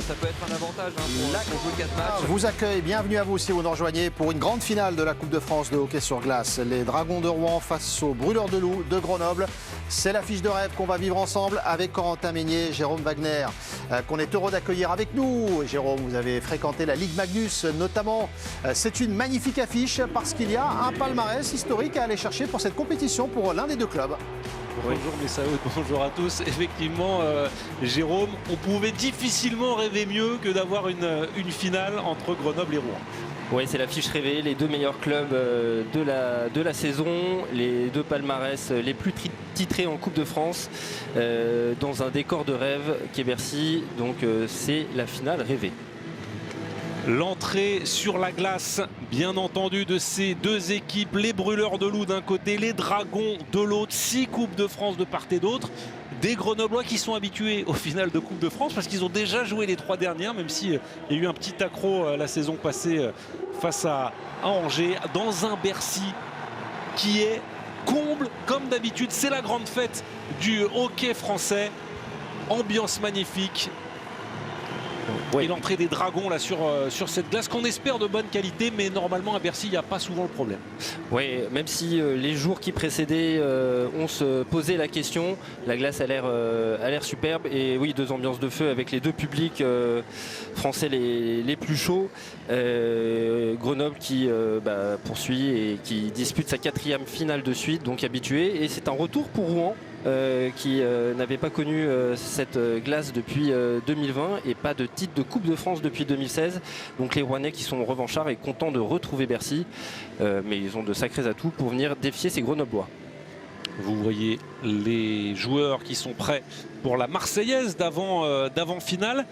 ça peut être un avantage pour jouer 4 matchs. Vous accueille, bienvenue à vous si vous nous rejoignez pour une grande finale de la Coupe de France de hockey sur glace. Les Dragons de Rouen face aux Brûleurs de Loup de Grenoble. C'est l'affiche de rêve qu'on va vivre ensemble avec Corentin Meignier, Jérôme Wagner, qu'on est heureux d'accueillir avec nous. Jérôme, vous avez fréquenté la Ligue Magnus notamment. C'est une magnifique affiche parce qu'il y a un palmarès historique à aller chercher pour cette compétition pour l'un des deux clubs. Bonjour Messaoud, bonjour à tous. Effectivement, Jérôme, on pouvait difficilement rêver mieux que d'avoir une finale entre Grenoble et Rouen. Oui, c'est l'affiche rêvée, les deux meilleurs clubs de la saison, les deux palmarès les plus titrés en Coupe de France, dans un décor de rêve qui est Bercy. Donc c'est la finale rêvée. L'entrée sur la glace, bien entendu, de ces deux équipes, les Brûleurs de Loup d'un côté, les Dragons de l'autre, 6 Coupes de France de part et d'autre. Des Grenoblois qui sont habitués aux finales de Coupe de France parce qu'ils ont déjà joué les 3 dernières, même s'il y a eu un petit accroc la saison passée face à Angers, dans un Bercy qui est comble comme d'habitude. C'est la grande fête du hockey français, ambiance magnifique. Oui. Et l'entrée des Dragons là sur cette glace qu'on espère de bonne qualité, mais normalement à Bercy il n'y a pas souvent le problème. Oui, même si les jours qui précédaient on se posait la question, la glace a l'air superbe. Et oui, deux ambiances de feu avec les deux publics français les plus chauds. Grenoble qui poursuit et qui dispute sa 4e finale de suite, donc habitué. Et c'est un retour pour Rouen. Qui n'avait pas connu cette glace depuis 2020 et pas de titre de Coupe de France depuis 2016. Donc les Rouennais qui sont revanchards et contents de retrouver Bercy, mais ils ont de sacrés atouts pour venir défier ces Grenoblois. Vous voyez les joueurs qui sont prêts pour la Marseillaise d'avant-finale.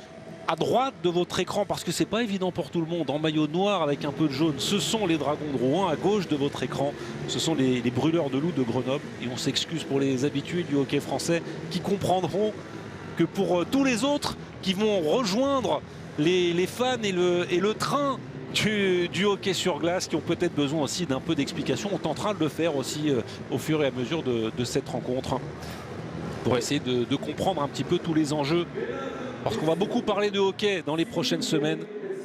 À droite de votre écran, parce que c'est pas évident pour tout le monde, en maillot noir avec un peu de jaune, ce sont les Dragons de Rouen. À gauche de votre écran, ce sont les Brûleurs de Loup de Grenoble. Et on s'excuse pour les habitués du hockey français qui comprendront que pour tous les autres qui vont rejoindre les fans et le train du hockey sur glace, qui ont peut-être besoin aussi d'un peu d'explication, on est en train de le faire aussi au fur et à mesure de cette rencontre, pour essayer de comprendre un petit peu tous les enjeux. Parce qu'on va beaucoup parler de hockey dans les prochaines semaines.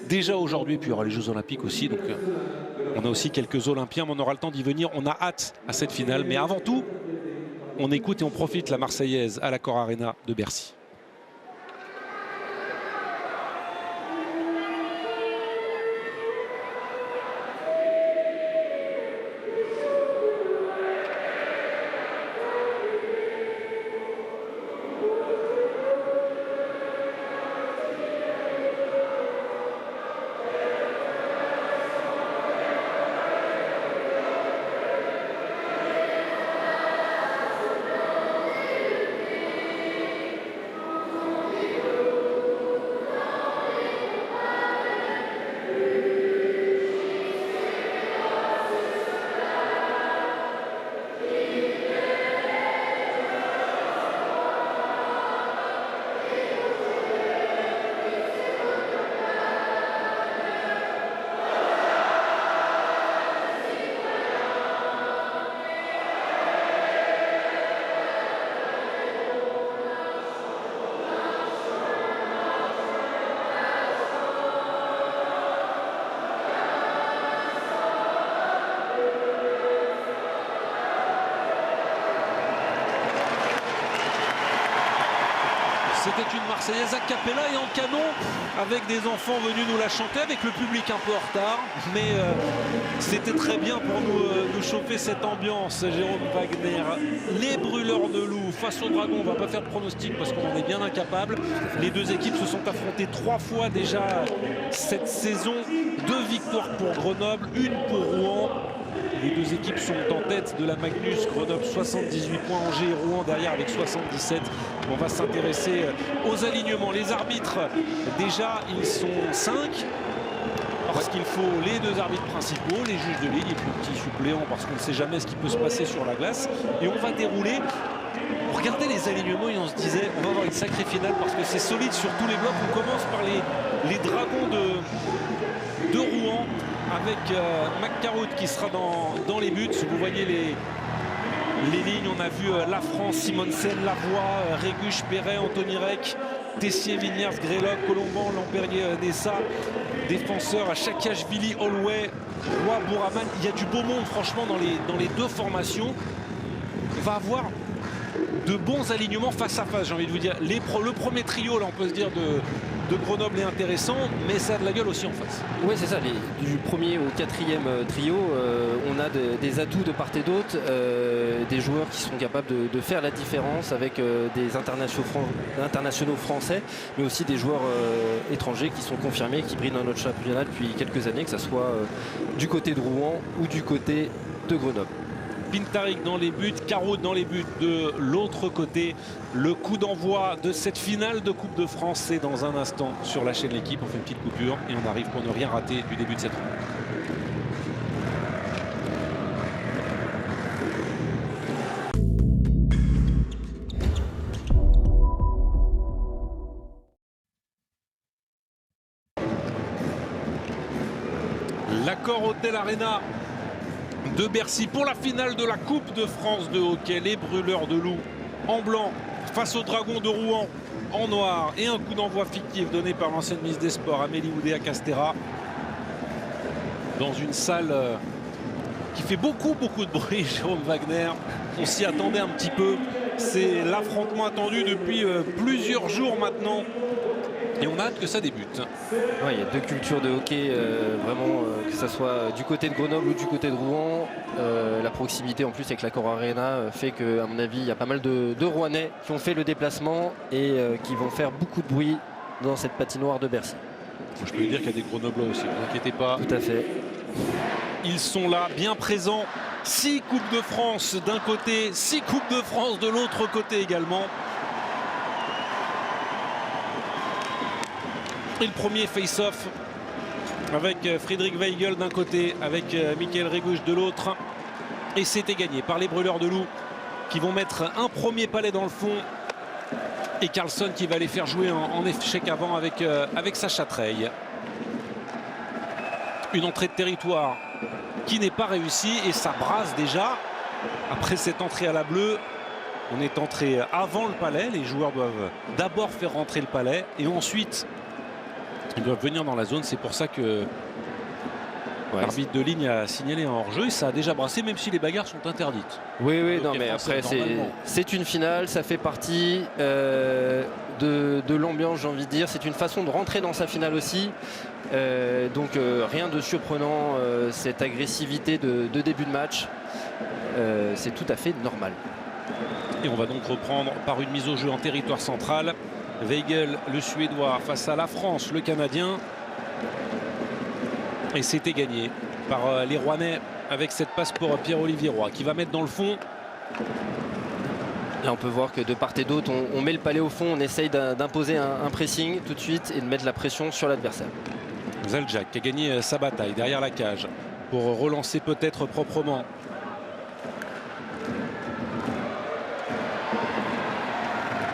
Déjà aujourd'hui, puis il y aura les Jeux Olympiques aussi. Donc on a aussi quelques Olympiens, mais on aura le temps d'y venir. On a hâte à cette finale. Mais avant tout, on écoute et on profite la Marseillaise à l'Accor Arena de Bercy. C'était une Marseillaise a cappella et en canon, avec des enfants venus nous la chanter, avec le public un peu en retard. Mais c'était très bien pour nous chauffer cette ambiance. Jérôme Wagner, les Brûleurs de Loup face aux Dragons. On ne va pas faire de pronostic parce qu'on en est bien incapable. Les deux équipes se sont affrontées 3 fois déjà cette saison. 2 victoires pour Grenoble, 1 pour Rouen. Les deux équipes sont en tête de la Magnus. Grenoble 78 points, Angers et Rouen derrière avec 77. On va s'intéresser aux alignements. Les arbitres, déjà, ils sont 5. Parce qu'il faut les 2 arbitres principaux, les juges de ligne et puis un petit suppléant parce qu'on ne sait jamais ce qui peut se passer sur la glace. Et on va dérouler. On regardait les alignements et on se disait on va avoir une sacrée finale parce que c'est solide sur tous les blocs. On commence par les Dragons de Rouen avec McCarrout qui sera dans les buts. Vous voyez les lignes, on a vu La France, Simonsen, Lavoie, Réguche, Perret, Anthony Rec, Tessier, Vigners, Grelot, Colomban, Lamperrier, Nessa, défenseurs à Chakashvili, Holloway, Roy, Bouraman. Il y a du beau monde franchement dans les deux formations. On va avoir de bons alignements face à face, j'ai envie de vous dire. Le premier trio, là, on peut se dire de Grenoble est intéressant, mais ça a de la gueule aussi en face. Oui, c'est ça. Du premier au quatrième trio, on a des atouts de part et d'autre, des joueurs qui sont capables de faire la différence avec des internationaux français, mais aussi des joueurs étrangers qui sont confirmés, qui brillent dans notre championnat depuis quelques années, que ce soit du côté de Rouen ou du côté de Grenoble. Pintarik dans les buts, Carreau dans les buts de l'autre côté. Le coup d'envoi de cette finale de Coupe de France, c'est dans un instant sur la chaîne L'équipe. On fait une petite coupure et on arrive pour ne rien rater du début de cette rencontre. L'Accor Hôtel Arena de Bercy pour la finale de la Coupe de France de hockey. Les Brûleurs de Loup en blanc face aux Dragons de Rouen en noir. Et un coup d'envoi fictif donné par l'ancienne ministre des Sports Amélie Oudéa-Castéra dans une salle qui fait beaucoup de bruit. Jérôme Wagner, on s'y attendait un petit peu. C'est l'affrontement attendu depuis plusieurs jours maintenant. Et on a hâte que ça débute. Ouais, il y a deux cultures de hockey, vraiment, que ce soit du côté de Grenoble ou du côté de Rouen. La proximité en plus avec l'Accor Arena fait qu'à mon avis, il y a pas mal de Rouennais qui ont fait le déplacement et qui vont faire beaucoup de bruit dans cette patinoire de Bercy. Je peux vous dire qu'il y a des Grenoblois aussi, ne vous inquiétez pas. Tout à fait. Ils sont là, bien présents. 6 Coupes de France d'un côté, 6 Coupes de France de l'autre côté également. Et le premier face-off avec Friedrich Weigel d'un côté, avec Michael Régusch de l'autre. Et c'était gagné par les Brûleurs de Loup qui vont mettre un premier palet dans le fond. Et Carlson qui va les faire jouer en échec avant avec Sacha Treille. Une entrée de territoire qui n'est pas réussie et ça brasse déjà. Après cette entrée à la bleue, on est entré avant le palet. Les joueurs doivent d'abord faire rentrer le palet et ensuite ils doivent venir dans la zone. C'est pour ça que l'arbitre de ligne a signalé un hors-jeu et ça a déjà brassé, même si les bagarres sont interdites. Oui, non, mais après c'est une finale, ça fait partie de l'ambiance, j'ai envie de dire. C'est une façon de rentrer dans sa finale aussi. Donc rien de surprenant, cette agressivité de début de match. C'est tout à fait normal. Et on va donc reprendre par une mise au jeu en territoire central. Weigel, le Suédois, face à la France, le Canadien. Et c'était gagné par les Rouennais avec cette passe pour Pierre-Olivier Roy qui va mettre dans le fond. Là on peut voir que de part et d'autre on met le palet au fond, on essaye d'imposer un pressing tout de suite et de mettre la pression sur l'adversaire. Zaljak qui a gagné sa bataille derrière la cage pour relancer peut-être proprement.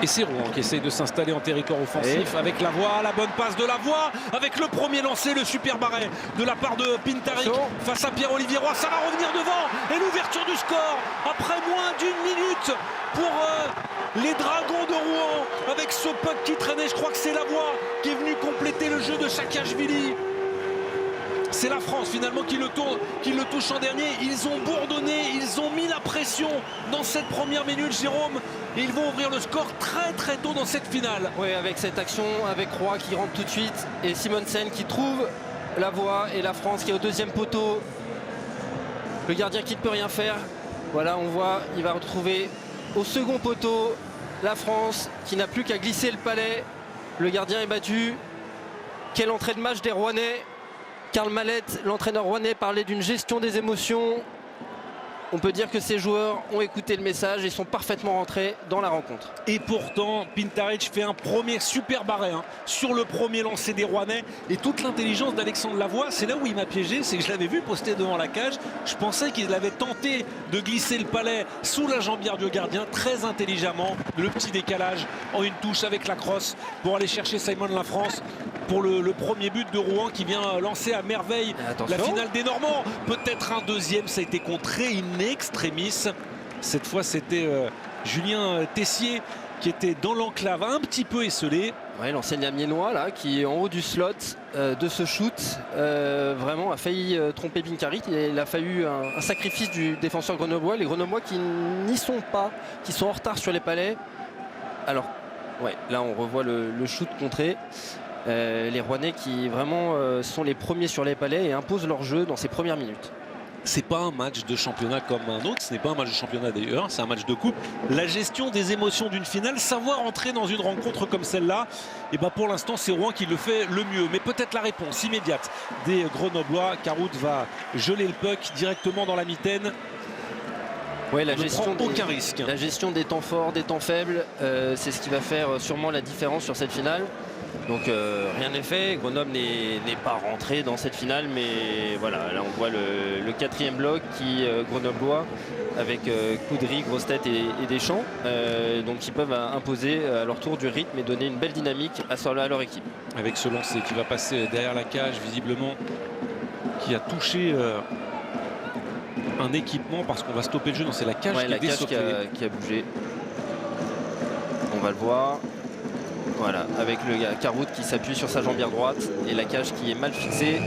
Et c'est Rouen qui essaye de s'installer en territoire offensif avec Lavoie, la bonne passe de Lavoie, avec le premier lancé, le super barret de la part de Pintarik face à Pierre-Olivier Roy. Ça va revenir devant et l'ouverture du score après moins d'une minute pour les Dragons de Rouen avec ce puck qui traînait. Je crois que c'est Lavoie qui est venu compléter le jeu de Chakashvili. C'est la France finalement qui le touche en dernier. Ils ont bourdonné, ils ont mis la pression dans cette première minute, Jérôme. Et ils vont ouvrir le score très tôt dans cette finale. Oui, avec cette action, avec Roy qui rentre tout de suite et Simonsen qui trouve la voie et la France qui est au deuxième poteau. Le gardien qui ne peut rien faire. Voilà, on voit, il va retrouver au second poteau la France qui n'a plus qu'à glisser le palet. Le gardien est battu. Quelle entrée de match des Rouennais. Karl Mallette, l'entraîneur rouennais, parlait d'une gestion des émotions. On peut dire que ces joueurs ont écouté le message et sont parfaitement rentrés dans la rencontre. Et pourtant, Pintarik fait un premier super barret sur le premier lancé des Rouennais. Et toute l'intelligence d'Alexandre Lavoie, c'est là où il m'a piégé, c'est que je l'avais vu poster devant la cage. Je pensais qu'il avait tenté de glisser le palet sous la jambière du gardien, très intelligemment. Le petit décalage en une touche avec la crosse pour aller chercher Simon Lafrance pour le premier but de Rouen qui vient lancer à merveille la finale des Normands. Peut-être un deuxième, ça a été contré in extremis. Cette fois, c'était Julien Tessier qui était dans l'enclave, un petit peu esselé. Ouais, l'ancien Amiénois là, qui est en haut du slot de ce shoot, vraiment a failli tromper Binkari. Il a fallu un sacrifice du défenseur grenoblois. Les Grenoblois qui n'y sont pas, qui sont en retard sur les palets. Alors, ouais, là on revoit le shoot contré. Les Rouennais qui vraiment sont les premiers sur les palets et imposent leur jeu dans ces premières minutes. C'est pas un match de championnat comme un autre, ce n'est pas un match de championnat d'ailleurs, c'est un match de coupe. La gestion des émotions d'une finale, savoir entrer dans une rencontre comme celle-là, et ben pour l'instant c'est Rouen qui le fait le mieux. Mais peut-être la réponse immédiate des Grenoblois. Carout va geler le puck directement dans la mitaine. Ouais, aucun risque. La gestion des temps forts, des temps faibles, c'est ce qui va faire sûrement la différence sur cette finale. Donc rien n'est fait, Grenoble n'est pas rentré dans cette finale, mais voilà, là on voit le quatrième bloc qui grenoblois avec Coudry, Grosse-Tête et Deschamps, donc qui peuvent imposer à leur tour du rythme et donner une belle dynamique à leur équipe. Avec ce lancer qui va passer derrière la cage, visiblement, qui a touché un équipement parce qu'on va stopper le jeu. Non, c'est la cage qui la est cage qui a bougé. On va le voir. Voilà, avec le Carout qui s'appuie sur sa jambière droite et la cage qui est mal fixée.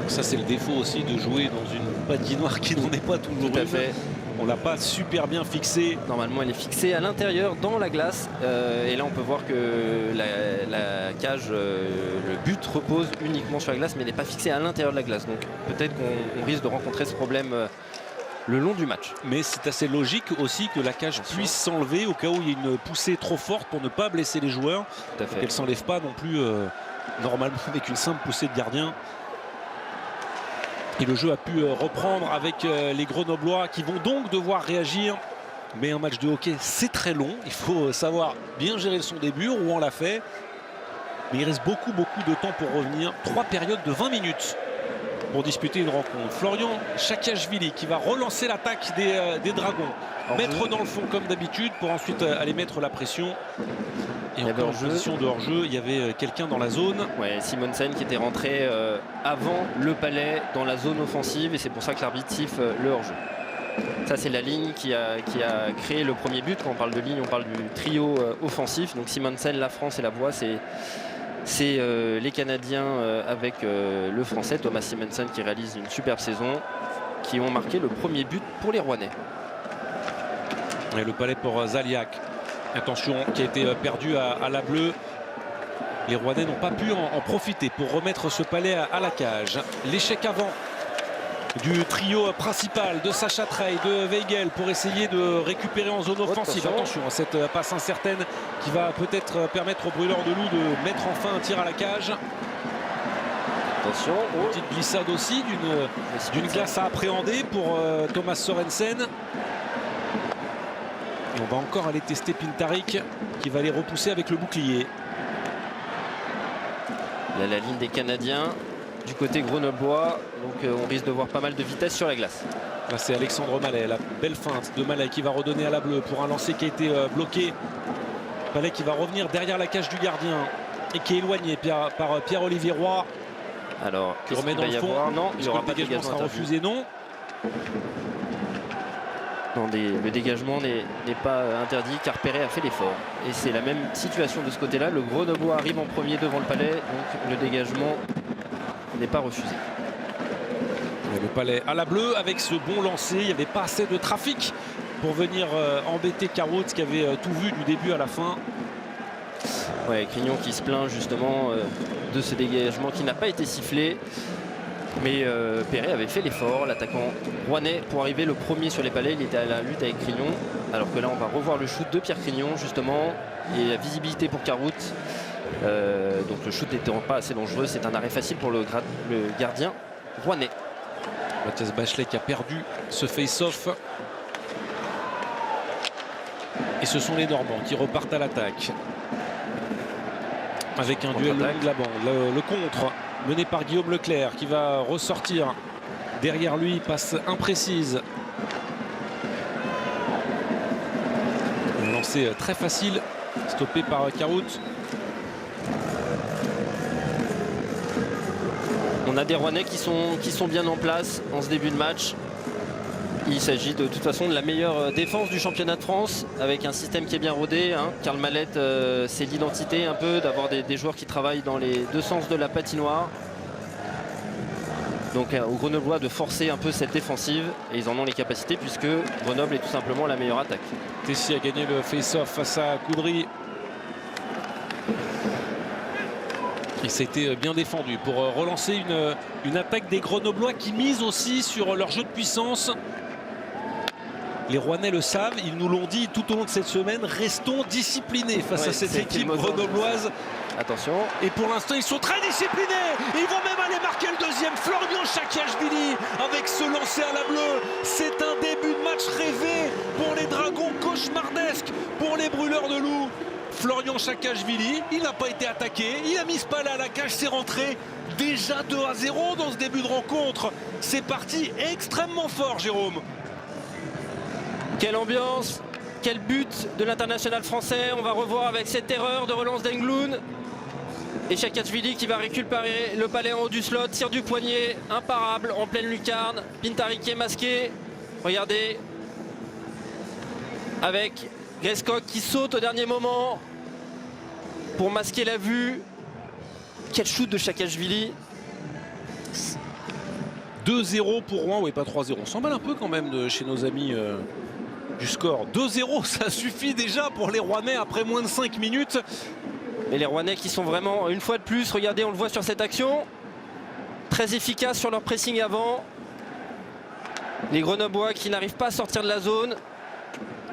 Ça, c'est le défaut aussi de jouer dans une patinoire qui n'en est pas toujours Tout à une. fait. On l'a pas super bien fixée. Normalement, elle est fixée à l'intérieur dans la glace. Et là, on peut voir que la cage, le but repose uniquement sur la glace, mais n'est pas fixée à l'intérieur de la glace. Donc peut-être qu'on risque de rencontrer ce problème le long du match. Mais c'est assez logique aussi que la cage puisse s'enlever au cas où il y a une poussée trop forte pour ne pas blesser les joueurs. Qu'elle ne s'enlève pas non plus normalement avec une simple poussée de gardien. Et le jeu a pu reprendre avec les Grenoblois qui vont donc devoir réagir. Mais un match de hockey, c'est très long. Il faut savoir bien gérer son début. Rouen l'a fait. Mais il reste beaucoup de temps pour revenir. 3 périodes de 20 minutes pour disputer une rencontre. Florian Chakashvili qui va relancer l'attaque des Dragons. Mettre dans le fond comme d'habitude pour ensuite aller mettre la pression. Et encore en position de hors-jeu, il y avait quelqu'un dans la zone. Ouais, Simonsen qui était rentré avant le palais dans la zone offensive et c'est pour ça que l'arbitre siffle le hors-jeu. Ça c'est la ligne qui a créé le premier but. Quand on parle de ligne, on parle du trio offensif. Donc Simonsen, la France et la Bois, c'est les Canadiens avec le Français Thomas Simonsen qui réalise une superbe saison, qui ont marqué le premier but pour les Rouennais. Et le palais pour Zaliak. Attention, qui a été perdu à la bleue. Les Rouennais n'ont pas pu en profiter pour remettre ce palais à la cage. L'échec avant du trio principal de Sacha Trey, de Weigel pour essayer de récupérer en zone offensive. Attention à cette passe incertaine qui va peut-être permettre aux brûleurs de loup de mettre enfin un tir à la cage. Attention, petite glissade aussi d'une glace à appréhender pour Thomas Sorensen. Et on va encore aller tester Pintarik qui va les repousser avec le bouclier. Là, la ligne des Canadiens du côté grenoblois, donc on risque de voir pas mal de vitesse sur la glace. Là c'est Alexandre Mallet, la belle feinte de Mallet qui va redonner à la bleue pour un lancer qui a été bloqué. Mallet qui va revenir derrière la cage du gardien et qui est éloigné par Pierre-Olivier Roy. Alors, qui remet dans le fond. Non, il n'y aura pas de dégagement. Sera refusé, non. Non, le dégagement n'est pas interdit car Perret a fait l'effort. Et c'est la même situation de ce côté-là. Le Grenoblois arrive en premier devant le palais, donc le dégagement n'est pas refusé. Et le palais à la bleue avec ce bon lancer. Il n'y avait pas assez de trafic pour venir embêter Carout qui avait tout vu du début à la fin. Ouais, Crignon qui se plaint justement de ce dégagement qui n'a pas été sifflé. Mais Perret avait fait l'effort, l'attaquant rouennais, pour arriver le premier sur les palets. Il était à la lutte avec Crignon. Alors que là, on va revoir le shoot de Pierre Crignon, justement. Et la visibilité pour Carout. Donc le shoot n'était pas assez dangereux. C'est un arrêt facile pour le gardien rouennais. Mathias Bachelet qui a perdu ce face-off. Et ce sont les Normands qui repartent à l'attaque. Avec un duel le long de la bande. Le contre mené par Guillaume Leclerc qui va ressortir derrière lui, passe imprécise. Un lancer très facile, stoppé par Carout. On a des Rouennais qui sont bien en place en ce début de match. Il s'agit de toute façon de la meilleure défense du championnat de France, avec un système qui est bien rodé. Karl Mallet, c'est l'identité un peu d'avoir des joueurs qui travaillent dans les deux sens de la patinoire. Donc aux Grenoblois de forcer un peu cette défensive, et ils en ont les capacités puisque Grenoble est tout simplement la meilleure attaque. Tessier a gagné le face-off face à Coudry. Et ça a été bien défendu pour relancer une attaque des Grenoblois qui mise aussi sur leur jeu de puissance. Les Rouennais le savent, ils nous l'ont dit tout au long de cette semaine, restons disciplinés face à cette équipe grenobloise. Attention. Et pour l'instant, ils sont très disciplinés. Ils vont même aller marquer le deuxième. Florian Saakashvili avec ce lancer à la bleue. C'est un début de match rêvé pour les Dragons, cauchemardesque pour les Brûleurs de Loup. Florian Saakashvili, il n'a pas été attaqué. Il a mis ce palais à la cage, c'est rentré. Déjà 2-0 dans ce début de rencontre. C'est parti extrêmement fort, Jérôme. Quelle ambiance, quel but de l'international français. On va revoir avec cette erreur de relance d'Engloun. Et Saakashvili qui va récupérer le palais en haut du slot, tire du poignet, imparable en pleine lucarne. Pintarik est masqué. Regardez. Avec Greskok qui saute au dernier moment pour masquer la vue. Quel shoot de Saakashvili. 2-0 pour Rouen, oui pas 3-0. On s'emballe un peu quand même de chez nos amis du score. 2-0, ça suffit déjà pour les Rouennais après moins de 5 minutes. Et les Rouennais qui sont vraiment, une fois de plus, regardez, on le voit sur cette action, très efficaces sur leur pressing avant. Les Grenoblois qui n'arrivent pas à sortir de la zone.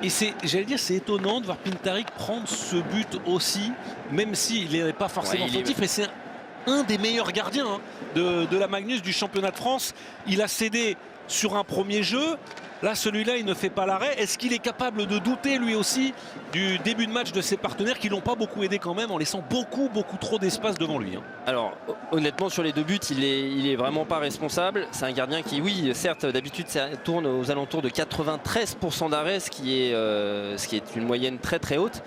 Et j'allais dire, c'est étonnant de voir Pintarik prendre ce but aussi, même s'il n'est pas forcément fautif, mais c'est un des meilleurs gardiens de la Magnus du championnat de France. Il a cédé sur un premier jeu. Là, celui-là, il ne fait pas l'arrêt. Est-ce qu'il est capable de douter, lui aussi, du début de match de ses partenaires qui l'ont pas beaucoup aidé quand même, en laissant beaucoup trop d'espace devant lui. Alors, honnêtement, sur les deux buts, il est vraiment pas responsable. C'est un gardien qui, oui, certes, d'habitude, ça tourne aux alentours de 93% d'arrêt, ce qui est une moyenne très haute.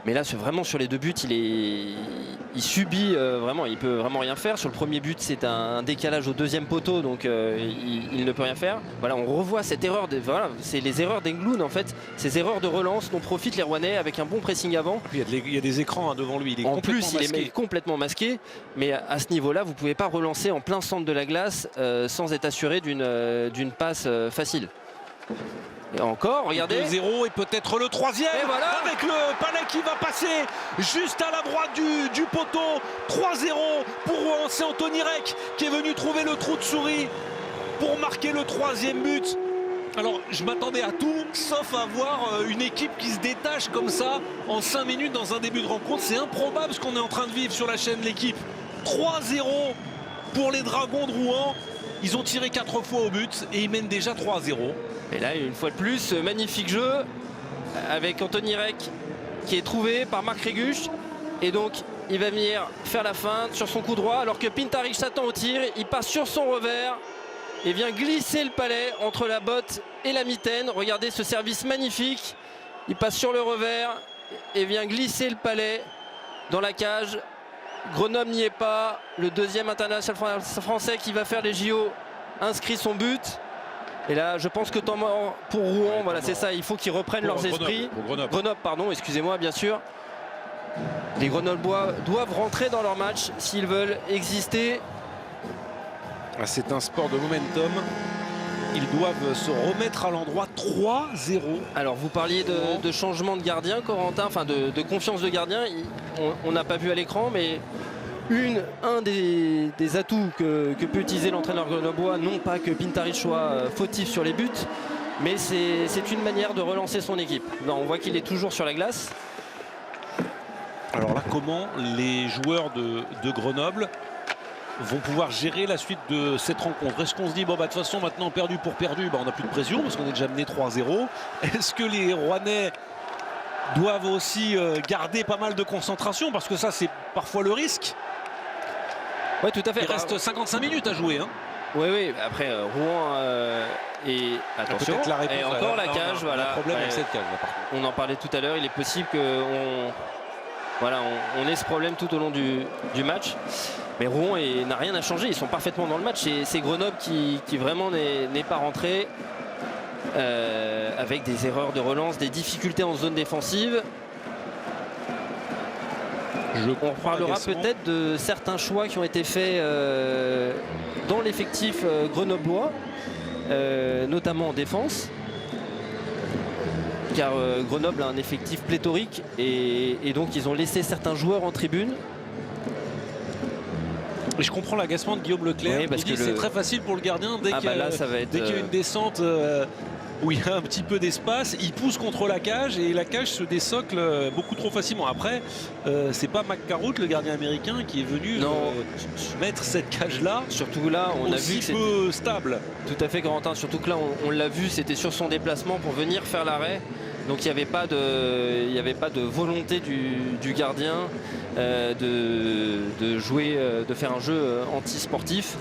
Mais là, vraiment sur les deux buts, il subit vraiment, il peut vraiment rien faire. Sur le premier but, c'est un décalage au deuxième poteau, donc il ne peut rien faire. Voilà, on revoit cette erreur, voilà, c'est les erreurs d'Engloun en fait, ces erreurs de relance dont profitent les Rouennais avec un bon pressing avant. Il y a des écrans devant lui, il est en plus, il est complètement masqué, mais à ce niveau-là, vous ne pouvez pas relancer en plein centre de la glace sans être assuré d'une passe facile. Et encore, regardez. 2-0 et peut-être le troisième. Et voilà. Avec le palais qui va passer juste à la droite du poteau. 3-0 pour Rouen. C'est Anthony Reck qui est venu trouver le trou de souris pour marquer le troisième but. Alors, je m'attendais à tout, sauf à voir une équipe qui se détache comme ça en 5 minutes dans un début de rencontre. C'est improbable ce qu'on est en train de vivre sur la chaîne L'équipe. 3-0 pour les Dragons de Rouen. Ils ont tiré 4 fois au but et ils mènent déjà 3-0. Et là, une fois de plus, magnifique jeu avec Anthony Reck qui est trouvé par Marc Réguche. Et donc, il va venir faire la feinte sur son coup droit alors que Pintarik s'attend au tir. Il passe sur son revers et vient glisser le palais entre la botte et la mitaine. Regardez ce service magnifique. Il passe sur le revers et vient glisser le palais dans la cage. Grenoble n'y est pas. Le deuxième international français qui va faire les JO inscrit son but. Et là, je pense que temps mort pour Rouen. Voilà, c'est ça. Il faut qu'ils reprennent leurs esprits. Grenoble, pardon, excusez-moi, bien sûr. Les Grenoblois doivent rentrer dans leur match s'ils veulent exister. C'est un sport de momentum. Ils doivent se remettre à l'endroit. 3-0. Alors, vous parliez de changement de gardien, Corentin, enfin de confiance de gardien. On n'a pas vu à l'écran, mais un des atouts que peut utiliser l'entraîneur grenoblois, non pas que Pintarik soit fautif sur les buts, mais c'est une manière de relancer son équipe. Non, on voit qu'il est toujours sur la glace. Alors là, comment les joueurs de Grenoble vont pouvoir gérer la suite de cette rencontre? Est-ce qu'on se dit, bon, bah, de toute façon, maintenant, perdu pour perdu, bah, on n'a plus de pression parce qu'on est déjà mené 3-0. Est-ce que les Rouennais doivent aussi garder pas mal de concentration? Parce que ça, c'est parfois le risque. Oui, tout à fait. Il reste 55 minutes à jouer. Oui, après, Rouen et attention, la réponse, et encore la cage. Voilà. Le problème avec cette cage, là, par contre. On en parlait tout à l'heure, il est possible qu'on ait ce problème tout au long du match. Mais Rouen n'a rien à changer, ils sont parfaitement dans le match. C'est Grenoble qui vraiment n'est pas rentré. avec des erreurs de relance, des difficultés en zone défensive. On parlera peut-être de certains choix qui ont été faits dans l'effectif grenoblois, notamment en défense. Car Grenoble a un effectif pléthorique et donc ils ont laissé certains joueurs en tribune. Et je comprends l'agacement de Guillaume Leclerc. Oui, parce que c'est très facile pour le gardien dès qu'il y a une descente où il y a un petit peu d'espace, il pousse contre la cage et la cage se désocle beaucoup trop facilement. Après, c'est pas McCarroot, le gardien américain, qui est venu mettre cette cage-là. Surtout là, on a vu que peu stable. Tout à fait, Corentin. Surtout que là, on l'a vu, c'était sur son déplacement pour venir faire l'arrêt. Donc il n'y avait pas de volonté du gardien de jouer, de faire un jeu anti-sportif.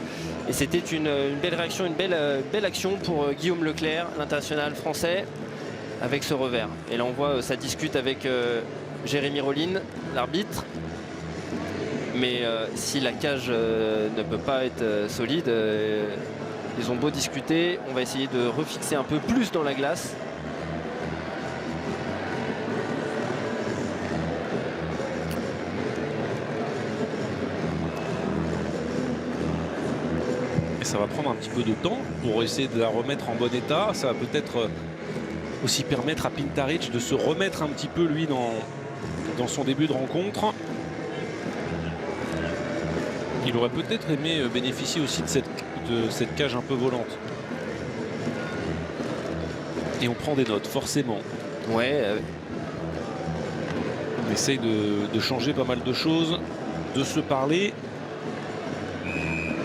Et c'était une belle réaction, une belle action pour Guillaume Leclerc, l'international français, avec ce revers. Et là on voit, ça discute avec Jérémy Rollin, l'arbitre. Mais si la cage ne peut pas être solide, ils ont beau discuter, on va essayer de refixer un peu plus dans la glace. Ça va prendre un petit peu de temps pour essayer de la remettre en bon état. Ça va peut-être aussi permettre à Pintaric de se remettre un petit peu lui dans son début de rencontre. Il aurait peut-être aimé bénéficier aussi de cette cage un peu volante. Et on prend des notes forcément. Ouais. On essaye de changer pas mal de choses, de se parler.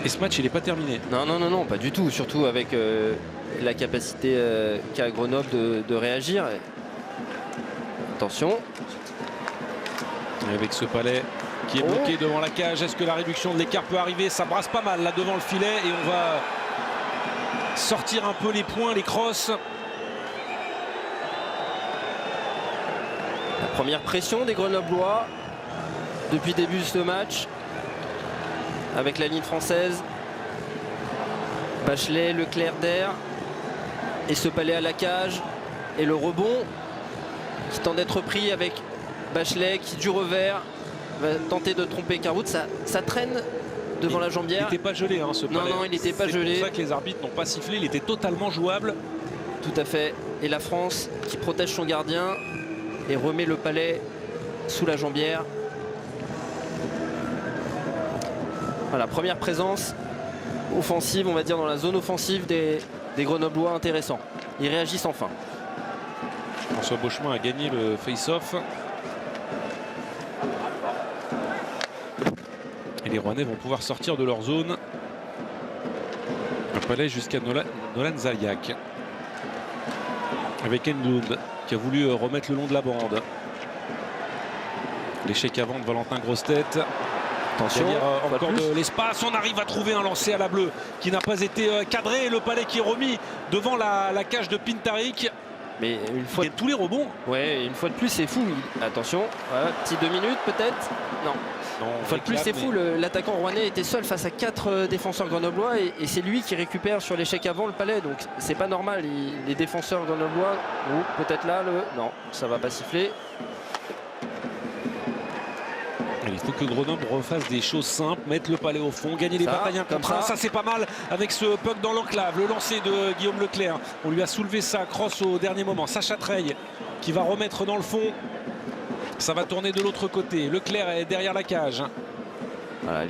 Et ce match, il n'est pas terminé. Non, pas du tout. Surtout avec la capacité qu'a Grenoble de réagir. Attention. Et avec ce palais qui est bloqué devant la cage, est-ce que la réduction de l'écart peut arriver? Ça brasse pas mal là devant le filet et on va sortir un peu les points, les crosses. La première pression des Grenoblois depuis le début de ce match. Avec la ligne française, Bachelet, Leclerc d'air, et ce palais à la cage, et le rebond qui tente d'être pris avec Bachelet qui du revers va tenter de tromper Carwood. Ça traîne devant la jambière. Il n'était pas gelé ce palais. Non, il n'était pas gelé. C'est pour ça que les arbitres n'ont pas sifflé, il était totalement jouable. Tout à fait. Et la France qui protège son gardien et remet le palais sous la jambière. Voilà, première présence offensive, on va dire dans la zone offensive des Grenoblois, intéressant. Ils réagissent enfin. François Beauchemin a gagné le face-off. Et les Rouennais vont pouvoir sortir de leur zone. Le palais jusqu'à Nolan Zaliak. Avec Enlund qui a voulu remettre le long de la bande. L'échec avant de Valentin Grossetête. Attention, encore de l'espace, on arrive à trouver un lancer à la bleue qui n'a pas été cadré. Le palais qui est remis devant la cage de Pintaric. Mais une fois tous les rebonds. Ouais, une fois de plus c'est fou. Attention, voilà, petit 2 minutes peut-être. Non. Une fois de plus c'est fou. L'attaquant rouennais était seul face à 4 défenseurs grenoblois et c'est lui qui récupère sur l'échec avant le palais. Donc c'est pas normal. Les défenseurs grenoblois, ou peut-être là non, ça va pas siffler. Il faut que Grenoble refasse des choses simples, mettre le palais au fond, gagner les batailles 1 contre 1. Ça c'est pas mal avec ce puck dans l'enclave. Le lancer de Guillaume Leclerc. On lui a soulevé ça, cross au dernier moment. Sacha Treille qui va remettre dans le fond. Ça va tourner de l'autre côté. Leclerc est derrière la cage. Voilà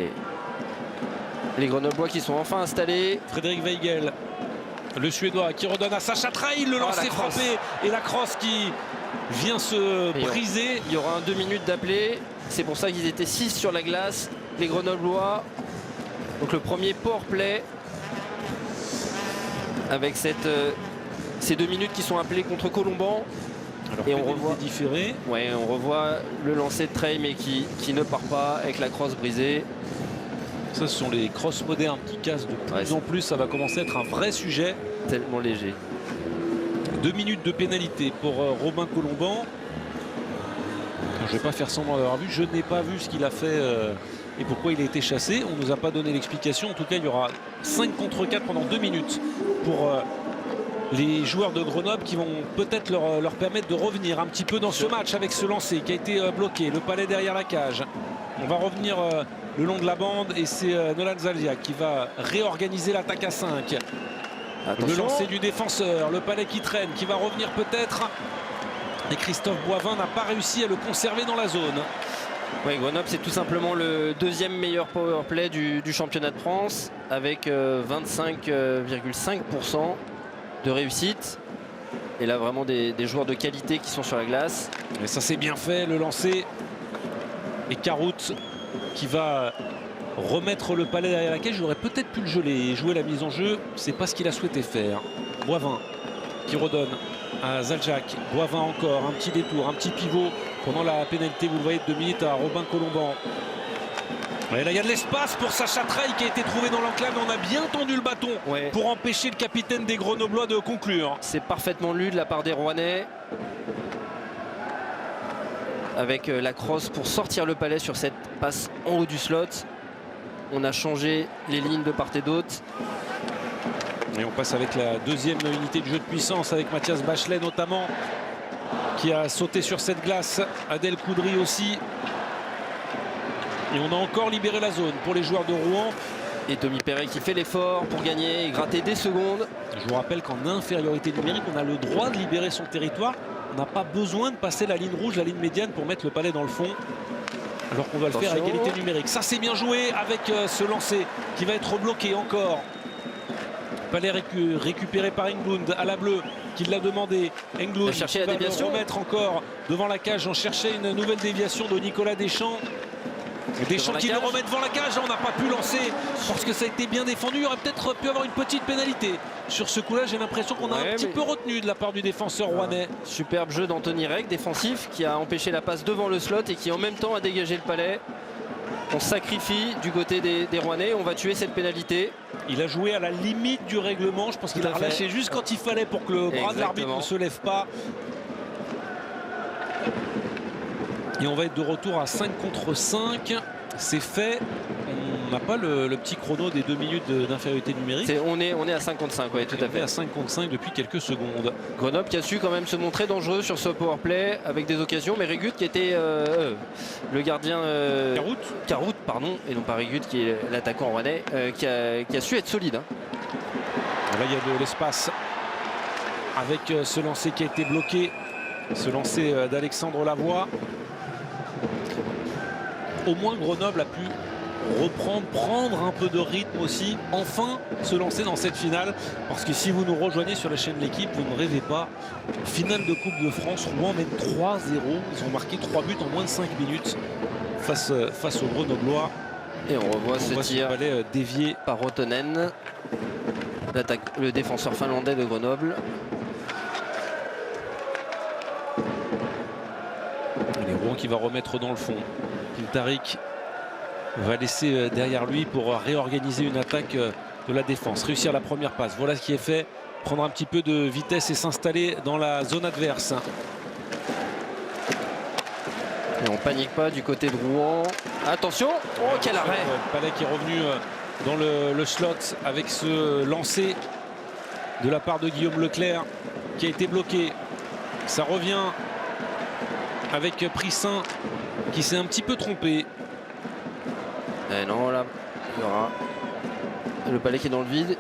les Grenoblois qui sont enfin installés. Frédéric Weigel, le Suédois, qui redonne à Sacha Treille. Le lancer frappé et la crosse qui vient se briser. Il y aura 2 minutes d'appelé. C'est pour ça qu'ils étaient 6 sur la glace, les Grenoblois. Donc le premier power play avec ces 2 minutes qui sont appelées contre Colomban. Alors, et on revoit différé. Ouais, on revoit le lancer de Treille mais qui ne part pas avec la crosse brisée. Ça, ce sont les crosses modernes qui cassent de plus en plus. Ça va commencer à être un vrai sujet. Tellement léger. 2 minutes de pénalité pour Robin Colomban. Je ne vais pas faire semblant d'avoir vu. Je n'ai pas vu ce qu'il a fait et pourquoi il a été chassé. On ne nous a pas donné l'explication. En tout cas, il y aura 5 contre 4 pendant 2 minutes pour les joueurs de Grenoble qui vont peut-être leur permettre de revenir un petit peu dans ce match avec ce lancer qui a été bloqué. Le palais derrière la cage. On va revenir le long de la bande et c'est Nolan Zalziak qui va réorganiser l'attaque à 5. Le lancer du défenseur, le palais qui traîne, qui va revenir peut-être. Et Christophe Boivin n'a pas réussi à le conserver dans la zone. Oui, Grenoble, c'est tout simplement le deuxième meilleur power play du championnat de France avec 25,5% de réussite. Et là, vraiment des joueurs de qualité qui sont sur la glace. Et ça, c'est bien fait, le lancer. Et Caroute qui va remettre le palais derrière la cage. J'aurais peut-être pu le geler et jouer la mise en jeu. C'est pas ce qu'il a souhaité faire. Boivin qui redonne à Zalziak. Boivin encore, un petit détour, un petit pivot pendant la pénalité, vous le voyez, de 2 minutes à Robin Colomban. Et là, il y a de l'espace pour Sacha Treille qui a été trouvé dans l'enclave. On a bien tendu le bâton pour empêcher le capitaine des Grenoblois de conclure. C'est parfaitement lu de la part des Rouennais. Avec la crosse pour sortir le palais sur cette passe en haut du slot. On a changé les lignes de part et d'autre. Et on passe avec la deuxième unité de jeu de puissance avec Mathias Bachelet notamment, qui a sauté sur cette glace. Adel Koudry aussi. Et on a encore libéré la zone pour les joueurs de Rouen. Et Tommy Perret qui fait l'effort pour gagner et gratter des secondes. Je vous rappelle qu'en infériorité numérique, on a le droit de libérer son territoire. On n'a pas besoin de passer la ligne rouge, la ligne médiane pour mettre le palais dans le fond. Alors qu'on doit le faire à égalité numérique. Ça, c'est bien joué avec ce lancer qui va être bloqué encore. Palais récupéré par Englund à la bleue qui l'a demandé. Englund qui va le remettre encore devant la cage. On cherchait une nouvelle déviation de Nicolas Deschamps. Deschamps qui le remet devant la cage. On n'a pas pu lancer parce que ça a été bien défendu. Il aurait peut-être pu avoir une petite pénalité. Sur ce coup-là, j'ai l'impression qu'on a un petit peu retenu de la part du défenseur rouennais. Superbe jeu d'Anthony Reg, défensif, qui a empêché la passe devant le slot et qui en même temps a dégagé le palais. On sacrifie du côté des Rouennais. On va tuer cette pénalité. Il a joué à la limite du règlement. Je pense qu'il a relâché juste quand il fallait pour que le bras de l'arbitre ne se lève pas. Et on va être de retour à 5 contre 5. C'est fait. On n'a pas le petit chrono des 2 minutes d'infériorité numérique. On est à 55, oui, tout à fait. À 55 depuis quelques secondes. Grenoble qui a su quand même se montrer dangereux sur ce powerplay avec des occasions. Mais Régut qui était le gardien... Caroute, pardon. Et non pas Régut qui est l'attaquant rouennais. Qui a su être solide. Hein. Là, il y a de l'espace avec ce lancer qui a été bloqué. Ce lancer d'Alexandre Lavoie. Au moins Grenoble a pu prendre un peu de rythme aussi, enfin se lancer dans cette finale, parce que si vous nous rejoignez sur la chaîne de l'équipe, vous ne rêvez pas. Finale de Coupe de France, Rouen mène 3-0, ils ont marqué 3 buts en moins de 5 minutes face aux Grenoblois. Et on revoit ce tir dévié par Rotonen, le défenseur finlandais de Grenoble. Et Rouen qui va remettre dans le fond. Pintarik va laisser derrière lui pour réorganiser une attaque de la défense. Réussir la première passe. Voilà ce qui est fait. Prendre un petit peu de vitesse et s'installer dans la zone adverse. Et on panique pas du côté de Rouen. Attention. Oh, quel arrêt. Palais qui est revenu dans le slot avec ce lancer de la part de Guillaume Leclerc qui a été bloqué. Ça revient avec Prissin qui s'est un petit peu trompé. Et non, là, il y aura le palais qui est dans le vide.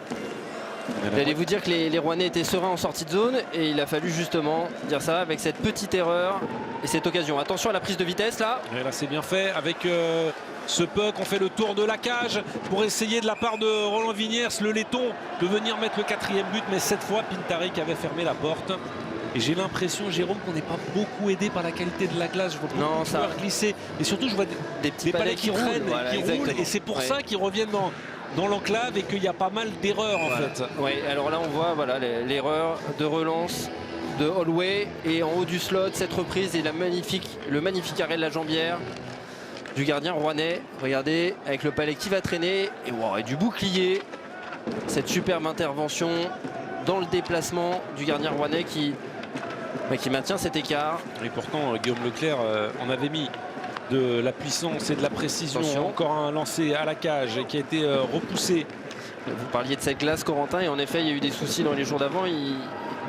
J'allais vous dire que les Rouennais étaient sereins en sortie de zone et il a fallu justement dire ça avec cette petite erreur et cette occasion. Attention à la prise de vitesse là. Et là c'est bien fait avec ce puck. On fait le tour de la cage pour essayer de la part de Roland Vigniers, le laiton, de venir mettre le 4e but. Mais cette fois Pintarik avait fermé la porte. Et j'ai l'impression, Jérôme, qu'on n'est pas beaucoup aidé par la qualité de la glace. Je vois beaucoup de joueurs glisser. Et surtout, je vois des petits palais qui traînent, voilà, qui roulent. Et c'est pour ça qu'ils reviennent dans l'enclave et qu'il y a pas mal d'erreurs en fait. Oui, alors là, on voit voilà, l'erreur de relance de Holloway. Et en haut du slot, cette reprise et le magnifique arrêt de la jambière du gardien rouennais. Regardez, avec le palais qui va traîner. Et du bouclier. Cette superbe intervention dans le déplacement du gardien rouennais qui maintient cet écart. Et pourtant Guillaume Leclerc en avait mis de la puissance et de la précision. Attention. Encore un lancé à la cage qui a été repoussé Vous parliez de cette glace, Corentin, et en effet il y a eu des soucis dans les jours d'avant.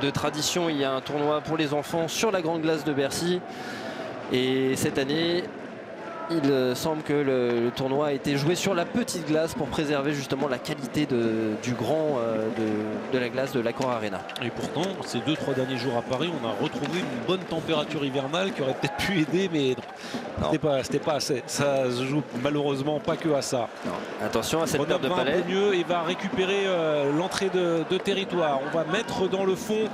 De tradition, il y a un tournoi pour les enfants sur la grande glace de Bercy, et cette année il semble que le tournoi a été joué sur la petite glace pour préserver justement la qualité du grand de la glace de l'Accor Arena. Et pourtant, ces 2-3 derniers jours à Paris, on a retrouvé une bonne température hivernale qui aurait peut-être pu aider, mais c'était pas assez. Ça se joue malheureusement pas que à ça. Non. Attention à cette perte de Grenoble va un palais. peu mieux et va récupérer l'entrée de territoire. On va mettre dans le fond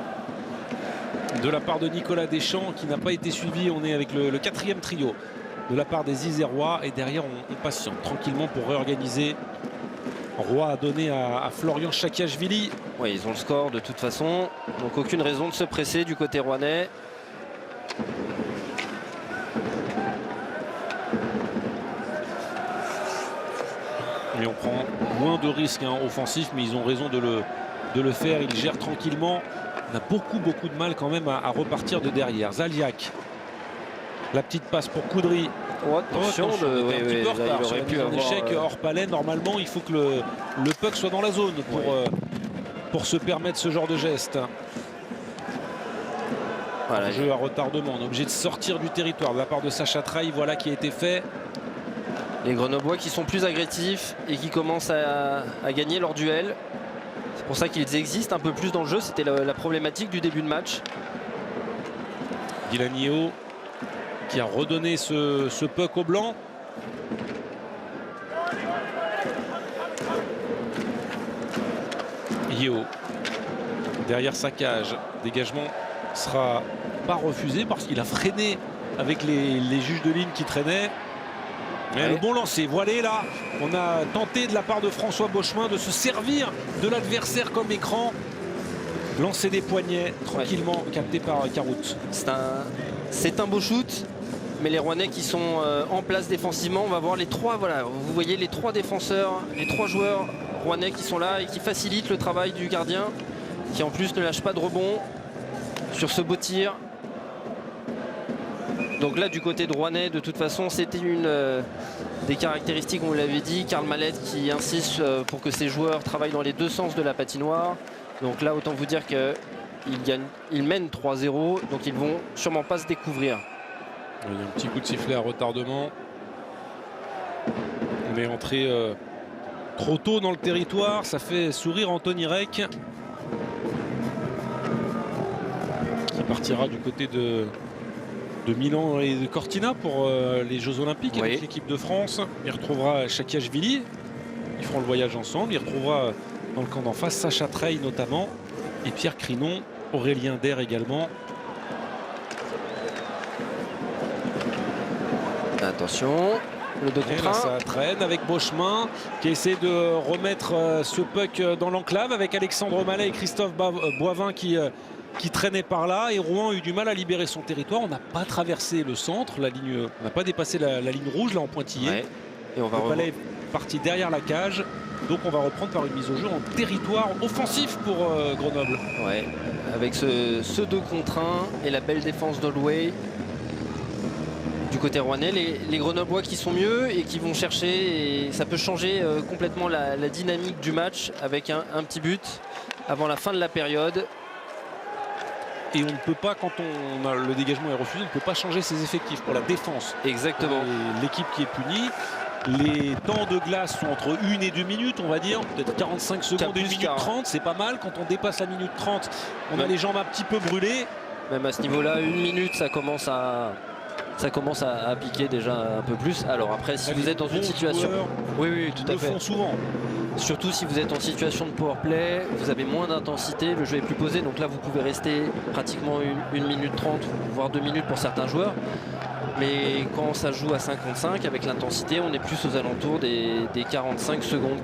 de la part de Nicolas Deschamps qui n'a pas été suivi. On est avec le 4e trio de la part des Isérois, et derrière on patiente tranquillement pour réorganiser. Roy a donné à Florian Chakiachvili. Oui, ils ont le score de toute façon, donc aucune raison de se presser du côté rouennais. Et on prend moins de risques offensifs, mais ils ont raison de le faire. Ils gèrent tranquillement. On a beaucoup de mal quand même à repartir de derrière. Zaliak, la petite passe pour Coudry. Oh, attention, on était un petit peu en retard il sur aurait la pu mise en avoir échec hors palais. Normalement, il faut que le puck soit dans la zone pour se permettre ce genre de geste. voilà, Jeu à retardement. On est obligé de sortir du territoire de la part de Sacha Traille. Voilà qui a été fait. les Grenoblois qui sont plus agressifs et qui commencent à gagner leur duel. C'est pour ça qu'ils existent un peu plus dans le jeu. C'était la problématique du début de match. Dylan Yeo qui a redonné ce puck au blanc. Yeo derrière sa cage. Dégagement sera pas refusé parce qu'il a freiné avec les juges de ligne qui traînaient. Mais le bon lancer, voilà là, on a tenté de la part de François Beauchemin de se servir de l'adversaire comme écran. Lancer des poignets tranquillement, capté par Caroute. C'est un beau shoot, mais les Rouennais qui sont en place défensivement, on va voir les trois, voilà, vous voyez les trois défenseurs, les trois joueurs Rouennais qui sont là et qui facilitent le travail du gardien, qui en plus ne lâche pas de rebond sur ce beau tir. Donc là, du côté de Rouennais, de toute façon, c'était une des caractéristiques, on vous l'avait dit. Karl Mallette qui insiste pour que ses joueurs travaillent dans les deux sens de la patinoire. Donc là, autant vous dire qu'ils mènent 3-0, donc ils vont sûrement pas se découvrir. Il y a un petit coup de sifflet à retardement. On est entré trop tôt dans le territoire. Ça fait sourire Anthony Reck, qui partira du côté de Milan et de Cortina pour les Jeux Olympiques avec l'équipe de France. Il retrouvera Chakiachvili. Ils feront le voyage ensemble. Il retrouvera dans le camp d'en face Sacha Traille notamment et Pierre Crinon, Aurélien Der également. Attention, le 2 contre 1. Ça traîne avec Beauchemin qui essaie de remettre ce puck dans l'enclave avec Alexandre Mallet et Christophe Boivin qui traînait par là, et Rouen a eu du mal à libérer son territoire. On n'a pas traversé le centre, on n'a pas dépassé la ligne rouge là en pointillé. Ouais. Et on va le palais est parti derrière la cage, donc on va reprendre par une mise au jeu en territoire offensif pour Grenoble. Ouais, avec ce 2 contre 1 et la belle défense d'Holloway. Du côté rouennais, les Grenoblois qui sont mieux et qui vont chercher, et ça peut changer complètement la dynamique du match avec un petit but avant la fin de la période. Et on ne peut pas, quand le dégagement est refusé, on ne peut pas changer ses effectifs pour la défense. Exactement. L'équipe qui est punie. Les temps de glace sont entre 1 et 2 minutes, on va dire. Peut-être 45 secondes, 1 minute 30. C'est pas mal. Quand on dépasse la minute 30, on a les jambes un petit peu brûlées. Même à ce niveau-là, 1 minute, ça commence à piquer déjà un peu plus. Alors après, si vous êtes dans une situation... Oui, tout à fait. Le font souvent. Surtout si vous êtes en situation de power play, vous avez moins d'intensité, le jeu est plus posé, donc là vous pouvez rester pratiquement 1 minute 30 voire 2 minutes pour certains joueurs. Mais quand ça joue à 55 avec l'intensité, on est plus aux alentours des 45 secondes,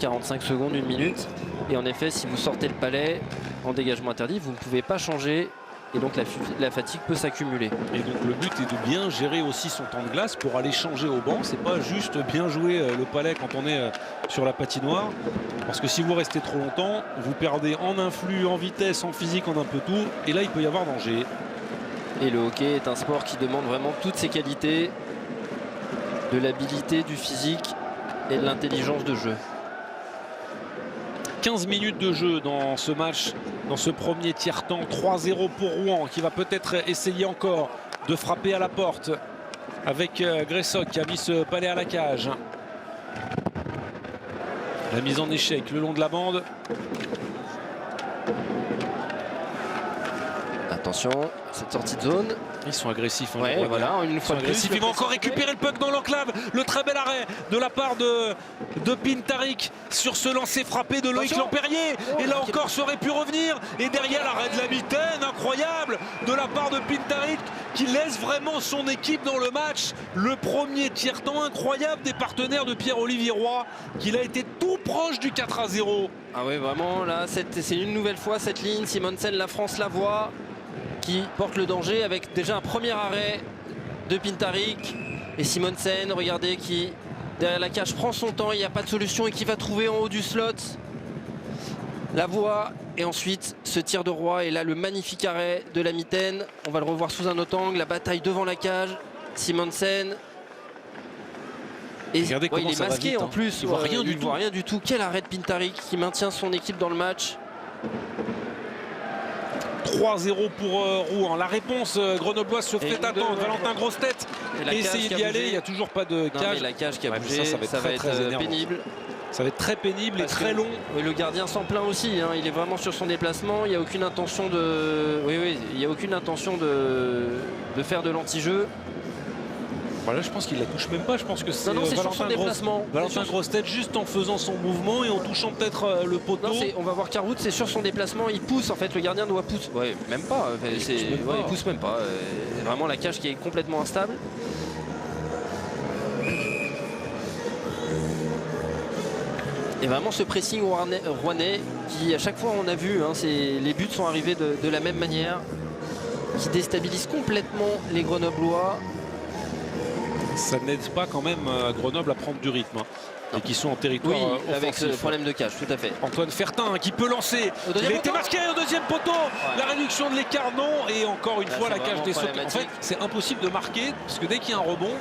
1 minute. Et en effet, si vous sortez le palais en dégagement interdit, vous ne pouvez pas changer. Et donc la fatigue peut s'accumuler. Et donc le but est de bien gérer aussi son temps de glace pour aller changer au banc. C'est pas juste bien jouer le palais quand on est sur la patinoire. Parce que si vous restez trop longtemps, vous perdez en influx, en vitesse, en physique, en un peu tout. Et là, il peut y avoir danger. Et le hockey est un sport qui demande vraiment toutes ses qualités, de l'habilité, du physique et de l'intelligence de jeu. 15 minutes de jeu dans ce match, dans ce premier tiers-temps. 3-0 pour Rouen qui va peut-être essayer encore de frapper à la porte avec Gressok qui a mis ce palais à la cage. La mise en échec le long de la bande. Attention, cette sortie de zone. Ils sont agressifs. Hein, Ouais, voilà, une fois de plus. Ils vont encore récupérer le puck dans l'enclave. Le très bel arrêt de la part de Pintarik sur ce lancer frappé de Loïc Lampérier. Et là encore, ça aurait pu revenir. Et derrière, l'arrêt de la mitaine, incroyable, de la part de Pintarik qui laisse vraiment son équipe dans le match. Le premier tiers-temps incroyable des partenaires de Pierre-Olivier Roy, qu'il a été tout proche du 4-0. Ah oui, vraiment, là, c'est une nouvelle fois cette ligne. Simonsen, la France la voit, qui porte le danger avec déjà un premier arrêt de Pintarik. Et Simonsen, regardez, qui derrière la cage prend son temps, il n'y a pas de solution et qui va trouver en haut du slot la voie. Et ensuite ce tir de Roy, et là le magnifique arrêt de la mitaine. On va le revoir sous un autre angle, la bataille devant la cage. Simonsen. Et regardez comment il est masqué vite, en plus, il voit rien du tout. voit rien du tout. Quel arrêt de Pintarik qui maintient son équipe dans le match. 3-0 pour Rouen. La réponse grenobloise se fait attendre. Valentin Grosse-Tête a essayé d'y aller. Il n'y a toujours pas de cage. Mais la cage qui a bougé, ça va être très pénible. Ça va être très pénible et très long. Oui, le gardien s'en plaint aussi. Hein. Il est vraiment sur son déplacement. Il n'y a aucune intention de. Oui, il n'y a aucune intention de faire de l'anti-jeu. Voilà, je pense qu'il la touche même pas. Je pense que c'est sur son déplacement. Valentin Grosse-Tête juste en faisant son mouvement et en touchant peut-être le poteau. Non, on va voir Caroute, c'est sur son déplacement. Il pousse en fait. Le gardien doit pousser. Ouais, même pas. Il pousse même pas. Vraiment la cage qui est complètement instable. Et vraiment ce pressing rouennais qui à chaque fois on a vu, hein, les buts sont arrivés de la même manière, qui déstabilise complètement les Grenoblois. Ça n'aide pas quand même Grenoble à prendre du rythme. Hein, et qui sont en territoire offensif. Avec ce problème de cage, tout à fait. Antoine Fertin qui peut lancer. Il a été masqué au deuxième poteau. Ouais. La réduction de l'écart, non. Et encore une fois, la cage des sauteurs. En fait, c'est impossible de marquer parce que dès qu'il y a un rebond,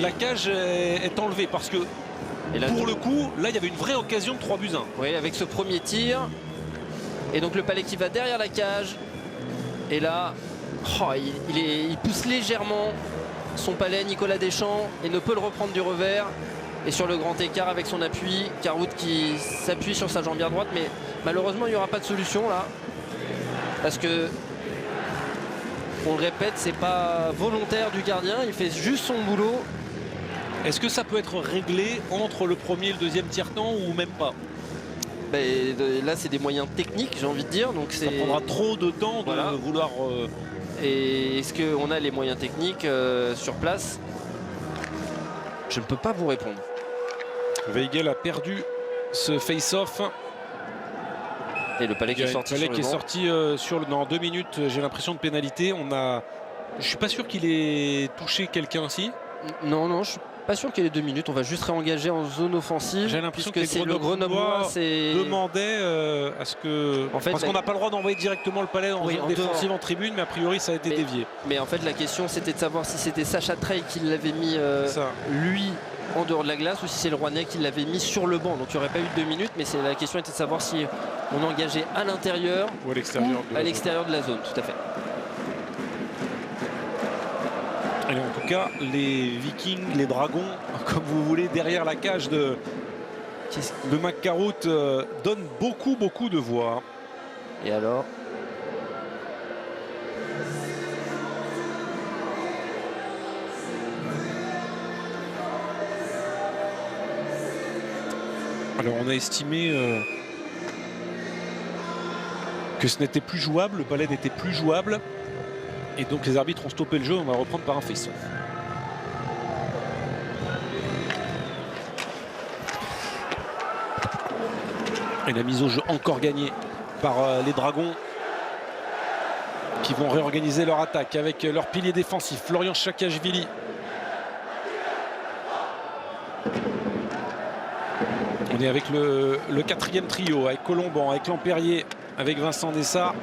la cage est enlevée. Parce que et là, pour le coup, là, il y avait une vraie occasion de 3-1. Oui, avec ce premier tir. Et donc le palais qui va derrière la cage. Et là, il pousse légèrement son palais, Nicolas Deschamps, et ne peut le reprendre du revers. Et sur le grand écart avec son appui, Caroute qui s'appuie sur sa jambière droite. Mais malheureusement, il n'y aura pas de solution là. Parce que, on le répète, c'est pas volontaire du gardien. Il fait juste son boulot. Est-ce que ça peut être réglé entre le premier et le deuxième tiers-temps ou même pas? Là, c'est des moyens techniques, j'ai envie de dire. Donc ça prendra trop de temps de vouloir... Et est-ce qu'on a les moyens techniques sur place? Je ne peux pas vous répondre. Weigel a perdu ce face-off. Et le palais qui est sorti sur le dans 2 minutes, j'ai l'impression de pénalité. Je suis pas sûr qu'il ait touché quelqu'un ici. Non, je suis pas sûr qu'il y ait 2 minutes. On va juste réengager en zone offensive. J'ai l'impression que c'est le Grenoblois demandait à ce que... En fait, parce qu'on n'a pas le droit d'envoyer directement le palais en zone défensive en tribune, mais a priori ça a été dévié. Mais en fait la question c'était de savoir si c'était Sacha Trey qui l'avait mis lui en dehors de la glace ou si c'est le Rouennais qui l'avait mis sur le banc. Donc il n'y aurait pas eu 2 minutes, mais la question était de savoir si on engageait à l'intérieur ou à l'extérieur de la zone. Tout à fait. Allez, en tout cas, les Vikings, les Dragons, comme vous voulez, derrière la cage de McCaroute, donnent beaucoup de voix. Et alors? Alors, on a estimé que ce n'était plus jouable, le palais n'était plus jouable. Et donc les arbitres ont stoppé le jeu, on va reprendre par un face-off. Et la mise au jeu encore gagnée par les Dragons qui vont réorganiser leur attaque avec leur pilier défensif, Florian Chakashvili. On est avec le 4e trio, avec Colomban, avec Lampérier, avec Vincent Dessart.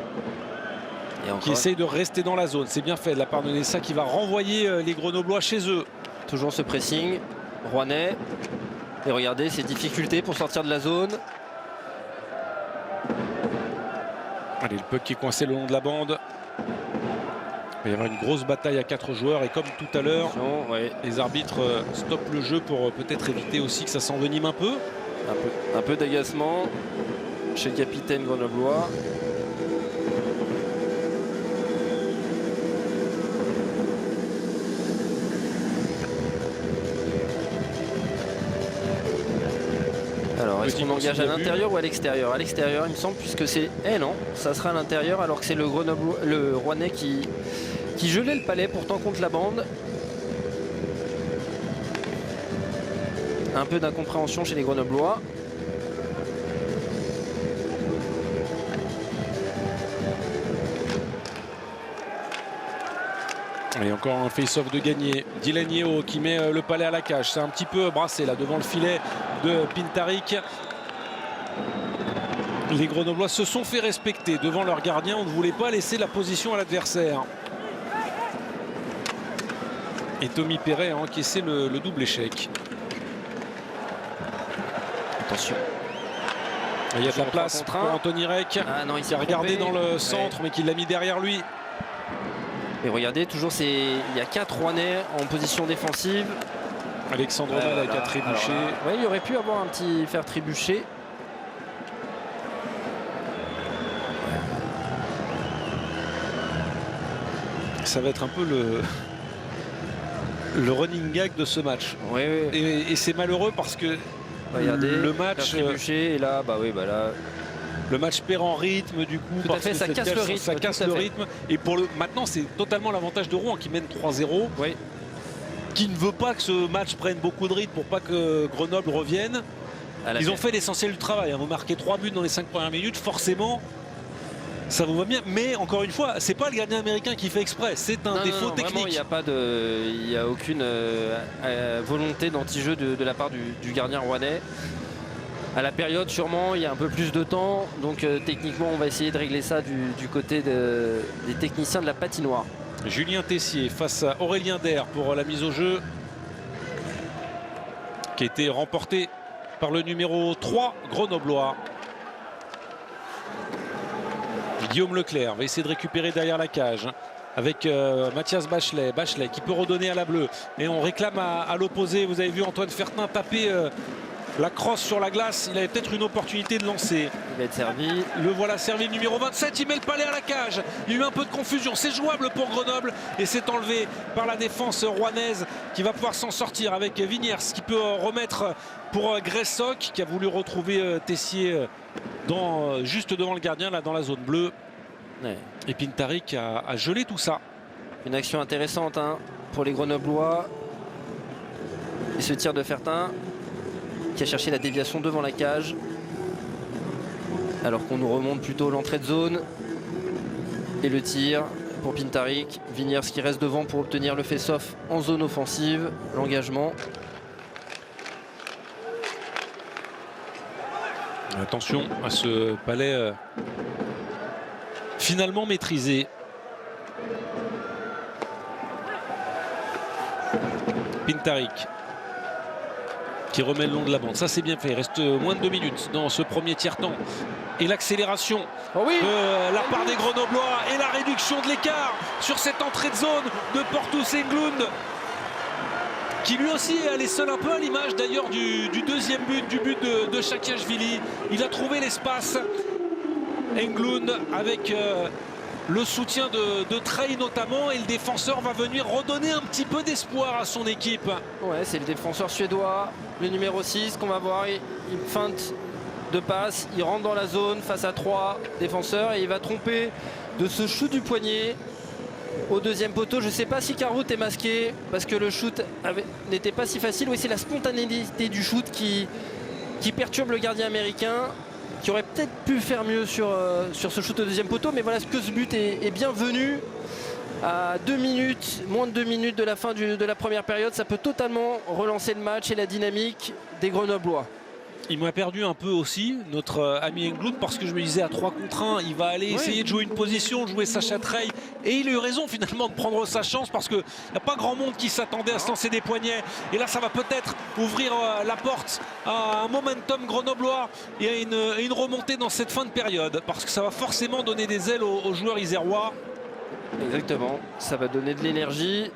Qui essaye de rester dans la zone. C'est bien fait de la part de Nessa qui va renvoyer les Grenoblois chez eux. Toujours ce pressing rouennais. Et regardez ces difficultés pour sortir de la zone. Allez, le puck qui est coincé le long de la bande. Il va y avoir une grosse bataille à 4 joueurs et comme tout à l'heure, les arbitres stoppent le jeu pour peut-être éviter aussi que ça s'envenime un peu. Un peu d'agacement chez le capitaine grenoblois. Alors, est-ce qu'on engage à l'intérieur ou à l'extérieur? À l'extérieur, il me semble, puisque c'est... Eh non, ça sera à l'intérieur, alors que c'est le Rouennais qui gelait le palais, pourtant contre la bande. Un peu d'incompréhension chez les Grenoblois. Et encore un face-off de Gagné. Dylan Yeo qui met le palais à la cage. C'est un petit peu brassé là devant le filet de Pintaric. Les Grenoblois se sont fait respecter devant leur gardien. On ne voulait pas laisser la position à l'adversaire. Et Tommy Perret a encaissé le double échec. Attention. Il y a de la place pour Anthony Reck. Ah non, il s'est regardé dans le centre, mais qui l'a mis derrière lui. Et regardez, toujours, il y a 4 Rouennais en position défensive. Alexandre Nolak a trébuché. Oui, il aurait pu avoir un petit faire trébucher. Ça va être un peu le running gag de ce match. Oui. Et c'est malheureux parce que regardez, le match trébuché, et là, bah oui, bah là. Le match perd en rythme du coup. Tout à fait, ça casse le rythme. Ça casse le rythme. Et maintenant, c'est totalement l'avantage de Rouen qui mène 3-0. Oui. Qui ne veut pas que ce match prenne beaucoup de rythme pour pas que Grenoble revienne. Ils ont fait l'essentiel du travail. Vous marquez 3 buts dans les 5 premières minutes. Forcément, ça vous va bien. Mais encore une fois, c'est pas le gardien américain qui fait exprès. C'est un défaut technique. Il n'y a aucune volonté d'anti-jeu de la part du gardien rouennais. À la période, sûrement, il y a un peu plus de temps. Donc, techniquement, on va essayer de régler ça du côté des techniciens de la patinoire. Julien Tessier face à Aurélien Der pour la mise au jeu. Qui a été remportée par le numéro 3 grenoblois. Guillaume Leclerc va essayer de récupérer derrière la cage. Avec Mathias Bachelet. Bachelet qui peut redonner à la bleue. Et on réclame à l'opposé. Vous avez vu Antoine Fertin taper... la crosse sur la glace, il avait peut-être une opportunité de lancer. Il va être servi. Le voilà servi, le numéro 27, il met le palais à la cage. Il y a eu un peu de confusion, c'est jouable pour Grenoble et c'est enlevé par la défense rouennaise qui va pouvoir s'en sortir avec Vigniers qui peut remettre pour Gressok qui a voulu retrouver Tessier juste devant le gardien là dans la zone bleue. Ouais. Et Pintaric a gelé tout ça. Une action intéressante pour les Grenoblois. Et ce tir de Fertin qui a cherché la déviation devant la cage alors qu'on nous remonte plutôt l'entrée de zone et le tir pour Pintaric. Vigniers qui reste devant pour obtenir le face-off en zone offensive, l'engagement. Attention à ce palais finalement maîtrisé. Pintaric qui remet le long de la bande. Ça, c'est bien fait. Il reste moins de 2 minutes dans ce premier tiers-temps. Et l'accélération de la part des Grenoblois et la réduction de l'écart sur cette entrée de zone de Portus Englund qui lui aussi est allé seul un peu à l'image d'ailleurs du deuxième but, du but de Saakashvili. Il a trouvé l'espace. Englund avec le soutien de Trey notamment, et le défenseur va venir redonner un petit peu d'espoir à son équipe. Ouais, c'est le défenseur suédois, le numéro 6 qu'on va voir. Il feinte de passe, il rentre dans la zone face à 3 défenseurs et il va tromper de ce shoot du poignet au deuxième poteau. Je ne sais pas si Carrout est masqué parce que le shoot n'était pas si facile. Oui, c'est la spontanéité du shoot qui perturbe le gardien américain, qui aurait peut-être pu faire mieux sur ce shoot au deuxième poteau. Mais voilà, que ce but est bienvenu à 2 minutes, moins de 2 minutes de la fin de la première période. Ça peut totalement relancer le match et la dynamique des Grenoblois. Il m'a perdu un peu aussi, notre ami Englund, parce que je me disais à 3 contre 1, il va aller essayer de jouer une position, jouer Sacha Treille. Et il a eu raison finalement de prendre sa chance parce qu'il n'y a pas grand monde qui s'attendait à se lancer des poignets. Et là, ça va peut-être ouvrir la porte à un momentum grenoblois et à une remontée dans cette fin de période. Parce que ça va forcément donner des ailes aux joueurs isérois. Exactement, ça va donner de l'énergie.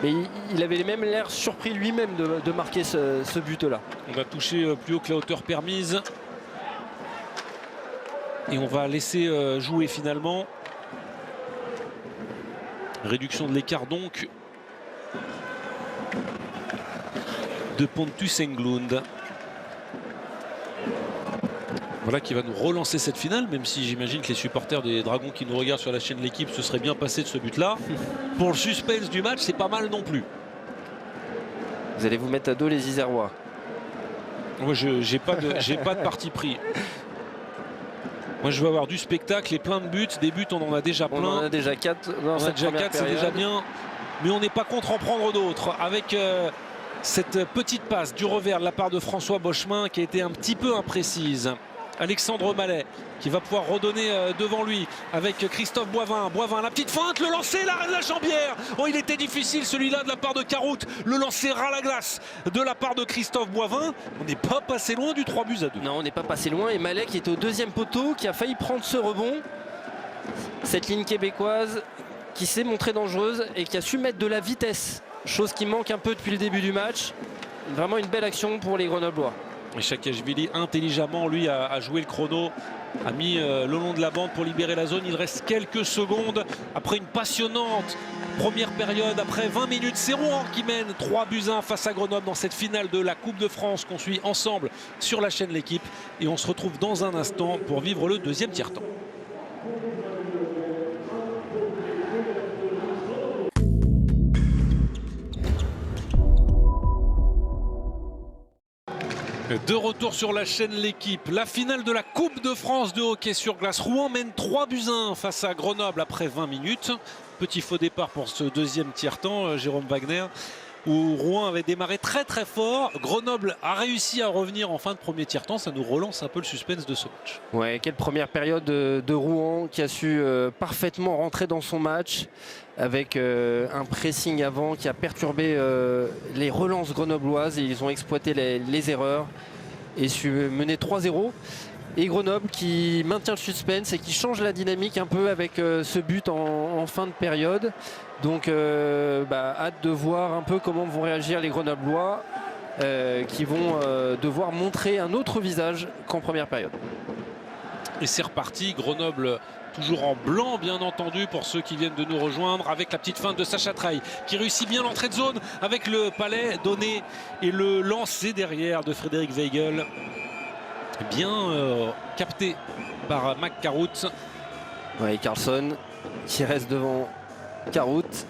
Mais il avait même l'air surpris lui-même de marquer ce but-là. On va toucher plus haut que la hauteur permise. Et on va laisser jouer finalement. Réduction de l'écart donc de Pontus Englund. Voilà qui va nous relancer cette finale, même si j'imagine que les supporters des Dragons qui nous regardent sur la chaîne de l'équipe se seraient bien passés de ce but-là. Pour le suspense du match, c'est pas mal non plus. Vous allez vous mettre à dos les Isérois. Moi, j'ai pas de parti pris. Moi, je veux avoir du spectacle et plein de buts. Des buts, on en a déjà plein. On en a déjà 4. On a déjà 4, c'est déjà bien. Mais on n'est pas contre en prendre d'autres. Avec cette petite passe du revers de la part de François Bochemin qui a été un petit peu imprécise. Alexandre Mallet qui va pouvoir redonner devant lui avec Christophe Boivin. Boivin, la petite feinte, le lancer, l'arrêt de la jambière. Oh, il était difficile celui-là de la part de Carout. Le lancer ras la glace de la part de Christophe Boivin. On n'est pas passé loin du 3-2. Non, on n'est pas passé loin. Et Mallet qui était au deuxième poteau, qui a failli prendre ce rebond. Cette ligne québécoise qui s'est montrée dangereuse et qui a su mettre de la vitesse. Chose qui manque un peu depuis le début du match. Vraiment une belle action pour les Grenoblois. Et Chakashvili intelligemment lui a joué le chrono, a mis le long de la bande pour libérer la zone. Il reste quelques secondes après une passionnante première période, après 20 minutes. C'est Rouen qui mène 3-1 face à Grenoble dans cette finale de la Coupe de France qu'on suit ensemble sur la chaîne L'équipe. Et on se retrouve dans un instant pour vivre le deuxième tiers-temps. De retour sur la chaîne L'équipe, la finale de la Coupe de France de hockey sur glace. Rouen mène 3-1 face à Grenoble après 20 minutes. Petit faux départ pour ce deuxième tiers-temps, Jérôme Wagner, où Rouen avait démarré très fort. Grenoble a réussi à revenir en fin de premier tiers-temps. Ça nous relance un peu le suspense de ce match. Ouais, quelle première période de Rouen qui a su parfaitement rentrer dans son match avec un pressing avant qui a perturbé les relances grenobloises et ils ont exploité les erreurs et su mener 3-0. Et Grenoble qui maintient le suspense et qui change la dynamique un peu avec ce but en fin de période. Donc hâte de voir un peu comment vont réagir les Grenoblois qui vont devoir montrer un autre visage qu'en première période. Et c'est reparti, Grenoble toujours en blanc bien entendu pour ceux qui viennent de nous rejoindre, avec la petite feinte de Sacha Treille qui réussit bien l'entrée de zone avec le palais donné et le lancer derrière de Frédéric Weigel. Bien capté par Mac Carout. Ouais, Carlson qui reste devant Carout.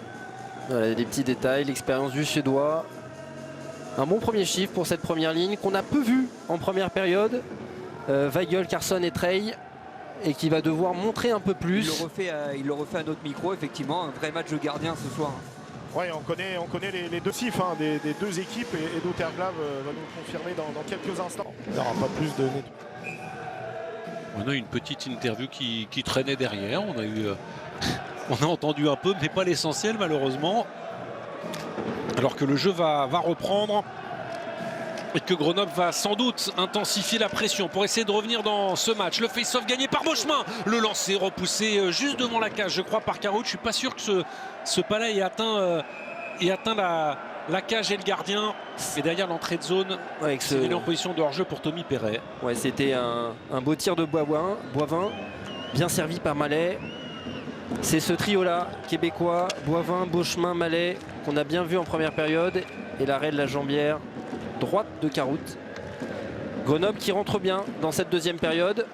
Voilà, des petits détails, l'expérience du Suédois. Un bon premier chiffre pour cette première ligne qu'on a peu vu en première période. Weigel, Carlson et Treille, et qui va devoir montrer un peu plus. Il le refait à notre micro, effectivement. Un vrai match de gardien ce soir. Oui, on connaît les deux chiffres des deux équipes et Doterglav va nous confirmer dans quelques instants. Il n'y aura pas plus de... On a eu une petite interview qui traînait derrière. On a entendu un peu, mais pas l'essentiel malheureusement. Alors que le jeu va reprendre. Et que Grenoble va sans doute intensifier la pression pour essayer de revenir dans ce match. Le face-off gagné par Bochemin. Le lancer repoussé juste devant la cage, je crois, par Carout. Je ne suis pas sûr que ce palais ait atteint la cage et le gardien. Et derrière l'entrée de zone, ouais, il est en position de hors-jeu pour Tommy Perret. Ouais, c'était un beau tir de Boivin, bien servi par Mallet. C'est ce trio-là, québécois, Boivin, Bochemin, Mallet, qu'on a bien vu en première période. Et l'arrêt de la jambière droite de Carout. Grenoble qui rentre bien dans cette deuxième période.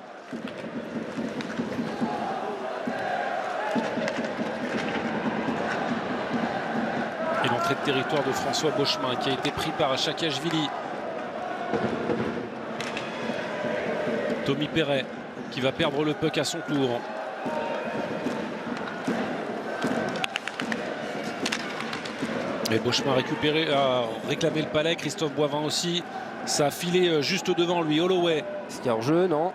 Et l'entrée de territoire de François Bochemin qui a été pris par Chakashvili. Tommy Perret qui va perdre le puck à son tour. Et Bochemin a réclamé le palais, Christophe Boivin aussi. Ça a filé juste devant lui. Holloway. Est-ce qu'il y a hors-jeu? Non.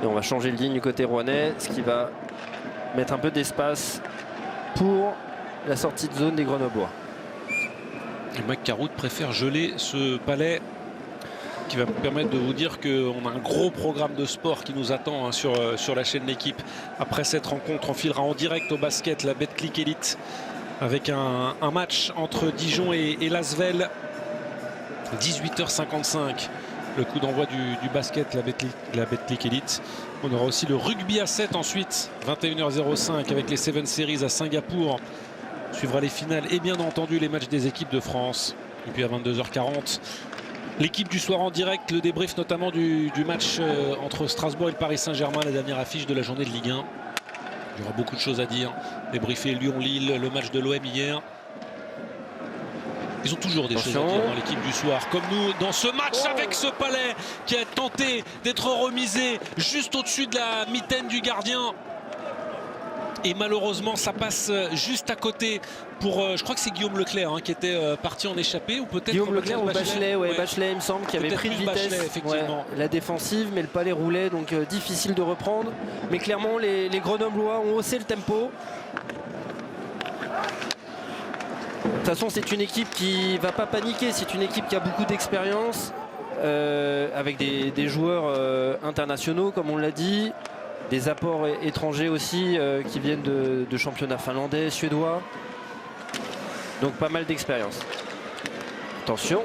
Et on va changer de ligne du côté rouennais, ce qui va mettre un peu d'espace pour la sortie de zone des Grenoblois. Et McCarroot préfère geler ce palais, qui va me permettre de vous dire qu'on a un gros programme de sport qui nous attend sur la chaîne L'équipe. Après cette rencontre, on filera en direct au basket la Betclic Elite avec un match entre Dijon et Lasvel. 18h55, le coup d'envoi du basket, la Betclic Elite. On aura aussi le rugby à 7 ensuite, 21h05 avec les 7 Series à Singapour. On suivra les finales et bien entendu les matchs des équipes de France. Et puis à 22h40, l'équipe du soir en direct, le débrief notamment du match entre Strasbourg et le Paris Saint-Germain, la dernière affiche de la journée de Ligue 1. Il y aura beaucoup de choses à dire. Débriefer Lyon-Lille, le match de l'OM hier. Ils ont toujours des choses à dire dans l'équipe du soir, comme nous dans ce match avec ce palais qui a tenté d'être remisé juste au-dessus de la mitaine du gardien. Et malheureusement, ça passe juste à côté pour, je crois que c'est Guillaume Leclerc qui était parti en échappée, ou peut-être Guillaume Leclerc ou Bachelet, ouais. Bachelet il me semble, qui avait pris de vitesse Bachelet, effectivement. La défensive, mais le palais roulait, donc difficile de reprendre. Mais clairement, les Grenoblois ont haussé le tempo. De toute façon, c'est une équipe qui ne va pas paniquer, c'est une équipe qui a beaucoup d'expérience, avec des joueurs internationaux, comme on l'a dit, des apports étrangers aussi qui viennent de championnats finlandais, suédois. Donc pas mal d'expérience. Attention.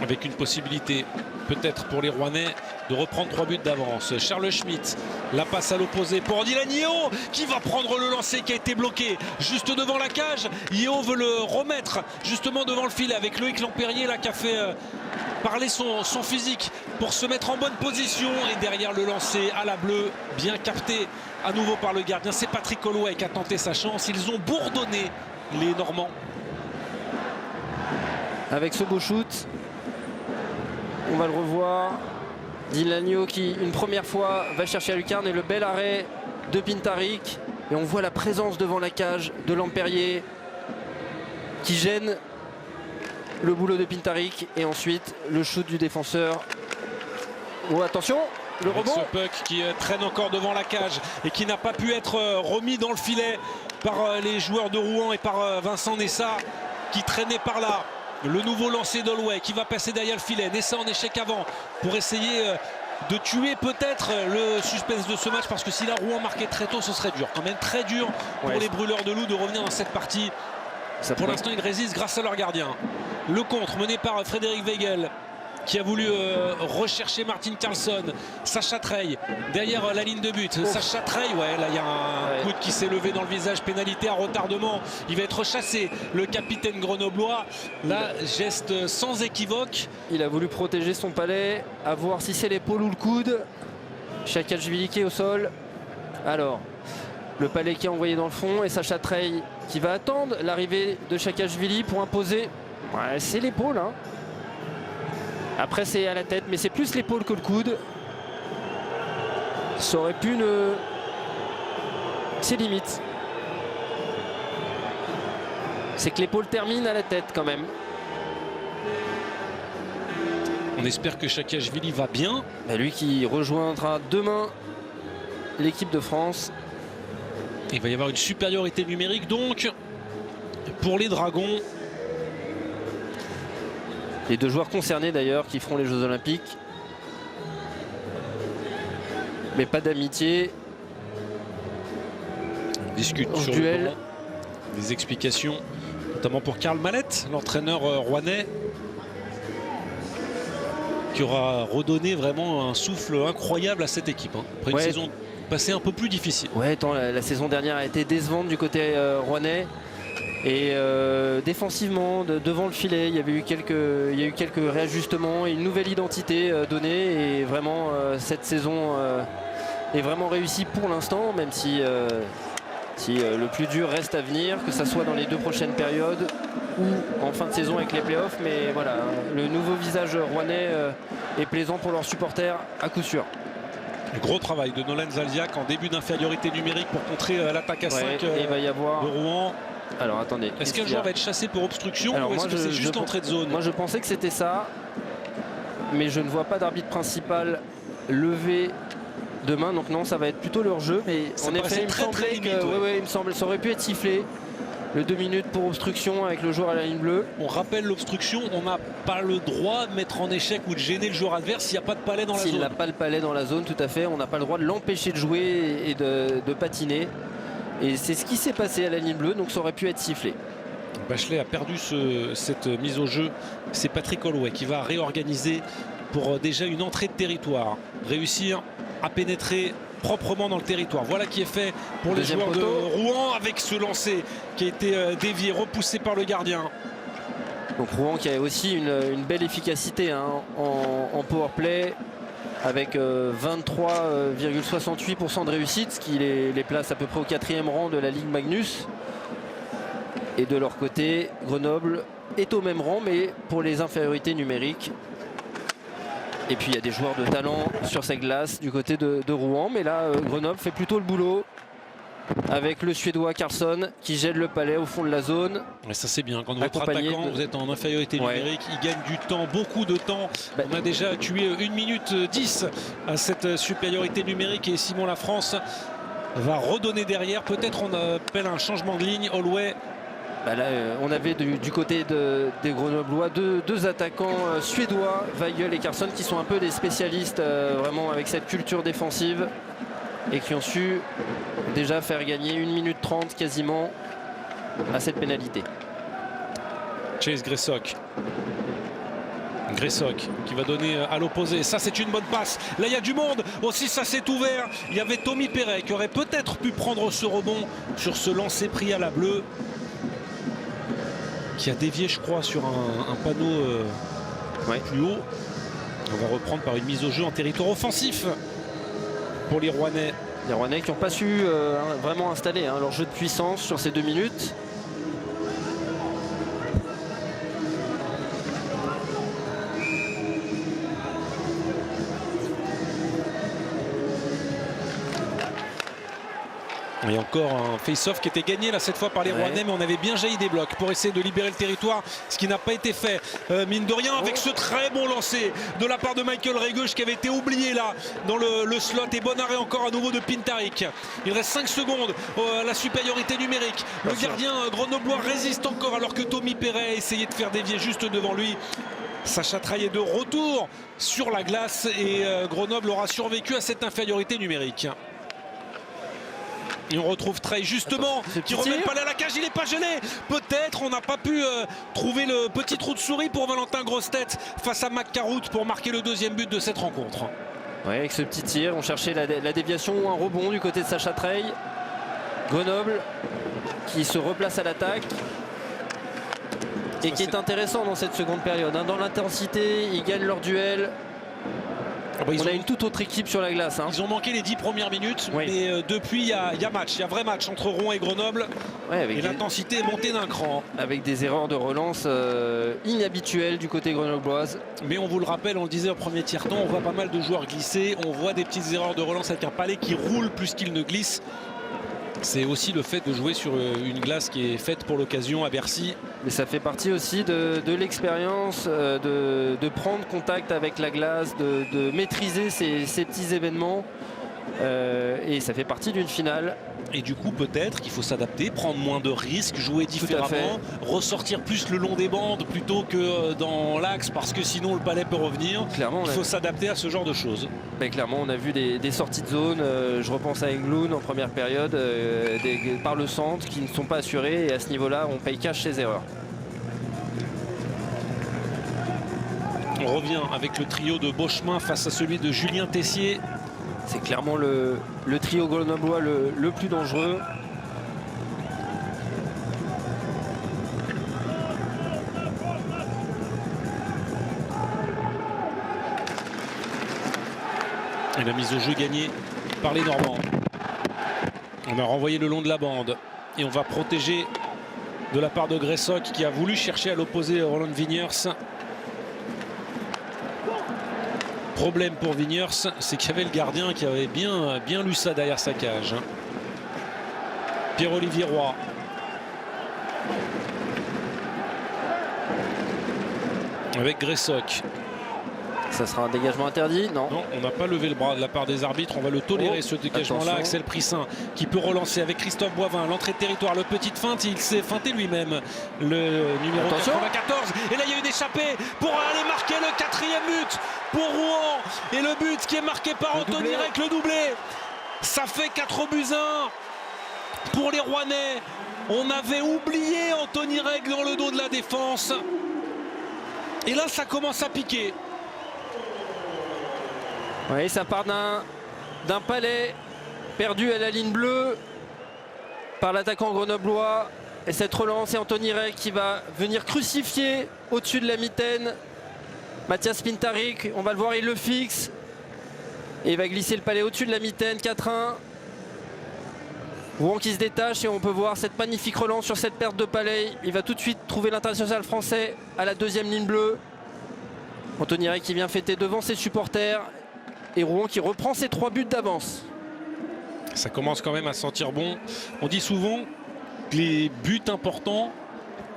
Avec une possibilité peut-être pour les Rouennais de reprendre 3 buts d'avance. Charles Schmitt, la passe à l'opposé pour Dylan Yeo qui va prendre le lancer qui a été bloqué juste devant la cage. Yeo veut le remettre justement devant le filet avec Loïc Lampérier là qui a fait parler son physique pour se mettre en bonne position. Et derrière le lancer à la bleue, bien capté à nouveau par le gardien. C'est Patrick Holloway qui a tenté sa chance. Ils ont bourdonné les Normands. Avec ce beau shoot, on va le revoir. Dylan Yeo qui une première fois va chercher à lucarne et le bel arrêt de Pintaric. Et on voit la présence devant la cage de Lampérier qui gêne le boulot de Pintaric. Et ensuite le shoot du défenseur. Oh, attention, le rebond. Ce puck qui traîne encore devant la cage et qui n'a pas pu être remis dans le filet par les joueurs de Rouen et par Vincent Nessa qui traînait par là. Le nouveau lancer d'Holloway qui va passer derrière le filet. Nessa en échec avant pour essayer de tuer peut-être le suspense de ce match, parce que si la Rouen marquait très tôt, ce serait dur. Quand même très dur pour les brûleurs de loup de revenir dans cette partie. Pour l'instant, ils résistent grâce à leur gardien. Le contre mené par Frédéric Weigel qui a voulu rechercher Martin Carlson. Sacha Trey derrière la ligne de but. Sacha Trey, ouais, là il y a un coude qui s'est levé dans le visage, pénalité à retardement. Il va être chassé, le capitaine grenoblois. Là, geste sans équivoque. Il a voulu protéger son palais, à voir si c'est l'épaule ou le coude. Chakashvili qui est au sol. Alors, le palais qui est envoyé dans le fond et Sacha Trey qui va attendre l'arrivée de Chakashvili pour imposer. Ouais, c'est l'épaule, hein. Après c'est à la tête, mais c'est plus l'épaule que le coude. Ça aurait pu ne... C'est limite. C'est que l'épaule termine à la tête quand même. On espère que Chakashvili va bien. Bah, lui qui rejoindra demain l'équipe de France. Il va y avoir une supériorité numérique donc pour les Dragons. Les deux joueurs concernés d'ailleurs qui feront les Jeux Olympiques. Mais pas d'amitié. On discute sur duel. le moment des explications, notamment pour Karl Mallette, l'entraîneur rouennais, qui aura redonné vraiment un souffle incroyable à cette équipe. Après une saison passée un peu plus difficile. Ouais, la saison dernière a été décevante du côté rouennais. Et défensivement, devant le filet, il y a eu quelques réajustements et une nouvelle identité donnée. Et vraiment, cette saison est vraiment réussie pour l'instant, même si, le plus dur reste à venir, que ce soit dans les 2 prochaines périodes ou en fin de saison avec les playoffs. Mais voilà, le nouveau visage rouennais est plaisant pour leurs supporters à coup sûr. Le gros travail de Nolan Zalziak en début d'infériorité numérique pour contrer l'attaque à 5 il va y avoir de Rouen. Alors attendez. Est-ce qu'un joueur va être chassé pour obstruction ou est-ce que c'est juste l'entrée de zone? Moi je pensais que c'était ça, mais je ne vois pas d'arbitre principal levé de main, donc non, ça va être plutôt leur jeu. Mais ça en effet, il me semblait que il me semble, ça aurait pu être sifflé. Le 2 minutes pour obstruction avec le joueur à la ligne bleue. On rappelle l'obstruction, on n'a pas le droit de mettre en échec ou de gêner le joueur adverse s'il n'y a pas de palais dans la zone. S'il n'a pas le palais dans la zone, tout à fait, on n'a pas le droit de l'empêcher de jouer et de patiner. Et c'est ce qui s'est passé à la ligne bleue, donc ça aurait pu être sifflé. Bachelet a perdu cette mise au jeu. C'est Patrick Holloway qui va réorganiser pour déjà une entrée de territoire. Réussir à pénétrer proprement dans le territoire. Voilà qui est fait pour les joueurs de Rouen avec ce lancer qui a été dévié, repoussé par le gardien. Donc Rouen qui a aussi une belle efficacité en powerplay avec 23,68% de réussite, ce qui les place à peu près au 4e rang de la Ligue Magnus. Et de leur côté, Grenoble est au même rang, mais pour les infériorités numériques. Et puis il y a des joueurs de talent sur cette glace du côté de Rouen. Mais là, Grenoble fait plutôt le boulot avec le Suédois Carlson qui gèle le palais au fond de la zone. Et ça c'est bien, quand votre attaquant, vous êtes en infériorité numérique, il gagne du temps, beaucoup de temps. On a déjà tué 1 minute 10 à cette supériorité numérique et Simon Lafrance va redonner derrière. Peut-être on appelle un changement de ligne. Holloway. Là, on avait du côté des Grenoblois deux attaquants suédois, Weigel et Carlson, qui sont un peu des spécialistes vraiment avec cette culture défensive et qui ont su déjà faire gagner 1 minute 30 quasiment à cette pénalité. Chase Gressok. Gressok qui va donner à l'opposé. Ça c'est une bonne passe. Là il y a du monde. Aussi ça s'est ouvert. Il y avait Tommy Perret qui aurait peut-être pu prendre ce rebond sur ce lancer pris à la bleue. Qui a dévié je crois sur un panneau plus haut. On va reprendre par une mise au jeu en territoire offensif pour les Rouennais. Les Rouennais qui n'ont pas su vraiment installer leur jeu de puissance sur ces 2 minutes. Et encore un face-off qui était gagné là cette fois par les Rouennais, mais on avait bien jailli des blocs pour essayer de libérer le territoire, ce qui n'a pas été fait. Mine de rien, avec ce très bon lancer de la part de Michael Reguesch qui avait été oublié là dans le slot. Et bon arrêt encore à nouveau de Pintarik. Il reste 5 secondes à la supériorité numérique. Le gardien grenoblois résiste encore alors que Tommy Perret a essayé de faire dévier juste devant lui. Sacha Traille est de retour sur la glace et Grenoble aura survécu à cette infériorité numérique. Et on retrouve Traille justement qui remet le palais à la cage, il n'est pas gêné. Peut-être on n'a pas pu trouver le petit trou de souris pour Valentin Grossetête face à McCarrout pour marquer le 2e but de cette rencontre. Oui, avec ce petit tir, on cherchait la déviation ou un rebond du côté de Sacha Traille. Grenoble qui se replace à l'attaque. Et qui est intéressant dans cette seconde période. Dans l'intensité, ils gagnent leur duel. On a une toute autre équipe sur la glace. Ils ont manqué les 10 premières minutes, mais depuis il y a match, il y a vrai match entre Rouen et Grenoble. Et l'intensité est montée d'un cran. Avec des erreurs de relance inhabituelles du côté grenobloise. Mais on vous le rappelle, on le disait au premier tiers-temps, on voit pas mal de joueurs glisser. On voit des petites erreurs de relance avec un palais qui roule plus qu'il ne glisse. C'est aussi le fait de jouer sur une glace qui est faite pour l'occasion à Bercy. Mais ça fait partie aussi de l'expérience, de prendre contact avec la glace, de maîtriser ces petits événements. Et ça fait partie d'une finale. Et du coup peut-être qu'il faut s'adapter, prendre moins de risques, jouer différemment, ressortir plus le long des bandes plutôt que dans l'axe parce que sinon le palais peut revenir. Clairement, il faut s'adapter à ce genre de choses. Clairement on a vu des sorties de zone, je repense à Engloun en première période, par le centre qui ne sont pas assurées et à ce niveau-là on paye cash ses erreurs. On revient avec le trio de Beauchemin face à celui de Julien Tessier. C'est clairement le trio grenoblois le plus dangereux. Et la mise au jeu gagnée par les Normands. On a renvoyé le long de la bande. Et on va protéger de la part de Gressok qui a voulu chercher à l'opposé Roland Vigners. Problème pour Vigners, c'est qu'il y avait le gardien qui avait bien lu ça derrière sa cage. Pierre-Olivier Roy. Avec Gressok. Ça sera un dégagement interdit, non? Non, on n'a pas levé le bras de la part des arbitres. On va le tolérer, ce dégagement-là. Axel Prissin qui peut relancer avec Christophe Boivin. L'entrée de territoire, le petite feinte. Il s'est feinté lui-même. Le numéro 94. Et là, il y a une échappée pour aller marquer le 4e but pour Rouen. Et le but qui est marqué par Anthony Reck, le doublé. Ça fait 4-1 pour les Rouennais. On avait oublié Anthony Reck dans le dos de la défense. Et là, ça commence à piquer. Oui, ça part d'un palais perdu à la ligne bleue par l'attaquant grenoblois. Et cette relance, c'est Anthony Reck qui va venir crucifier au-dessus de la mitaine Mathias Pintarik. On va le voir, il le fixe. Et il va glisser le palais au-dessus de la mitaine, 4-1. Rouen qui se détache et on peut voir cette magnifique relance sur cette perte de palais. Il va tout de suite trouver l'international français à la 2e ligne bleue. Anthony Reck qui vient fêter devant ses supporters. Et Rouen qui reprend ses 3 buts d'avance. Ça commence quand même à sentir bon. On dit souvent que les buts importants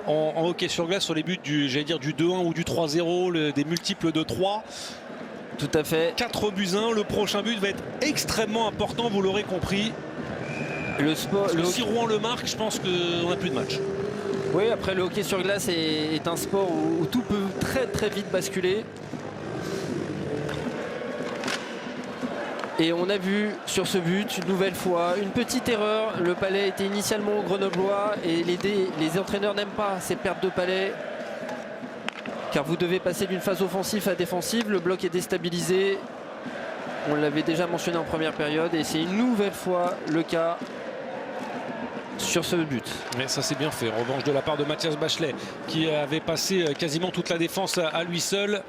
en hockey sur glace sont les buts du 2-1 ou du 3-0, des multiples de 3. Tout à fait. 4-1, le prochain but va être extrêmement important, vous l'aurez compris. Si Rouen le marque, je pense qu'on n'a plus de match. Oui, après le hockey sur glace est un sport où tout peut très très vite basculer. Et on a vu sur ce but une nouvelle fois une petite erreur. Le palais était initialement grenoblois et les entraîneurs n'aiment pas ces pertes de palais. Car vous devez passer d'une phase offensive à défensive. Le bloc est déstabilisé. On l'avait déjà mentionné en première période et c'est une nouvelle fois le cas sur ce but. Mais ça c'est bien fait. Revanche de la part de Mathias Bachelet qui avait passé quasiment toute la défense à lui seul.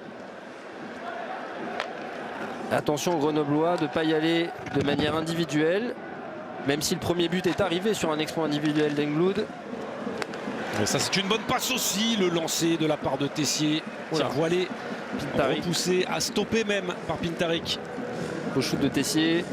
Attention aux Grenoblois de ne pas y aller de manière individuelle, même si le premier but est arrivé sur un exploit individuel d'Engloud. Mais ça c'est une bonne passe aussi, le lancer de la part de Tessier qui a voilé, repoussé, à stopper même par Pintarik. Au shoot de Tessier.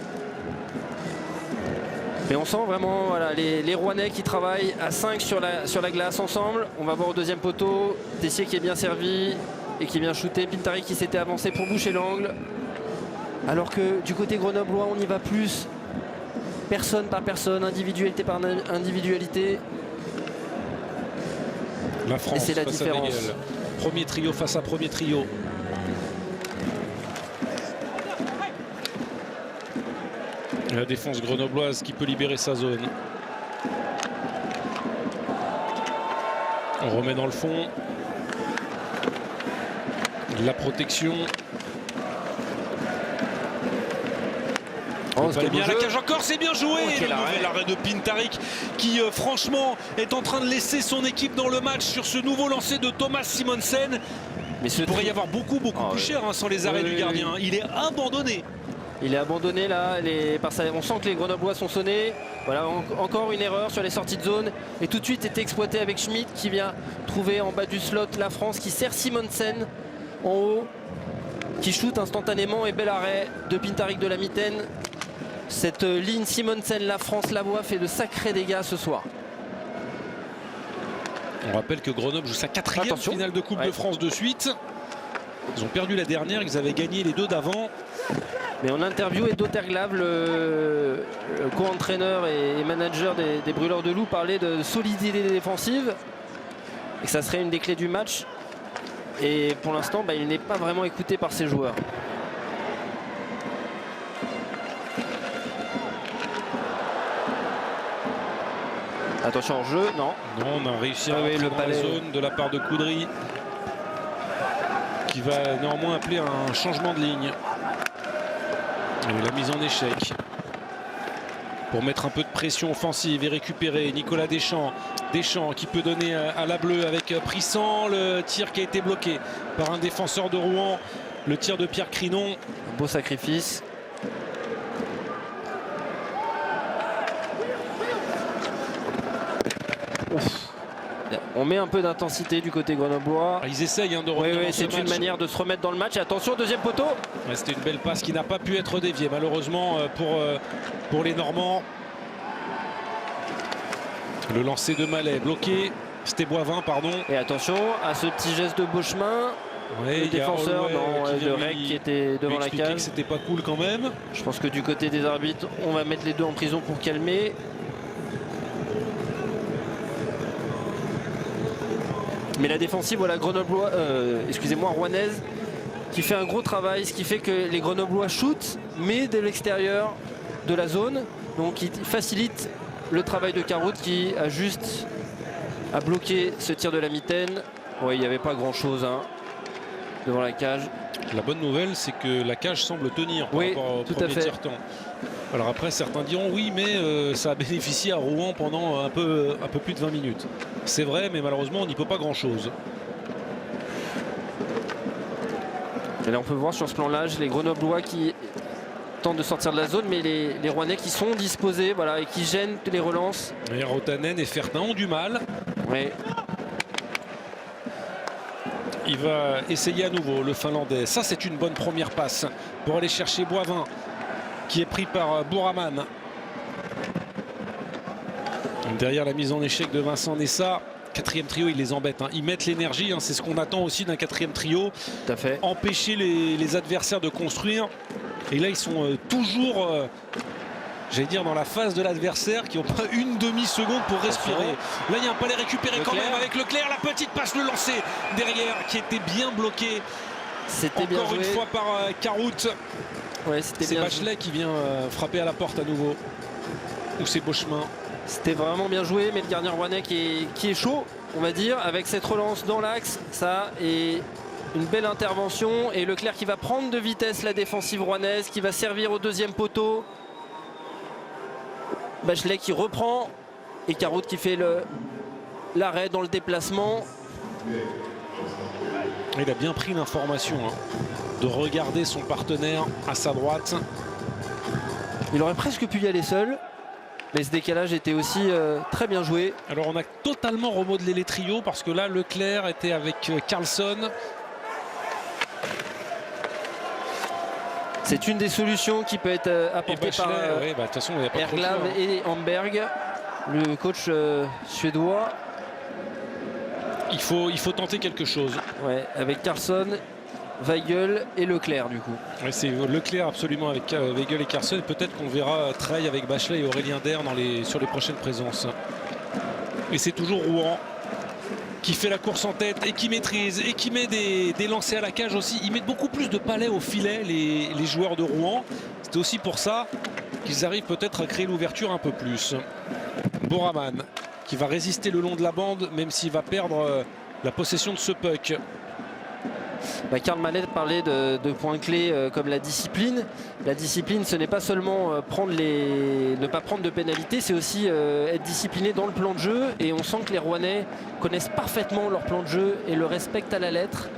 Mais on sent vraiment voilà, les Rouennais qui travaillent à 5 sur la glace ensemble. On va voir au 2e poteau, Tessier qui est bien servi et qui vient shooter, Pintarik qui s'était avancé pour boucher l'angle. Alors que du côté grenoblois, on y va plus personne par personne, individualité par individualité. La France, et c'est la différence. Premier trio face à premier trio. La défense grenobloise qui peut libérer sa zone. On remet dans le fond. La protection. C'est bien la cage encore, c'est bien joué. L'arrêt de Pintarik qui franchement est en train de laisser son équipe dans le match sur ce nouveau lancer de Thomas Simonsen. Mais il pourrait y avoir beaucoup plus cher sans les arrêts du gardien. Il est abandonné. Il est abandonné là, on sent que les Grenoblois sont sonnés. Voilà, encore une erreur sur les sorties de zone. Et tout de suite est exploité avec Schmitt qui vient trouver en bas du slot la France qui sert Simonsen en haut, qui shoot instantanément. Et bel arrêt de Pintarik de la mitaine. Cette ligne Simonsen, la France, la voit, fait de sacrés dégâts ce soir. On rappelle que Grenoble joue sa 4e finale de Coupe de France de suite. Ils ont perdu la dernière, ils avaient gagné les 2 d'avant. Mais on a interviewé Doterglav, le co-entraîneur et manager des Brûleurs de Loup, parlait de solidité défensive et que ça serait une des clés du match. Et pour l'instant, il n'est pas vraiment écouté par ses joueurs. Attention en jeu, non. Non, on a réussi à rentrer dans la zone de la part de Coudry, qui va néanmoins appeler un changement de ligne. Et la mise en échec. Pour mettre un peu de pression offensive et récupérer Nicolas Deschamps. Deschamps qui peut donner à la bleue avec Prissan. Le tir qui a été bloqué par un défenseur de Rouen. Le tir de Pierre Crinon. Un beau sacrifice. On met un peu d'intensité du côté grenoblois. Ils essayent de revenir dans ce match. C'est une manière de se remettre dans le match. Et attention, 2e poteau. C'était une belle passe qui n'a pas pu être déviée malheureusement pour les Normands. Le lancer de Mallet bloqué. C'était Boivin, pardon. Et attention à ce petit geste de Beauchemin. Ouais, Le défenseur, le rec qui était devant la cage. C'était pas cool quand même. Je pense que du côté des arbitres, on va mettre les deux en prison pour calmer. Mais la défensive, voilà, rouennaise, qui fait un gros travail, ce qui fait que les Grenoblois shootent, mais de l'extérieur de la zone. Donc il facilite le travail de Caroute qui a juste à bloquer ce tir de la mitaine. Oui, il n'y avait pas grand-chose devant la cage. La bonne nouvelle, c'est que la cage semble tenir par rapport au premier tiers-temps. Alors après, certains diront oui, mais ça a bénéficié à Rouen pendant un peu plus de 20 minutes. C'est vrai, mais malheureusement, on n'y peut pas grand-chose. Et là, on peut voir sur ce plan-là, les Grenoblois qui tentent de sortir de la zone, mais les Rouennais qui sont disposés, voilà, et qui gênent les relances. Et Rotanen et Fertin ont du mal. Oui. Il va essayer à nouveau, le Finlandais. Ça, c'est une bonne première passe pour aller chercher Boivin, qui est pris par Bouraman. Derrière la mise en échec de Vincent Nessa, quatrième trio, ils les embêtent. Ils mettent l'énergie, c'est ce qu'on attend aussi d'un quatrième trio. Tout à fait. Empêcher les adversaires de construire. Et là, ils sont toujours, j'allais dire, dans la phase de l'adversaire, qui n'ont pas une demi-seconde pour respirer. Là, il y a un palais récupéré quand même avec Leclerc. La petite passe, le lancer derrière, qui était bien bloqué. C'était bien joué. Encore une fois par Caroute. Ouais, c'est Bachelet qui vient frapper à la porte à nouveau. Ou c'est Beauchemin. C'était vraiment bien joué, mais le gardien rouennais qui est chaud, on va dire, avec cette relance dans l'axe. Ça, et une belle intervention. Et Leclerc qui va prendre de vitesse la défensive rouennaise, qui va servir au deuxième poteau. Bachelet qui reprend. Et Caroute qui fait l'arrêt dans le déplacement. Il a bien pris l'information de regarder son partenaire à sa droite. Il aurait presque pu y aller seul. Mais ce décalage était aussi très bien joué. Alors on a totalement remodelé les trios parce que là Leclerc était avec Carlson. C'est une des solutions qui peut être apportée par Erglav et Amberg, le coach suédois. Il faut tenter quelque chose. Ouais, avec Carlson, Weigel et Leclerc du coup. Ouais, c'est Leclerc absolument avec Weigel et Carlson. Peut-être qu'on verra Treille avec Bachelet et Aurélien Der sur les prochaines présences. Et c'est toujours Rouen qui fait la course en tête et qui maîtrise et qui met des lancers à la cage aussi. Ils mettent beaucoup plus de palais au filet, les joueurs de Rouen. C'est aussi pour ça qu'ils arrivent peut-être à créer l'ouverture un peu plus. Bouraman qui va résister le long de la bande même s'il va perdre la possession de ce puck. Karl Mallet parlait de points clés comme la discipline. La discipline, ce n'est pas seulement ne pas prendre de pénalités, c'est aussi être discipliné dans le plan de jeu. Et on sent que les Rouennais connaissent parfaitement leur plan de jeu et le respectent à la lettre.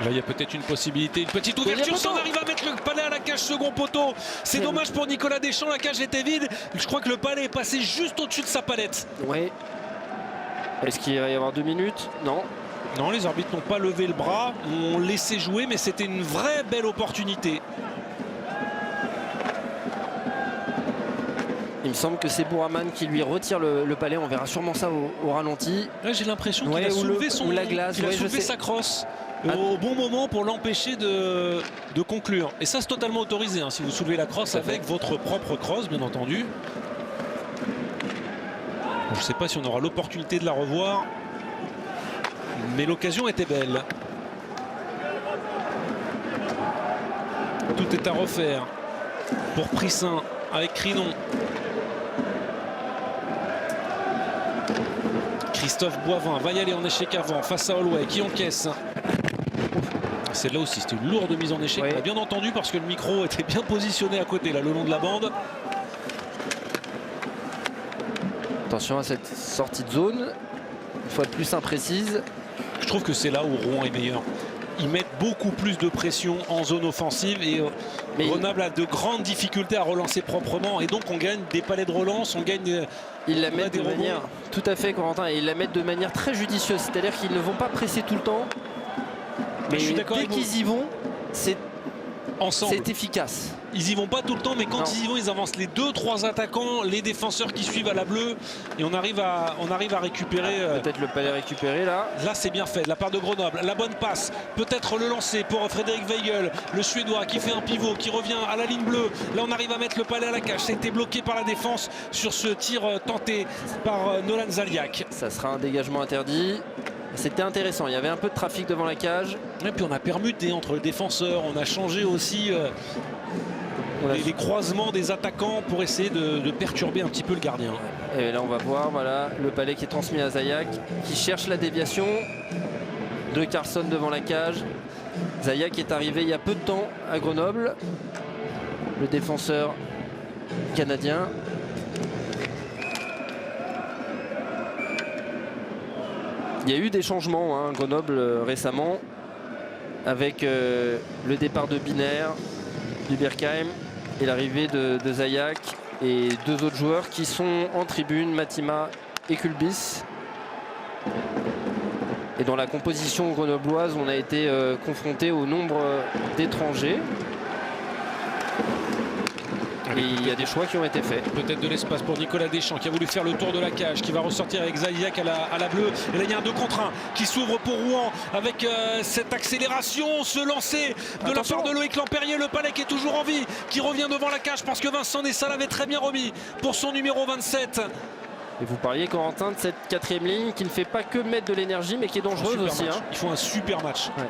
Là, il y a peut-être une possibilité, une petite ouverture. On arrive à mettre le palais à la cage second poteau. C'est dommage pour Nicolas Deschamps, la cage était vide. Je crois que le palais est passé juste au-dessus de sa palette. Oui. Est-ce qu'il va y avoir 2 minutes? Non. Non, les arbitres n'ont pas levé le bras, ont laissé jouer, mais c'était une vraie belle opportunité. Il me semble que c'est Bouraman qui lui retire le palais. On verra sûrement ça au ralenti. Ouais, j'ai l'impression qu'il a soulevé la glace. Il a soulevé sa crosse au bon moment pour l'empêcher de conclure. Et ça, c'est totalement autorisé, si vous soulevez la crosse avec votre propre crosse, bien entendu. Je ne sais pas si on aura l'opportunité de la revoir, mais l'occasion était belle. Tout est à refaire pour Prissin avec Crinon. Christophe Boivin va y aller en échec avant face à Holloway qui encaisse. C'est là aussi, c'était une lourde mise en échec. On a bien entendu parce que le micro était bien positionné à côté, là, le long de la bande. Attention à cette sortie de zone, une fois de plus imprécise. Je trouve que c'est là où Rouen est meilleur. Ils mettent beaucoup plus de pression en zone offensive et Grenoble a de grandes difficultés à relancer proprement et donc on gagne des palais de relance, on gagne ils la mettent de manière, tout à fait Corentin, et ils la mettent de manière très judicieuse, c'est-à-dire qu'ils ne vont pas presser tout le temps, mais dès qu'ils y vont, c'est efficace. Ils y vont pas tout le temps, mais quand Non. ils y vont, ils avancent les 2-3 attaquants, les défenseurs qui suivent à la bleue, et on arrive à récupérer. Peut-être le palais récupéré là. Là, c'est bien fait de la part de Grenoble. La bonne passe, peut-être le lancer pour Frédéric Weigel, le Suédois qui fait un pivot, qui revient à la ligne bleue. Là, on arrive à mettre le palais à la cage. Ça a été bloqué par la défense sur ce tir tenté par Nolan Zaliak. Ça sera un dégagement interdit. C'était intéressant, il y avait un peu de trafic devant la cage. Et puis on a permuté entre les défenseurs, on a changé aussi les croisements des attaquants pour essayer de perturber un petit peu le gardien. Et là on va voir, voilà, le palais qui est transmis à Zayak, qui cherche la déviation de Carlson devant la cage. Zayak est arrivé il y a peu de temps à Grenoble, le défenseur canadien. Il y a eu des changements à Grenoble récemment, avec le départ de Biner, du Berkheim et l'arrivée de Zayak et deux autres joueurs qui sont en tribune, Matima et Kulbis. Et dans la composition grenobloise, on a été confronté au nombre d'étrangers. Et il y a des choix qui ont été faits. Peut-être de l'espace pour Nicolas Deschamps qui a voulu faire le tour de la cage, qui va ressortir avec Zayak à la bleue. Et là il y a un 2 contre 1 qui s'ouvre pour Rouen avec cette accélération, ce lancer de la part de Loïc Lampérier. Le palais qui est toujours en vie, qui revient devant la cage parce que Vincent Nessa l'avait très bien remis pour son numéro 27. Et vous parliez, Corentin, de cette quatrième ligne qui ne fait pas que mettre de l'énergie mais qui est dangereuse aussi. Ils font un super match. Ouais.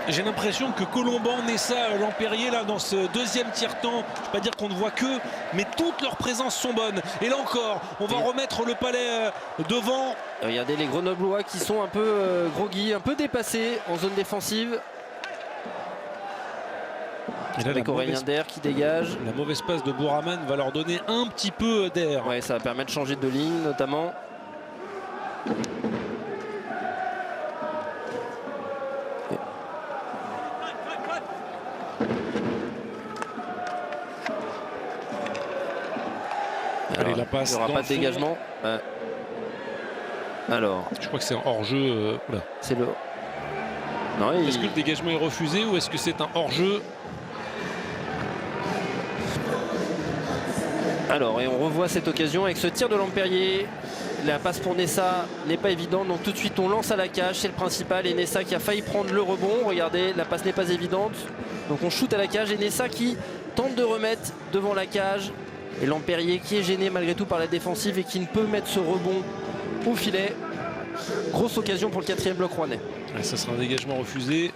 J'ai l'impression que Colomban, Nessa, Lampérier, là, dans ce deuxième tiers-temps, je ne vais pas dire qu'on ne voit que, mais toutes leurs présences sont bonnes. Et là encore, on va remettre le palais devant. Regardez les Grenoblois qui sont un peu groggy, un peu dépassés en zone défensive. Et là, avec Aurélien Der qui dégage. La mauvaise passe de Bouraman va leur donner un petit peu d'air. Ouais, ça va permettre de changer de ligne notamment. Allez, la passe. Il n'y aura pas de dégagement. Alors. Je crois que c'est un hors-jeu. C'est le. Est-ce que le dégagement est refusé ou est-ce que c'est un hors-jeu? Alors, et on revoit cette occasion avec ce tir de Lampérier. La passe pour Nessa n'est pas évidente, donc tout de suite on lance à la cage, c'est le principal. Et Nessa qui a failli prendre le rebond. Regardez, la passe n'est pas évidente. Donc on shoot à la cage et Nessa qui tente de remettre devant la cage. Et Lampérier qui est gêné malgré tout par la défensive et qui ne peut mettre ce rebond au filet. Grosse occasion pour le quatrième bloc rouennais. Ouais, ça sera un dégagement refusé.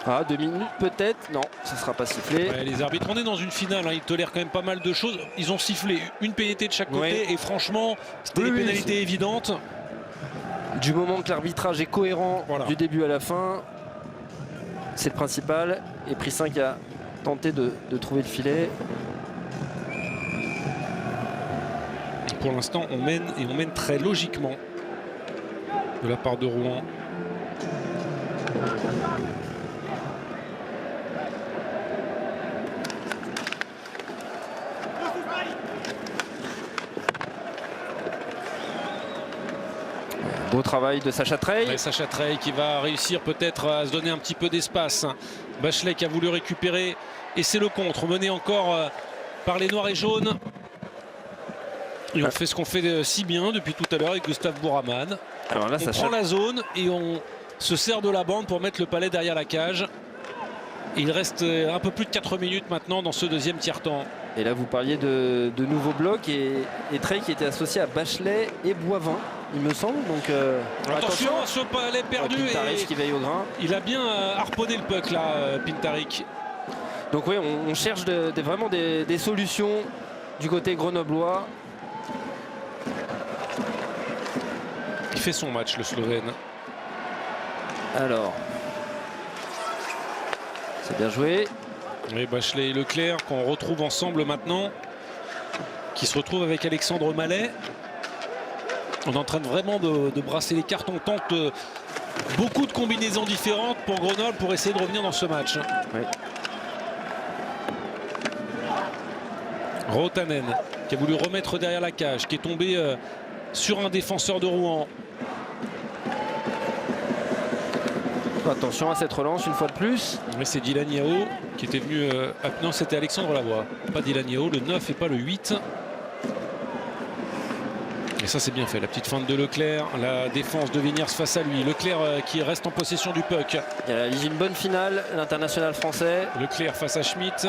Ah, 2 minutes peut-être. Non, ça ne sera pas sifflé. Ouais, les arbitres, on est dans une finale, hein, ils tolèrent quand même pas mal de choses. Ils ont sifflé une pénalité de chaque côté et franchement, c'était des pénalités évidentes. Du moment que l'arbitrage est cohérent du début à la fin, c'est le principal. Et Prissin qui a tenté de trouver le filet. Pour l'instant, on mène et on mène très logiquement de la part de Rouen. Beau travail de Sacha Treille. Ouais, Sacha Treille qui va réussir peut-être à se donner un petit peu d'espace. Bachelet qui a voulu récupérer et c'est le contre mené encore par les Noirs et Jaunes. Et on fait ce qu'on fait si bien depuis tout à l'heure avec Gustave Bouraman. Alors là, on prend la zone et on se sert de la bande pour mettre le palais derrière la cage. Et il reste un peu plus de 4 minutes maintenant dans ce deuxième tiers-temps. Et là, vous parliez de nouveaux blocs et Treille qui était associé à Bachelet et Boivin, il me semble. Donc attention à ce palais perdu. Pintarik qui veille au grain. Il a bien harponné le puck là, Pintarik. Donc oui, on cherche vraiment des solutions du côté grenoblois. Il fait son match, le Slovène. Alors, c'est bien joué. Et Bachelet et Leclerc qu'on retrouve ensemble maintenant, qui se retrouve avec Alexandre Mallet. On est en train vraiment de brasser les cartes. On tente beaucoup de combinaisons différentes pour Grenoble pour essayer de revenir dans ce match. Oui. Rotanen qui a voulu remettre derrière la cage, qui est tombé sur un défenseur de Rouen. Attention à cette relance une fois de plus. Mais c'est Dylan Yao qui était venu... non, c'était Alexandre Lavoie. Pas Dylan Yao, le 9 et pas le 8. Et ça, c'est bien fait. La petite feinte de Leclerc. La défense de Vigners face à lui. Leclerc qui reste en possession du puck. Il a réalisé une bonne finale, l'international français. Leclerc face à Schmitt.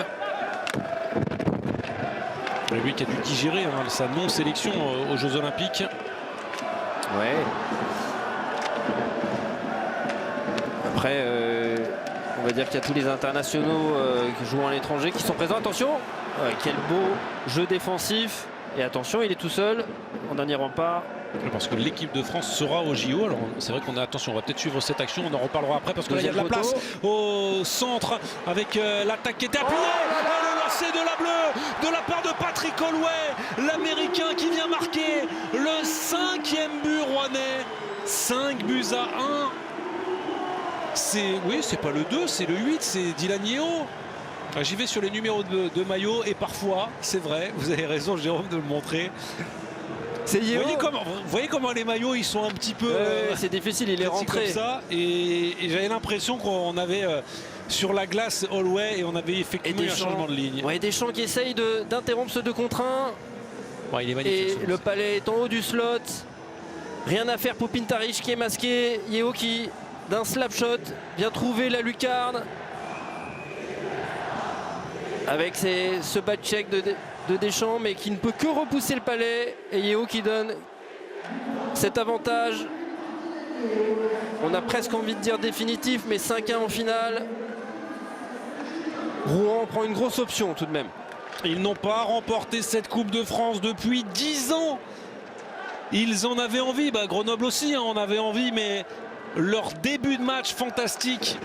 Et lui qui a dû digérer sa non-sélection aux Jeux Olympiques. Ouais. Après, on va dire qu'il y a tous les internationaux qui jouent à l'étranger qui sont présents. Attention, quel beau jeu défensif. Et attention, il est tout seul en dernier rempart. Parce que l'équipe de France sera au JO. Alors c'est vrai qu'on a attention, on va peut-être suivre cette action, on en reparlera après parce que là il y a de la place au centre avec l'attaque qui était appuyée. Le lancer de la bleue de la part de Patrick Holloway, l'américain qui vient marquer le 5e but rouennais. 5 buts à 1. Oui, c'est pas le 2, c'est le 8, c'est Dylan Yeo. J'y vais sur les numéros de maillot et parfois, c'est vrai, vous avez raison Jérôme de le montrer. C'est Yeo. Vous voyez comment les maillots ils sont un petit peu... c'est difficile, il est rentré. Comme ça, et j'avais l'impression qu'on avait sur la glace Holloway et on avait effectivement un changement de ligne. Ouais, Deschamps qui essaye d'interrompre ce 2 contre 1. Ouais, il est magnifique. Et le palais est en haut du slot. Rien à faire pour Pintaric qui est masqué. Yeo qui, d'un slap shot, vient trouver la lucarne. Avec ce back check de Deschamps, mais qui ne peut que repousser le palais. Et Yeo qui donne cet avantage. On a presque envie de dire définitif, mais 5-1 en finale. Rouen prend une grosse option tout de même. Ils n'ont pas remporté cette Coupe de France depuis 10 ans. Ils en avaient envie, Grenoble aussi en avait envie, mais leur début de match fantastique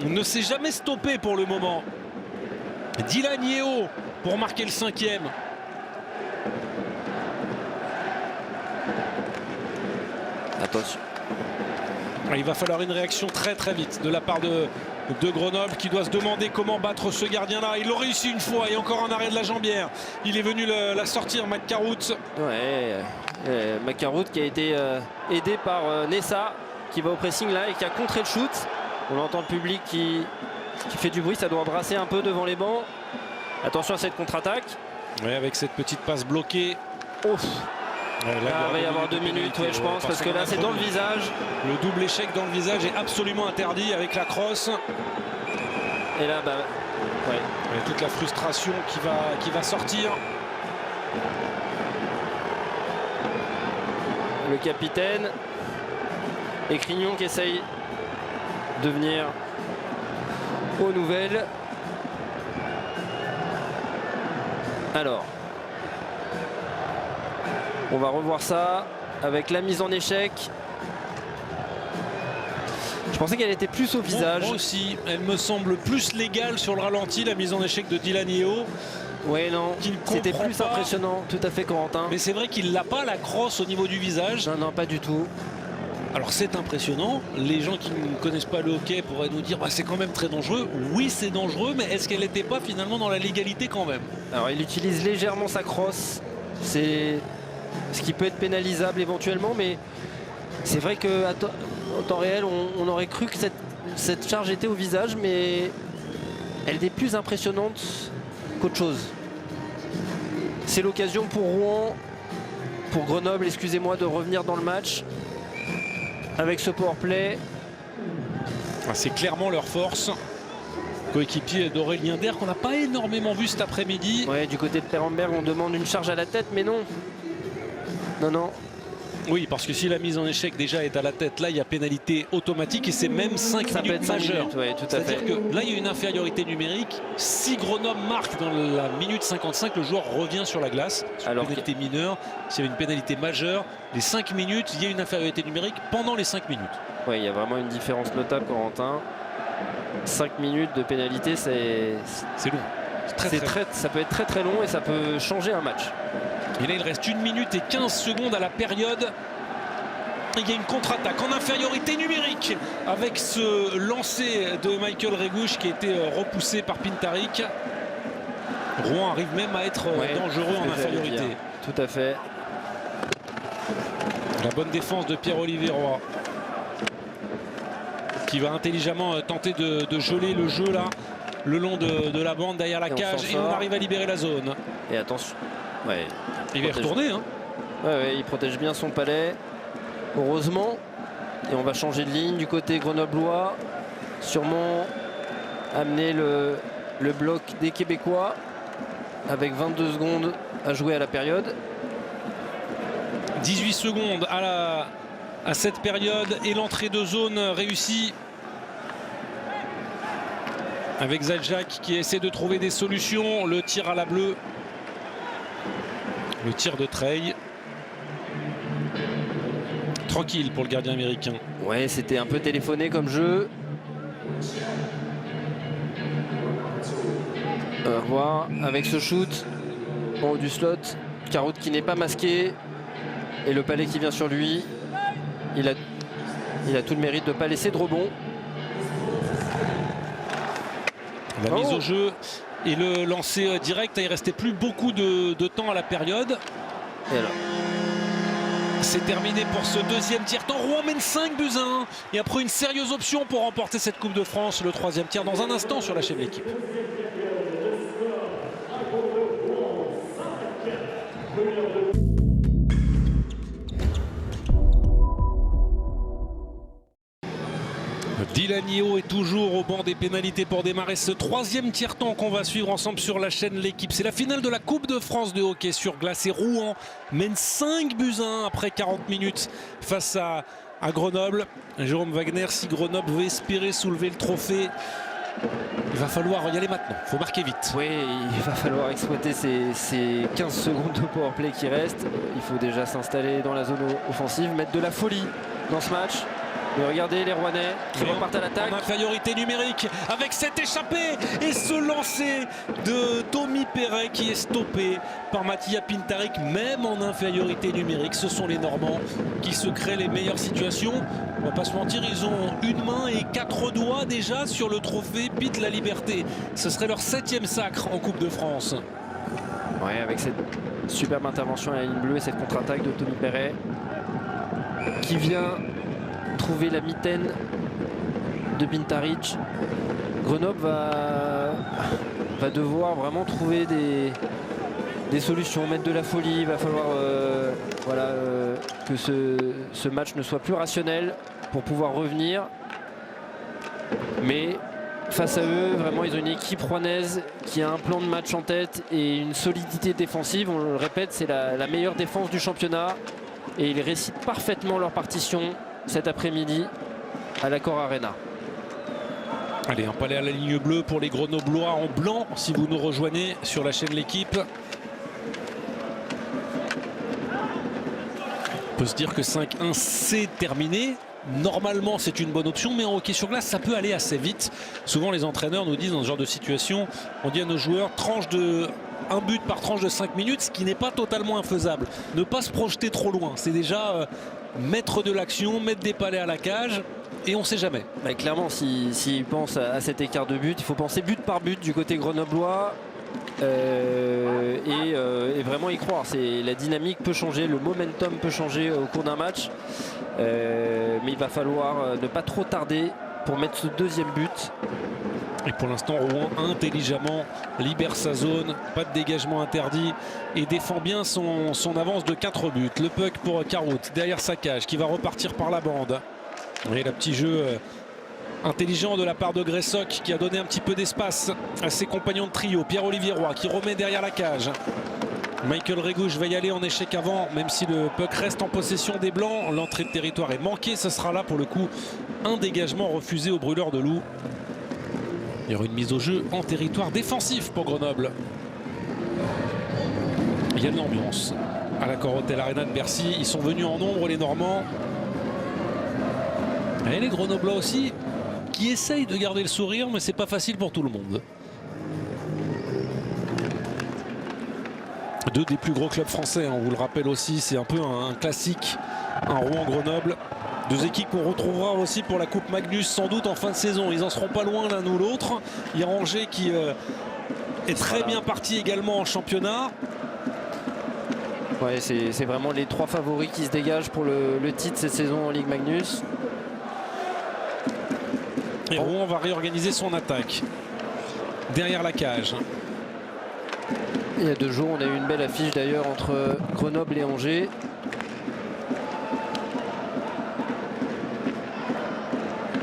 ne s'est jamais stoppé pour le moment. Dylan Yeo pour marquer le 5e. Attention. Il va falloir une réaction très très vite de la part de Grenoble qui doit se demander comment battre ce gardien-là. Il l'a réussi une fois et encore en arrêt de la jambière. Il est venu la sortir, McCarrout. Ouais, McCarrout qui a été aidé par Nessa qui va au pressing là et qui a contré le shoot. On entend le public qui fait du bruit, ça doit brasser un peu devant les bancs. Attention à cette contre-attaque. Ouais, avec cette petite passe bloquée. Ouf. Ouais, là, il va y avoir 2 minutes, je pense, parce que là c'est dans le visage. Le double échec dans le visage est absolument interdit avec la crosse. Et là, ouais. Et toute la frustration qui va sortir. Le capitaine et Crignon qui essaye de venir aux nouvelles. Alors, on va revoir ça avec la mise en échec. Je pensais qu'elle était plus au visage. Moi aussi, elle me semble plus légale sur le ralenti, la mise en échec de Dylan Yeo. Ouais, non, c'était plus impressionnant, tout à fait, Corentin. Mais c'est vrai qu'il n'a pas la crosse au niveau du visage. Non, pas du tout. Alors c'est impressionnant, les gens qui ne connaissent pas le hockey pourraient nous dire c'est quand même très dangereux. Oui, c'est dangereux, mais est-ce qu'elle n'était pas finalement dans la légalité quand même? Alors il utilise légèrement sa crosse, c'est ce qui peut être pénalisable éventuellement, mais c'est vrai qu'en temps réel on aurait cru que cette charge était au visage, mais elle est plus impressionnante qu'autre chose. C'est l'occasion pour Rouen, pour Grenoble, excusez-moi, de revenir dans le match. Avec ce powerplay. C'est clairement leur force. Coéquipier d'Aurélien Der qu'on n'a pas énormément vu cet après-midi. Ouais, du côté de Perrenberg, on demande une charge à la tête, mais non. Non. Oui, parce que si la mise en échec déjà est à la tête, là il y a pénalité automatique et c'est même 5 minutes majeures. Ouais, c'est-à-dire que là il y a une infériorité numérique. Si Grenoble marque dans la minute 55, le joueur revient sur la glace. Alors pénalité mineure, s'il y avait une pénalité majeure, les 5 minutes, il y a une infériorité numérique pendant les 5 minutes. Oui, il y a vraiment une différence notable, Corentin. 5 minutes de pénalité, c'est long. Ça peut être très très long et ça peut changer un match. Et là il reste 1 minute et 15 secondes à la période. Il y a une contre-attaque en infériorité numérique avec ce lancer de Michael Régouche qui a été repoussé par Pintaric. Rouen arrive même à être dangereux en infériorité. Tout à fait. La bonne défense de Pierre-Olivier Roy qui va intelligemment tenter de geler le jeu là le long de la bande derrière la cage et on arrive à libérer la zone. Et attention, ouais, il va y retourner. Hein. Ouais, il protège bien son palais, heureusement. Et on va changer de ligne du côté grenoblois. Sûrement amener le bloc des Québécois avec 22 secondes à jouer à la période. 18 secondes à cette période et l'entrée de zone réussie. Avec Zajac qui essaie de trouver des solutions. Le tir à la bleue. Le tir de Treille. Tranquille pour le gardien américain. Ouais, c'était un peu téléphoné comme jeu. On va voir avec ce shoot en haut du slot. Caroute qui n'est pas masqué. Et le palais qui vient sur lui. Il a tout le mérite de ne pas laisser de rebond. La mise au jeu et le lancer direct. Il ne restait plus beaucoup de temps à la période. Et alors, c'est terminé pour ce deuxième tiers-temps. Rouen mène 5-1 et après une sérieuse option pour remporter cette Coupe de France. Le troisième tiers dans un instant sur la chaîne de l'équipe. Dylan Yeo est toujours au banc des pénalités pour démarrer ce troisième tiers-temps qu'on va suivre ensemble sur la chaîne L'équipe. C'est la finale de la Coupe de France de hockey sur glace et Rouen mène 5-1 après 40 minutes face à Grenoble. Jérôme Wagner, si Grenoble veut espérer soulever le trophée, il va falloir y aller maintenant, il faut marquer vite. oui, il va falloir exploiter ces 15 secondes de powerplay qui restent. Il faut déjà s'installer dans la zone offensive, mettre de la folie dans ce match. Mais regardez les Rouennais qui repartent à l'attaque. En infériorité numérique avec cette échappée et ce lancer de Tommy Perret qui est stoppé par Mattia Pintaric, même en infériorité numérique. Ce sont les Normands qui se créent les meilleures situations. On va pas se mentir, ils ont une main et 4 doigts déjà sur le trophée Pete la Liberté. Ce serait leur 7e sacre en Coupe de France. Ouais, avec cette superbe intervention à la ligne bleue et cette contre-attaque de Tommy Perret qui vient trouver la mitaine de Pintaric. Grenoble va devoir vraiment trouver des solutions, mettre de la folie. Il va falloir que ce match ne soit plus rationnel pour pouvoir revenir. Mais face à eux, vraiment, ils ont une équipe rouennaise qui a un plan de match en tête et une solidité défensive. On le répète, c'est la meilleure défense du championnat. Et ils récitent parfaitement leur partition cet après-midi à l'Accor Arena. Allez, un palais à la ligne bleue pour les Grenoblois en blanc si vous nous rejoignez sur la chaîne L'équipe. On peut se dire que 5-1 c'est terminé. Normalement c'est une bonne option, mais en hockey sur glace ça peut aller assez vite. Souvent les entraîneurs nous disent dans ce genre de situation, on dit à nos joueurs un but par tranche de 5 minutes, ce qui n'est pas totalement infaisable. Ne pas se projeter trop loin, c'est déjà mettre de l'action, mettre des palais à la cage et on ne sait jamais. Bah, clairement, s'il pense à cet écart de but, il faut penser but par but du côté grenoblois et vraiment y croire. La dynamique peut changer, le momentum peut changer au cours d'un match, mais il va falloir ne pas trop tarder pour mettre ce deuxième but. Et pour l'instant, Rouen intelligemment libère sa zone, pas de dégagement interdit et défend bien son avance de 4 buts. Le puck pour Caroute derrière sa cage qui va repartir par la bande. Et le petit jeu intelligent de la part de Gressok qui a donné un petit peu d'espace à ses compagnons de trio. Pierre-Olivier Roy qui remet derrière la cage. Michael Régouche va y aller en échec avant, même si le puck reste en possession des Blancs. L'entrée de territoire est manquée. Ce sera là pour le coup un dégagement refusé au brûleur de loup. Il y aura une mise au jeu en territoire défensif pour Grenoble. Il y a de l'ambiance à l'Accor Hotel Arena de Bercy. Ils sont venus en nombre les Normands. Et les Grenoblois aussi qui essayent de garder le sourire, mais c'est pas facile pour tout le monde. Deux des plus gros clubs français, on vous le rappelle aussi, c'est un peu un classique, un Rouen-Grenoble. Deux équipes qu'on retrouvera aussi pour la Coupe Magnus sans doute en fin de saison. Ils en seront pas loin l'un ou l'autre. Il y a Angers qui est très bien parti également en championnat. Ouais, c'est vraiment les 3 favoris qui se dégagent pour le titre cette saison en Ligue Magnus. Et Rouen va réorganiser son attaque derrière la cage. Il y a 2 jours, on a eu une belle affiche d'ailleurs entre Grenoble et Angers.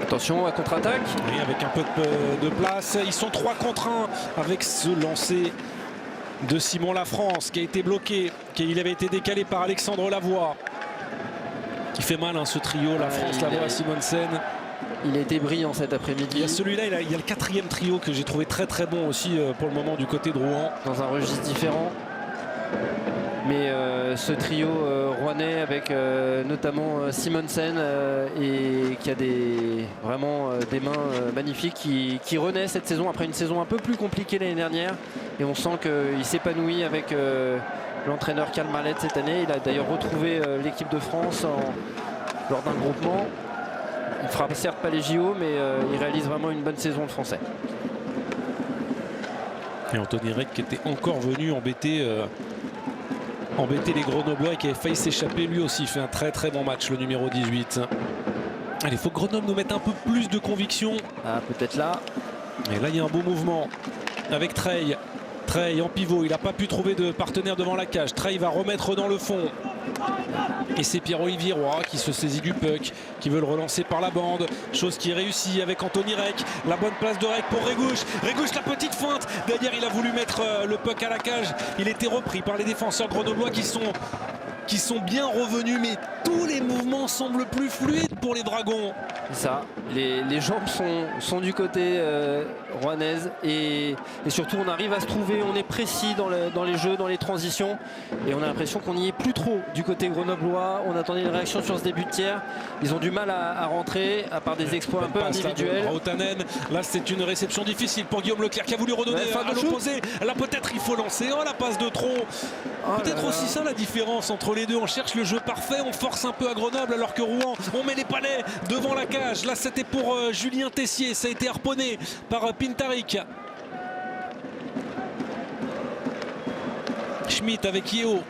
Attention à contre-attaque. Oui, avec un peu de place. Ils sont 3 contre 1 avec ce lancer de Simon Lafrance qui a été bloqué. Il avait été décalé par Alexandre Lavoie. Qui fait mal ce trio, Lafrance, Lavoie, Simonsen. Il a été brillant cet après-midi. Il y a celui-là, il y a le 4e trio que j'ai trouvé très très bon aussi pour le moment du côté de Rouen. Dans un registre différent. Mais ce trio rouennais avec notamment Simonsen et qui a vraiment des mains magnifiques qui renaît cette saison après une saison un peu plus compliquée l'année dernière. Et on sent qu'il s'épanouit avec l'entraîneur Karl Marlet cette année. Il a d'ailleurs retrouvé l'équipe de France lors d'un groupement. Il ne fera certes pas les JO, mais il réalise vraiment une bonne saison, le Français. Et Anthony Reck qui était encore venu embêter les Grenoblois et qui avait failli s'échapper. Lui aussi fait un très très bon match, le numéro 18. Allez, il faut que Grenoble nous mette un peu plus de conviction. Ah, peut-être là. Et là, il y a un beau mouvement avec Treille. Treille en pivot, il n'a pas pu trouver de partenaire devant la cage. Treille va remettre dans le fond. Et c'est Pierre-Olivier Roy qui se saisit du puck, qui veut le relancer par la bande. Chose qui est réussie avec Anthony Reck. La bonne place de Reck pour Régouche. Régouche, la petite feinte. Derrière, il a voulu mettre le puck à la cage. Il était repris par les défenseurs grenoblois qui sont bien revenus. Mais tous les mouvements semblent plus fluides pour les Dragons. Ça, les jambes sont du côté rouennaise et surtout on arrive à se trouver, on est précis dans les jeux, dans les transitions et on a l'impression qu'on n'y est plus trop du côté grenoblois. On attendait une réaction sur ce début de tiers, ils ont du mal à rentrer à part des exploits un peu individuels. Là c'est une réception difficile pour Guillaume Leclerc qui a voulu redonner à l'opposé. Là peut-être il faut lancer, oh la passe de trop. Peut-être aussi ça la différence entre les deux, on cherche le jeu parfait, on force un peu à Grenoble alors que Rouen on met les palais devant la cage. Là c'était pour Julien Tessier, ça a été harponné par Pintarik. Schmitt avec Yeo.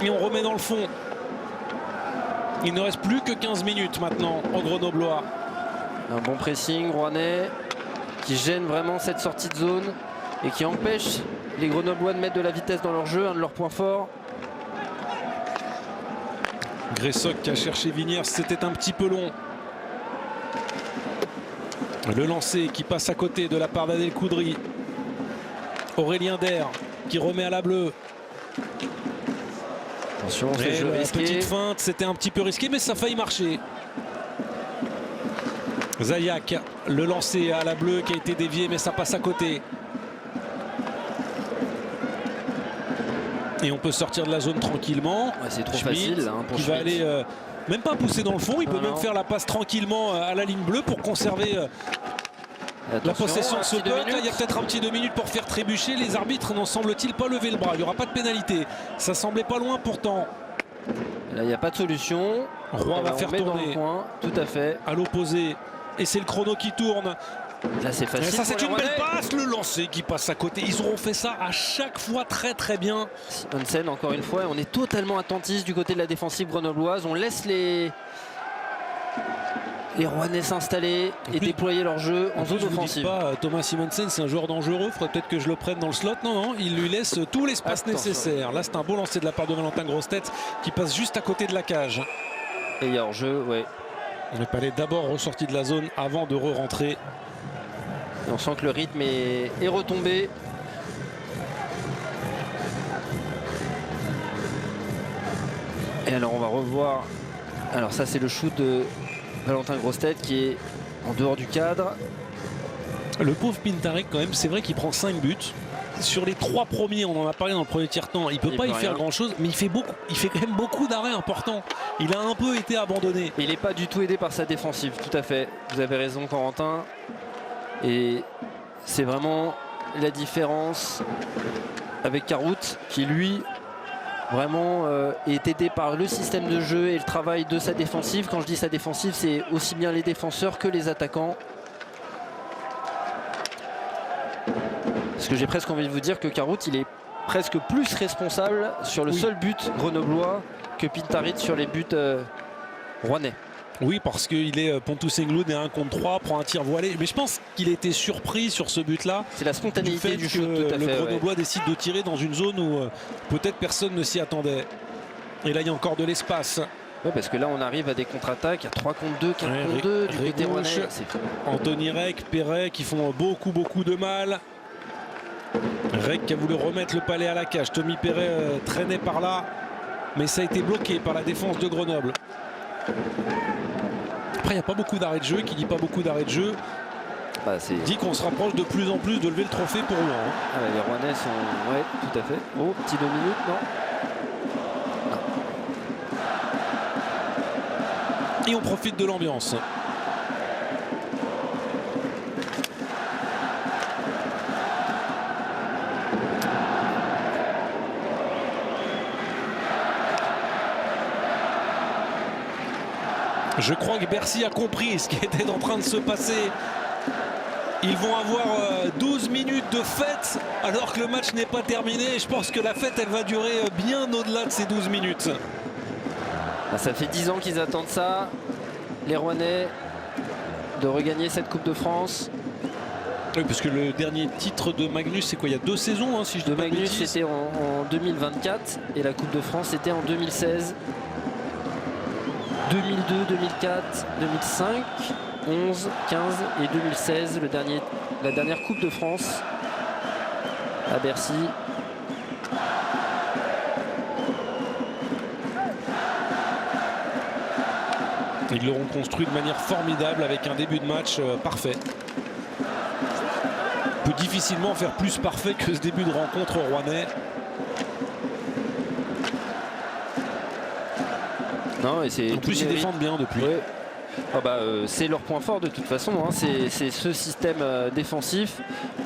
Et on remet dans le fond. Il ne reste plus que 15 minutes maintenant en Grenoblois. Un bon pressing rouennais qui gêne vraiment cette sortie de zone et qui empêche les Grenoblois de mettre de la vitesse dans leur jeu, un de leurs points forts. Gressok qui a cherché Vignières, c'était un petit peu long. Le lancer qui passe à côté de la part d'Adel Coudry. Aurélien Der qui remet à la bleue. Attention, c'est jeu risqué. Petite feinte, c'était un petit peu risqué, mais ça a failli marcher. Zayak, le lancer à la bleue qui a été dévié, mais ça passe à côté. Et on peut sortir de la zone tranquillement. Ouais, c'est trop Schmitt, facile pour qui va aller même pas pousser dans le fond. Il peut même faire la passe tranquillement à la ligne bleue pour conserver la possession de ce puck. Il y a peut-être un petit 2 minutes pour faire trébucher. Les arbitres n'en semble-t-il pas lever le bras. Il n'y aura pas de pénalité. Ça semblait pas loin pourtant. Là, il n'y a pas de solution. Roy va faire tourner dans le coin, tout à fait. À l'opposé. Et c'est le chrono qui tourne. Là c'est facile. Ça c'est une belle passe, le lancer qui passe à côté. Ils auront fait ça à chaque fois très très bien. Simonsen encore une fois, on est totalement attentifs du côté de la défensive grenobloise. On laisse les Rouennais s'installer et déployer leur jeu en zone offensive. Pas, Thomas Simonsen c'est un joueur dangereux, il faudrait peut-être que je le prenne dans le slot. Non, il lui laisse tout l'espace nécessaire. Là c'est un beau lancer de la part de Valentin Grossetête qui passe juste à côté de la cage. Et il y a hors-jeu, ouais. Le palais d'abord ressorti de la zone avant de re-rentrer. Et on sent que le rythme est retombé. Et alors on va revoir. Alors ça c'est le shoot de Valentin Grossetête qui est en dehors du cadre. Le pauvre Pintarek quand même, c'est vrai qu'il prend 5 buts. Sur les 3 premiers, on en a parlé dans le premier tiers-temps, il peut pas y faire grand-chose, mais il fait quand même beaucoup d'arrêts importants. Il a un peu été abandonné. Il n'est pas du tout aidé par sa défensive, tout à fait. Vous avez raison Corentin. Et c'est vraiment la différence avec Caroute qui lui vraiment est aidé par le système de jeu et le travail de sa défensive. Quand je dis sa défensive, c'est aussi bien les défenseurs que les attaquants. Parce que j'ai presque envie de vous dire que Caroute, il est presque plus responsable sur le seul but grenoblois que Pintarit sur les buts rouennais. Oui, parce qu'il est Pontousengloud et 1 contre 3, prend un tir voilé. Mais je pense qu'il a été surpris sur ce but-là. C'est la spontanéité du shoot, tout à fait. Le Grenoblois décide de tirer dans une zone où peut-être personne ne s'y attendait. Et là, il y a encore de l'espace. Ouais, parce que là, on arrive à des contre-attaques, à 3 contre 2, 4 contre 2 du côté rouennais. Anthony Rec, Perret qui font beaucoup de mal. Rec qui a voulu remettre le palais à la cage. Tommy Perret traînait par là, mais ça a été bloqué par la défense de Grenoble. Après, il n'y a pas beaucoup d'arrêts de jeu. Qui dit pas beaucoup d'arrêts de jeu dit qu'on se rapproche de plus en plus de lever le trophée pour Rouen. Ah, les Rouennais sont... Ouais, tout à fait. Oh, petit 2 minutes, non? Et on profite de l'ambiance. Je crois que Bercy a compris ce qui était en train de se passer. Ils vont avoir 12 minutes de fête alors que le match n'est pas terminé. Et je pense que la fête, elle va durer bien au-delà de ces 12 minutes. Ça fait 10 ans qu'ils attendent ça, les Rouennais, de regagner cette Coupe de France. Oui, parce que le dernier titre de Magnus, c'est quoi? Il y a 2 saisons, hein, si je dis pas de Magnus, bêtises. c'était en 2024 et la Coupe de France, c'était en 2016. 2002, 2004, 2005, 11, 15 et 2016, la dernière Coupe de France à Bercy. Ils l'auront construit de manière formidable avec un début de match parfait. On peut difficilement faire plus parfait que ce début de rencontre rouennais. Non, et c'est en plus, ils défendent bien depuis. Ouais. C'est leur point fort de toute façon, hein. C'est ce système défensif.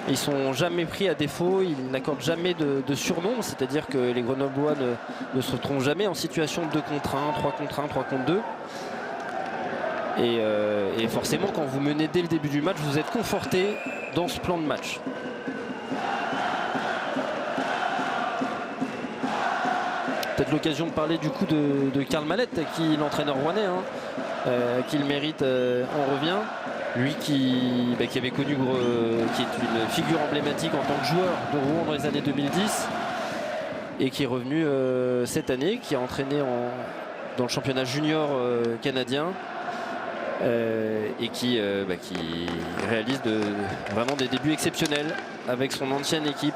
Ils sont jamais pris à défaut, ils n'accordent jamais de surnom, c'est-à-dire que les Grenoblois ne se retrouvent jamais en situation de 2 contre 1, 3 contre 1, 3 contre 2. Et forcément, quand vous menez dès le début du match, vous êtes conforté dans ce plan de match. Peut-être l'occasion de parler du coup de Karl Mallette, qui est l'entraîneur rouennais, hein, qui le mérite, on revient. Lui qui avait connu, qui est une figure emblématique en tant que joueur de Rouen dans les années 2010 et qui est revenu cette année, qui a entraîné dans le championnat junior canadien. Et qui réalise vraiment des débuts exceptionnels avec son ancienne équipe.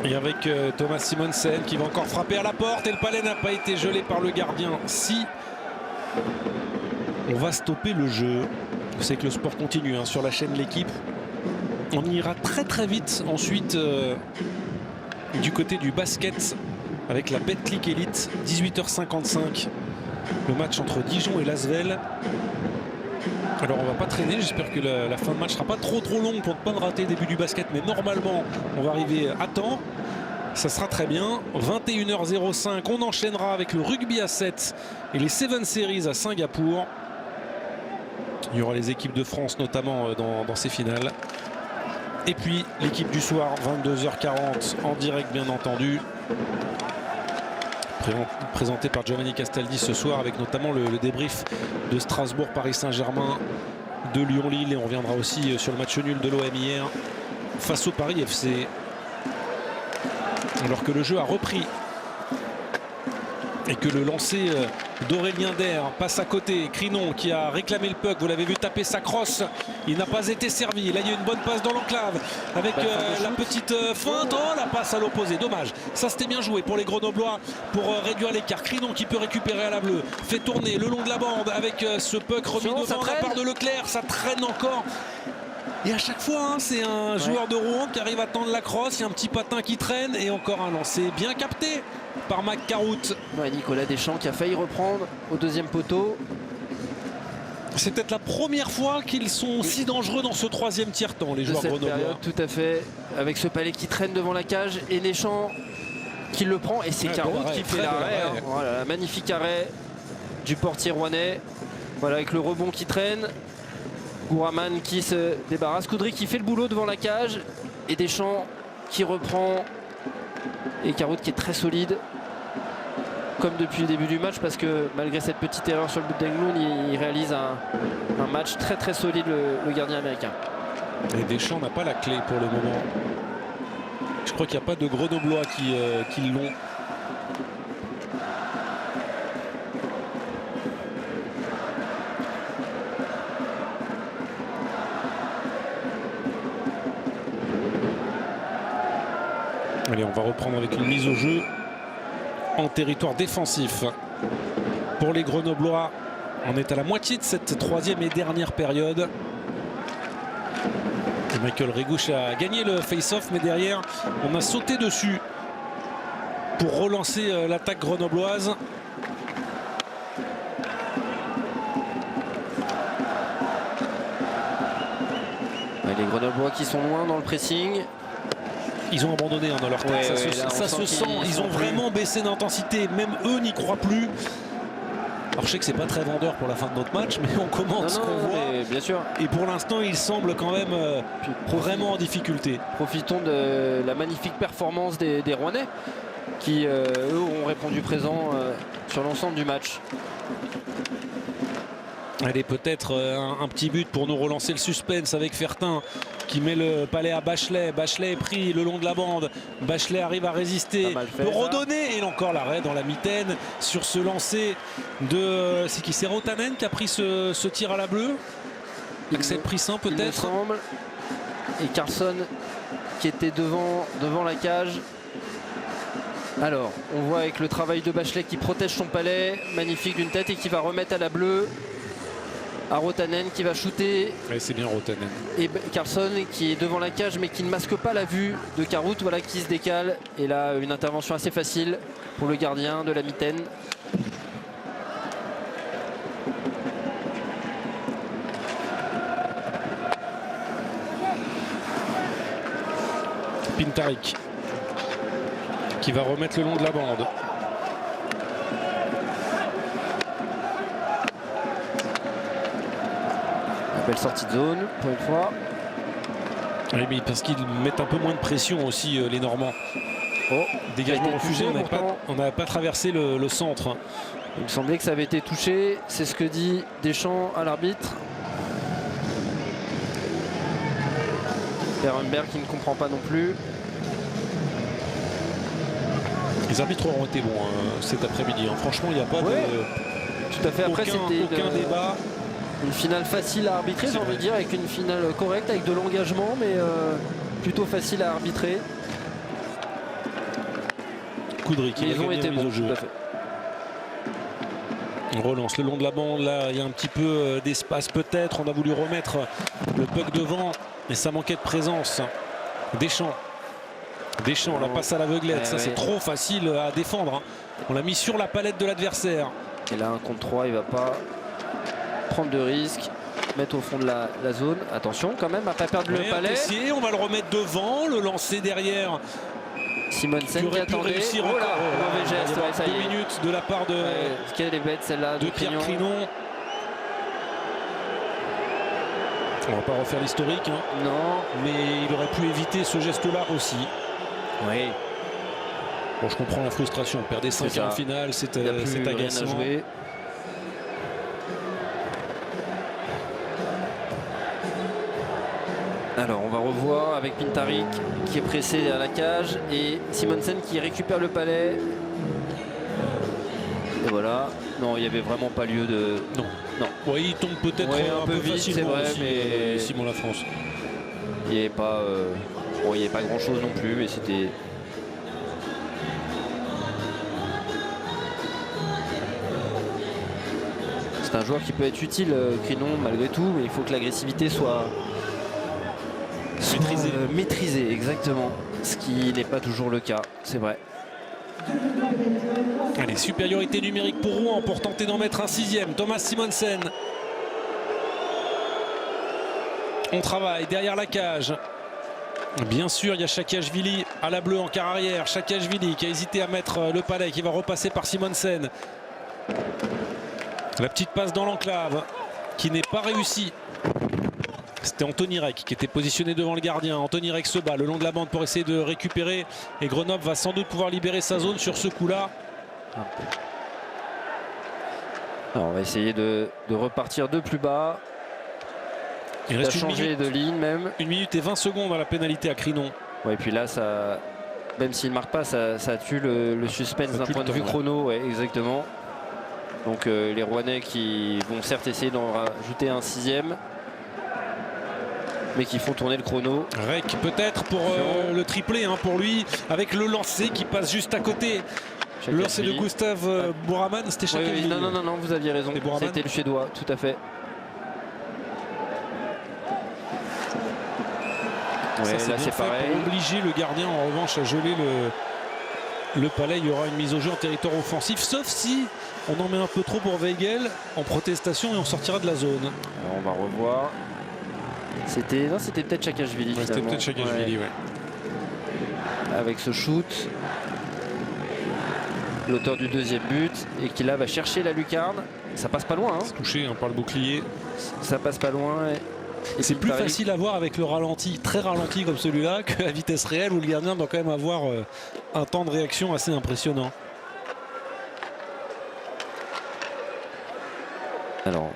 Et avec Thomas Simonsen qui va encore frapper à la porte et le palais n'a pas été gelé par le gardien. Si on va stopper le jeu, c'est que le sport continue, hein, sur la chaîne L'équipe. On ira très vite ensuite du côté du basket avec la Betclic Elite, 18h55. Le match entre Dijon et Lasvel. Alors on va pas traîner, j'espère que la fin de match sera pas trop longue pour ne pas rater le début du basket, mais normalement on va arriver à temps. Ça sera très bien. 21h05, on enchaînera avec le rugby à 7 et les 7 Series à Singapour. Il y aura les équipes de France notamment dans ces finales. Et puis l'équipe du soir, 22h40 en direct bien entendu. Présenté par Giovanni Castaldi ce soir, avec notamment le débrief de Strasbourg, Paris Saint-Germain, de Lyon-Lille, et on reviendra aussi sur le match nul de l'OM hier face au Paris FC. Alors que le jeu a repris et que le lancer d'Aurélien Der passe à côté. Crinon qui a réclamé le puck, vous l'avez vu taper sa crosse, il n'a pas été servi. Là il y a une bonne passe dans l'enclave avec la petite feinte. Oh, la passe à l'opposé, dommage. Ça c'était bien joué pour les Grenoblois pour réduire l'écart. Crinon qui peut récupérer à la bleue, fait tourner le long de la bande avec ce puck remis devant la part de Leclerc. Ça traîne encore. Et à chaque fois, hein, c'est un joueur de Rouen qui arrive à tendre la crosse. Il y a un petit patin qui traîne et encore un lancer bien capté par Mac Carout. Ouais, Nicolas Deschamps qui a failli reprendre au deuxième poteau. C'est peut-être la première fois qu'ils sont si dangereux dans ce troisième tiers-temps, les joueurs grenoblois. Tout à fait, avec ce palais qui traîne devant la cage et Deschamps qui le prend. Et c'est Carout qui fait l'arrêt. Hein. Voilà, magnifique arrêt du portier rouennais. Voilà, avec le rebond qui traîne. Gouraman qui se débarrasse. Coudry qui fait le boulot devant la cage. Et Deschamps qui reprend. Et Carout qui est très solide. comme depuis le début du match, parce que malgré cette petite erreur sur le but d'Englund, il réalise un match très très solide, le gardien américain. Et Deschamps n'a pas la clé pour le moment. Je crois qu'il n'y a pas de Grenoblois qui l'ont. Allez, on va reprendre avec une mise au jeu en territoire défensif pour les Grenoblois. On est à la moitié de cette troisième et dernière période. Et Michael Régouche a gagné le face-off, mais derrière, on a sauté dessus pour relancer l'attaque grenobloise. Les Grenoblois qui sont loin dans le pressing. Ils ont abandonné dans leur tête, ça se sent. Ils ont vraiment baissé d'intensité, même eux n'y croient plus. Alors je sais que c'est pas très vendeur pour la fin de notre match, mais on commente ce qu'on voit. Bien sûr. Et pour l'instant, ils semblent quand même vraiment en difficulté. Profitons de la magnifique performance des Rouennais qui, eux, ont répondu présent sur l'ensemble du match. Allez, peut-être un petit but pour nous relancer le suspense avec Fertin qui met le palais à Bachelet. Bachelet est pris le long de la bande. Bachelet arrive à résister, peut redonner. Et encore l'arrêt dans la mitaine sur ce lancer de... C'est qui? C'est Rotanen qui a pris ce tir à la bleue. Axel Prissin peut-être. Et Carlson qui était devant la cage. Alors, on voit avec le travail de Bachelet qui protège son palais. Magnifique d'une tête et qui va remettre à la bleue. À Rotanen qui va shooter. Ouais, c'est bien Rotanen. Et Carlson qui est devant la cage mais qui ne masque pas la vue de Carout, voilà, qui se décale. Et là, une intervention assez facile pour le gardien de la mitaine. Pintarik qui va remettre le long de la bande. Belle sortie de zone pour une fois. Oui, mais parce qu'ils mettent un peu moins de pression aussi, les Normands. Oh, dégagement refusé, on n'avait pas traversé le centre. Il me semblait que ça avait été touché, c'est ce que dit Deschamps à l'arbitre. Berenberg qui ne comprend pas non plus. Les arbitres auront été bons cet après-midi. Franchement, il n'y a pas de... Tout à fait. Après, c'était aucun débat. Une finale facile à arbitrer, j'ai envie de dire, avec une finale correcte, avec de l'engagement, mais plutôt facile à arbitrer. Koudry qui ont été bons au jeu. On relance le long de la bande, là il y a un petit peu d'espace peut-être. On a voulu remettre le puck devant, mais ça manquait de présence. Deschamps, la passe à l'aveuglette, ça c'est trop facile à défendre. On l'a mis sur la palette de l'adversaire. Et là, un contre 3, il va pas prendre de risques, mettre au fond de la zone. Attention quand même à pas perdre le palais. On va le remettre devant, le lancer derrière. Simonsen qui attendait. Mauvais geste, ça y est. 2 minutes de la part de... Quelle est bête celle-là de Pierre Crinon. On va pas refaire l'historique, non, mais il aurait pu éviter ce geste-là aussi. Oui. Bon, je comprends la frustration. On perdait 5 en finale, c'est agaçant. Alors on va revoir avec Pintarik qui est pressé à la cage et Simonsen qui récupère le palais. Et voilà. Non, il n'y avait vraiment pas lieu de... Non. Oui, il tombe peut-être un peu vite, c'est vrai, aussi, mais Simon Lafrance. Il n'y avait pas, il n'y avait pas grand-chose non plus, mais c'était... C'est un joueur qui peut être utile, Crinon, malgré tout, mais il faut que l'agressivité soit maîtrisée, exactement. Ce qui n'est pas toujours le cas, c'est vrai. Allez, supériorité numérique pour Rouen pour tenter d'en mettre un 6e. Thomas Simonsen. On travaille derrière la cage. Bien sûr, il y a Saakashvili à la bleue en quart arrière. Saakashvili qui a hésité à mettre le palais, qui va repasser par Simonsen. La petite passe dans l'enclave qui n'est pas réussie. C'était Anthony Reck qui était positionné devant le gardien. Anthony Reck se bat le long de la bande pour essayer de récupérer. Et Grenoble va sans doute pouvoir libérer sa zone sur ce coup-là. Alors, on va essayer de repartir de plus bas. Il reste une Changer minute, de ligne même. 1 minute et 20 secondes à la pénalité à Crinon. Ouais, et puis là, ça, même s'il ne marque pas, ça tue le suspense d'un point de vue chrono. Ouais, exactement. Donc les Rouennais qui vont certes essayer d'en rajouter un 6e, mais qui font tourner le chrono. Rec peut-être pour le triplé pour lui, avec le lancer qui passe juste à côté. Le lancer de Gustave Bouraman, c'était Chakashvili. Non, vous aviez raison. C'était le Suédois, tout à fait. Ouais, ça, là c'est pareil. Pour obliger le gardien en revanche à geler le palais. Il y aura une mise au jeu en territoire offensif, sauf si on en met un peu trop pour Weigel en protestation et on sortira de la zone. Alors on va revoir. C'était peut-être Chakashvili. Ouais, c'était peut-être Chakashvili, ouais. Avec ce shoot, l'auteur du 2e but, et qui là va chercher la lucarne. Ça passe pas loin. C'est touché par le bouclier. Ça passe pas loin. Et c'est plus facile à voir avec le ralenti, très ralenti comme celui-là, que la vitesse réelle où le gardien doit quand même avoir un temps de réaction assez impressionnant. Alors.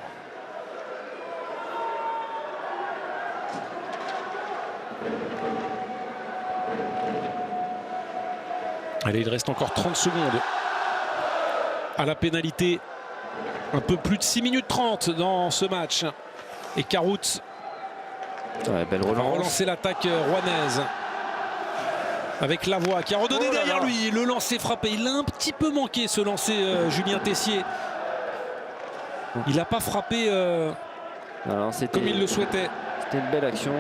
Allez, il reste encore 30 secondes à la pénalité. Un peu plus de 6 minutes 30 dans ce match. Et Caroute belle va relance. relancer l'attaque rouennaise. Avec Lavoie qui a redonné derrière lui. Le lancer frappé. Il a un petit peu manqué ce lancer, Julien Tessier. Il n'a pas frappé comme il le souhaitait. C'était une belle action.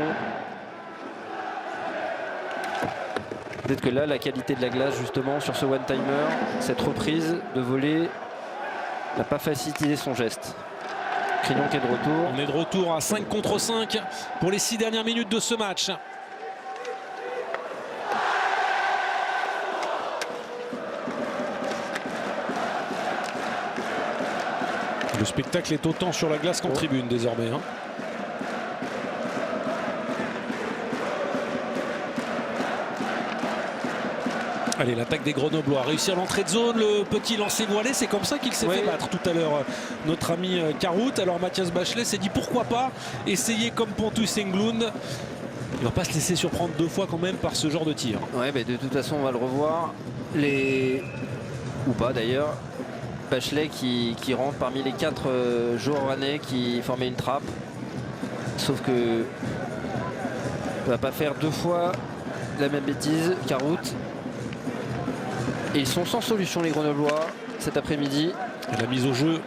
Peut-être que là, la qualité de la glace, justement, sur ce one-timer, cette reprise de volée, n'a pas facilité son geste. Crinon qui est de retour. On est de retour à 5 contre 5 pour les 6 dernières minutes de ce match. Le spectacle est autant sur la glace qu'en tribune désormais. Allez, l'attaque des Grenoblois, réussir l'entrée de zone, le petit lancer voilé, c'est comme ça qu'il s'est fait battre tout à l'heure, notre ami Caroute. Alors Mathias Bachelet s'est dit pourquoi pas essayer comme Pontus Englund. Il ne va pas se laisser surprendre 2 fois quand même par ce genre de tir. Ouais, mais de toute façon, on va le revoir. Ou pas d'ailleurs. Bachelet qui rentre parmi les 4 joueurs rennais qui formaient une trappe. Sauf que ne va pas faire 2 fois la même bêtise, Caroute. Et ils sont sans solution, les Grenoblois, cet après-midi. La mise au jeu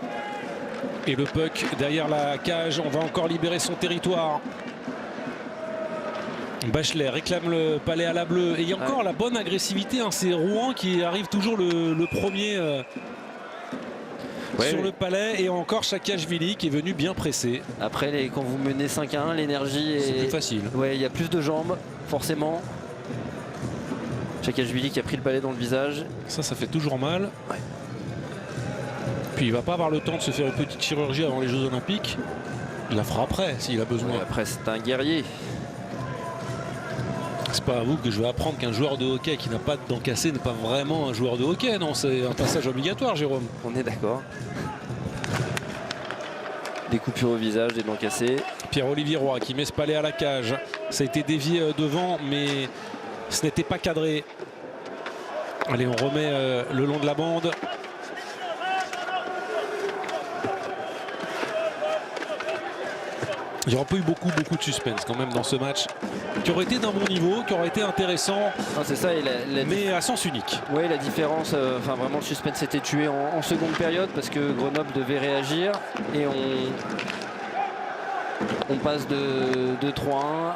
et le puck derrière la cage. On va encore libérer son territoire. Bachelet réclame le palais à la bleue. Et il y a encore la bonne agressivité. C'est Rouen qui arrive toujours le premier sur le palais. Et encore Chakashvili qui est venu bien presser. Après, quand vous menez 5-1, l'énergie est plus facile. Ouais, il y a plus de jambes, forcément. Chakashvili qui a pris le balai dans le visage. Ça fait toujours mal. Ouais. Puis il va pas avoir le temps de se faire une petite chirurgie avant les Jeux Olympiques. Il la fera après s'il a besoin. Ouais, après, c'est un guerrier. C'est pas à vous que je vais apprendre qu'un joueur de hockey qui n'a pas de dents cassées n'est pas vraiment un joueur de hockey. Non, c'est un passage obligatoire, Jérôme. On est d'accord. Des coupures au visage, des dents cassées. Pierre-Olivier Roy qui met ce palais à la cage. Ça a été dévié devant, mais ce n'était pas cadré. Allez, on remet le long de la bande. Il n'y aura pas eu beaucoup de suspense quand même dans ce match, qui aurait été d'un bon niveau, qui aurait été intéressant. C'est ça, mais à sens unique. Oui, la différence, vraiment le suspense s'était tué en seconde période parce que Grenoble devait réagir et on passe de 3-1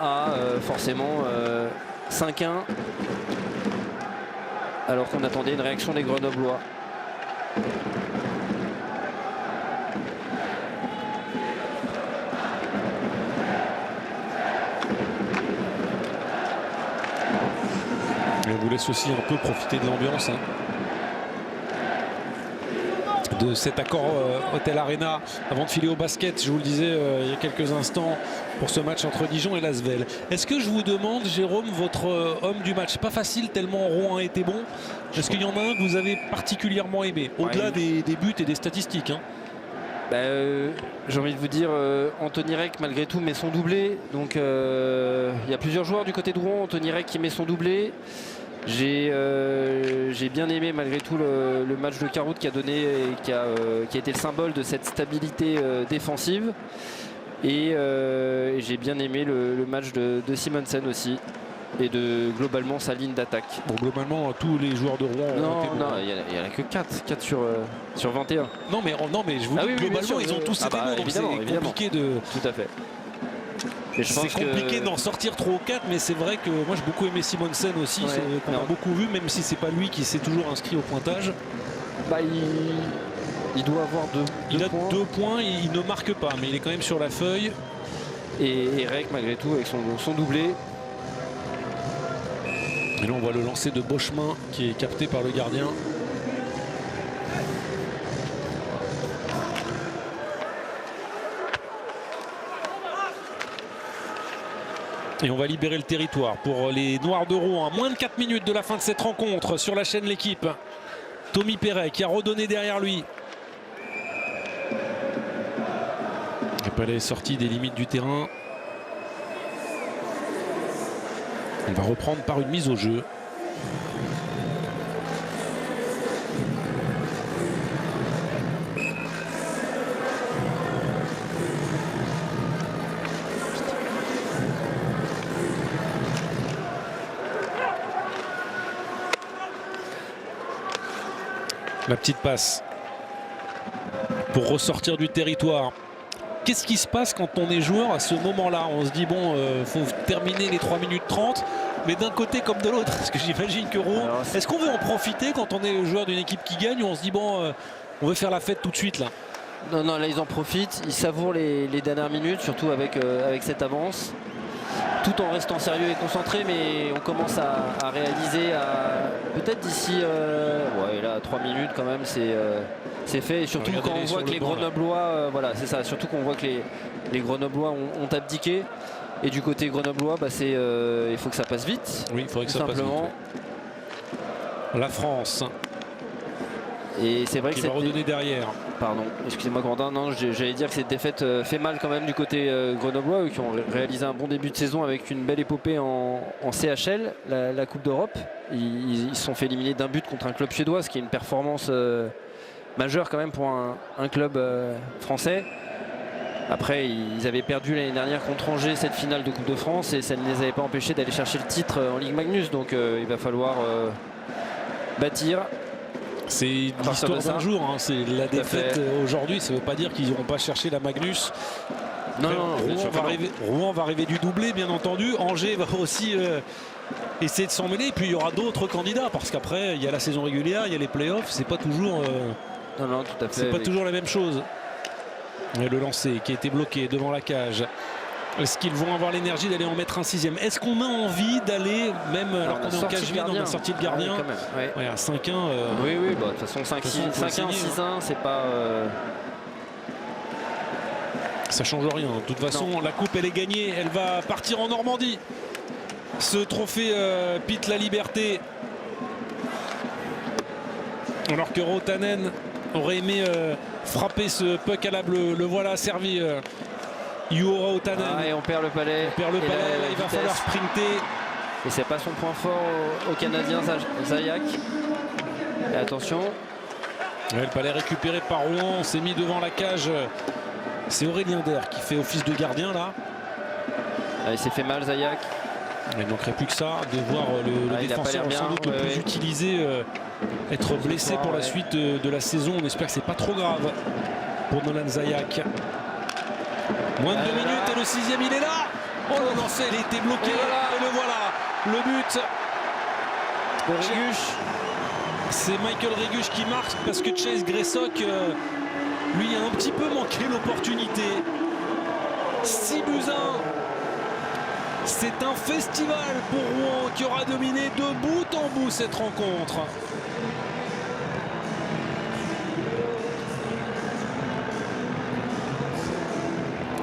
à forcément 5-1 alors qu'on attendait une réaction des Grenoblois. Et on vous laisse aussi un peu profiter de l'ambiance de cet accord Hotel Arena avant de filer au basket, je vous le disais il y a quelques instants, pour ce match entre Dijon et Lasvel. Est-ce que je vous demande, Jérôme, votre homme du match? Pas facile tellement Rouen a été bon. Est-ce qu'il y en a un que vous avez particulièrement aimé, au-delà des buts et des statistiques? J'ai envie de vous dire, Anthony Reck malgré tout met son doublé. Donc il y a plusieurs joueurs du côté de Rouen. Anthony Reck qui met son doublé. J'ai bien aimé malgré tout le match de Caroute qui a donné et qui a été le symbole de cette stabilité défensive. Et j'ai bien aimé le match de Simonsen aussi. Et de globalement sa ligne d'attaque. Bon, globalement, tous les joueurs de Rouen ont été bons. Non, il n'y en a que 4 sur 21. Non, mais je vous dis, globalement, ils ont tous été bons, donc c'est compliqué de... Tout à fait. C'est compliqué d'en sortir 3 ou 4, mais c'est vrai que moi j'ai beaucoup aimé Simonsen aussi, qu'on a beaucoup vu, même si c'est pas lui qui s'est toujours inscrit au pointage. Il doit avoir 2 points. 2 points, il ne marque pas, mais il est quand même sur la feuille. Et Reck malgré tout avec son doublé. Et là on voit le lancer de Bochemin qui est capté par le gardien. Et on va libérer le territoire pour les Noirs de Rouen. À moins de 4 minutes de la fin de cette rencontre sur la chaîne L'équipe. Tommy Perret qui a redonné derrière lui. Le Palais est sorti des limites du terrain. On va reprendre par une mise au jeu. La petite passe pour ressortir du territoire. Qu'est-ce qui se passe quand on est joueur à ce moment-là? On se dit bon, faut terminer les 3 minutes 30, mais d'un côté comme de l'autre, parce que j'imagine que Rouen, est-ce qu'on veut en profiter quand on est joueur d'une équipe qui gagne, ou on se dit bon, on veut faire la fête tout de suite là? Non, là ils en profitent, ils savourent les dernières minutes, surtout avec cette avance, tout en restant sérieux et concentré, mais on commence à réaliser peut-être d'ici 3 minutes quand même, c'est fait. Et surtout quand on voit que les Grenoblois, c'est ça, surtout qu'on voit que les Grenoblois ont abdiqué. Et du côté grenoblois, il faut que ça passe vite. Oui, il faudrait que ça passe vite. La France. Et c'est vrai qui va redonner derrière. Pardon, excusez-moi Quentin, non, j'allais dire que cette défaite fait mal quand même du côté grenoblois, eux qui ont réalisé un bon début de saison avec une belle épopée en CHL, la Coupe d'Europe. Ils se sont fait éliminer d'un but contre un club suédois, ce qui est une performance majeure quand même pour un club français. Après, ils avaient perdu l'année dernière contre Angers cette finale de Coupe de France et ça ne les avait pas empêchés d'aller chercher le titre en Ligue Magnus. Donc il va falloir bâtir. C'est l'histoire d'un jour, hein. C'est la défaite aujourd'hui, ça ne veut pas dire qu'ils n'iront pas chercher la Magnus. Non, Rouen va rêver du doublé, bien entendu. Angers va aussi essayer de s'en mêler. Et puis il y aura d'autres candidats, parce qu'après, il y a la saison régulière, il y a les playoffs. C'est pas toujours, tout à fait, c'est pas toujours la même chose. Et le lancer qui a été bloqué devant la cage. Est-ce qu'ils vont avoir l'énergie d'aller en mettre un 6e? Est-ce qu'on a envie d'aller, même alors qu'on est en cage vide, on a sorti le gardien à 5-1 Oui, de toute façon 5-1, 6-1, c'est pas... Ça change rien. De toute façon, la coupe, elle est gagnée. Elle va partir en Normandie. Ce trophée Pete la Liberté. Alors que Rotanen aurait aimé frapper ce puck à la bleue. Le voilà servi. Juho Rotanen. Et on perd le Palais. Là, il va falloir sprinter. Et c'est pas son point fort au Canadien Zayak. Et attention. Le Palais récupéré par Rouen. On s'est mis devant la cage. C'est Aurélien Der qui fait office de gardien là. Il s'est fait mal Zayak. Il ne manquerait plus que ça de voir le défenseur sans doute le plus utilisé être blessé pour la suite de la saison. On espère que c'est pas trop grave pour Nolan Zayak. Moins de 2 minutes et le 6e il est là. Oh, le lancer, il était bloqué et le voilà. Le but de Réguch. C'est Michael Réguch qui marque parce que Chase Graysock lui a un petit peu manqué l'opportunité. 6-1. C'est un festival pour Rouen qui aura dominé de bout en bout cette rencontre.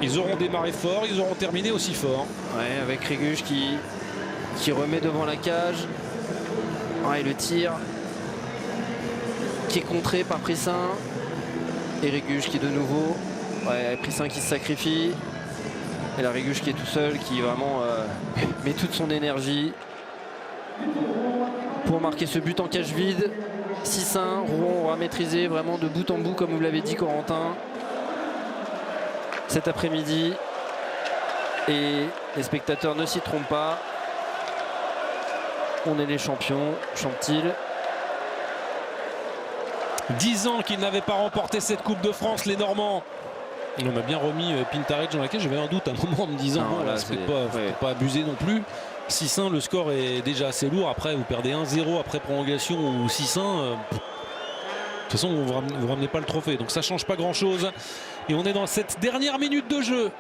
Ils auront démarré fort, ils auront terminé aussi fort. Ouais, avec Réguch qui remet devant la cage. Et le tir qui est contré par Prissin. Et Réguge qui de nouveau, Prissin qui se sacrifie. Et la Réguge qui est tout seul, qui vraiment met toute son énergie pour marquer ce but en cage vide. 6-1, Rouen aura maîtrisé vraiment de bout en bout, comme vous l'avez dit Corentin, cet après-midi. Et les spectateurs ne s'y trompent pas. On est les champions, chantent-ils. 10 ans qu'ils n'avaient pas remporté cette Coupe de France, les Normands. On m'a bien remis Pintarelli dans laquelle j'avais un doute à un moment en me disant non, bon là c'est pas abusé non plus. 6-1, le score est déjà assez lourd. Après vous perdez 1-0 après prolongation ou 6-1. De toute façon vous ramenez pas le trophée. Donc ça change pas grand chose. Et on est dans cette dernière minute de jeu.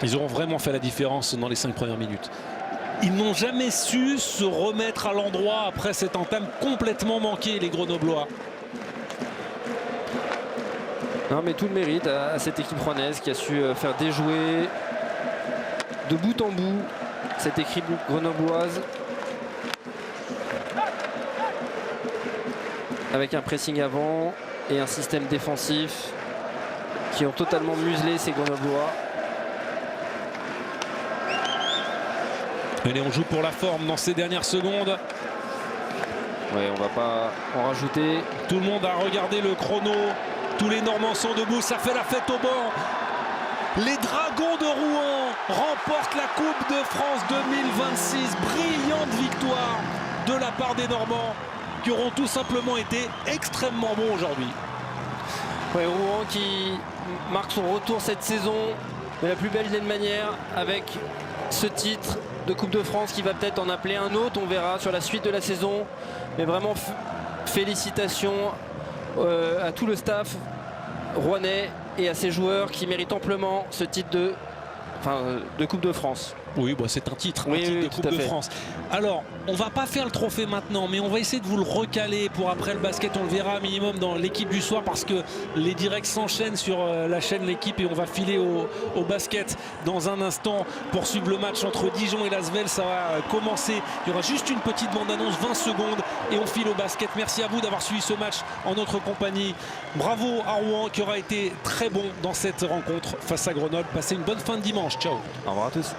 Ils auront vraiment fait la différence dans les 5 premières minutes. Ils n'ont jamais su se remettre à l'endroit après cette entame complètement manquée, les Grenoblois. Non, mais tout le mérite à cette équipe rouennaise qui a su faire déjouer de bout en bout cette équipe grenobloise avec un pressing avant et un système défensif qui ont totalement muselé ces Grenoblois. Allez, on joue pour la forme dans ces dernières secondes. Ouais, on va pas en rajouter. Tout le monde a regardé le chrono. Tous les Normands sont debout, ça fait la fête au banc. Les Dragons de Rouen remportent la Coupe de France 2026. Brillante victoire de la part des Normands qui auront tout simplement été extrêmement bons aujourd'hui. Ouais, Rouen qui marque son retour cette saison de la plus belle des manières avec ce titre de Coupe de France qui va peut-être en appeler un autre. On verra sur la suite de la saison. Mais vraiment félicitations à tout le staff rouennais et à ses joueurs qui méritent amplement ce titre de Coupe de France. Oui, bah c'est un titre, oui, de Coupe de France. Alors, on va pas faire le trophée maintenant, mais on va essayer de vous le recaler pour après le basket. On le verra minimum dans l'équipe du soir parce que les directs s'enchaînent sur la chaîne L'équipe et on va filer au basket dans un instant pour suivre le match entre Dijon et Lasvel. Ça va commencer. Il y aura juste une petite bande-annonce, 20 secondes et on file au basket. Merci à vous d'avoir suivi ce match en notre compagnie. Bravo à Rouen qui aura été très bon dans cette rencontre face à Grenoble. Passez une bonne fin de dimanche. Ciao. Au revoir à tous.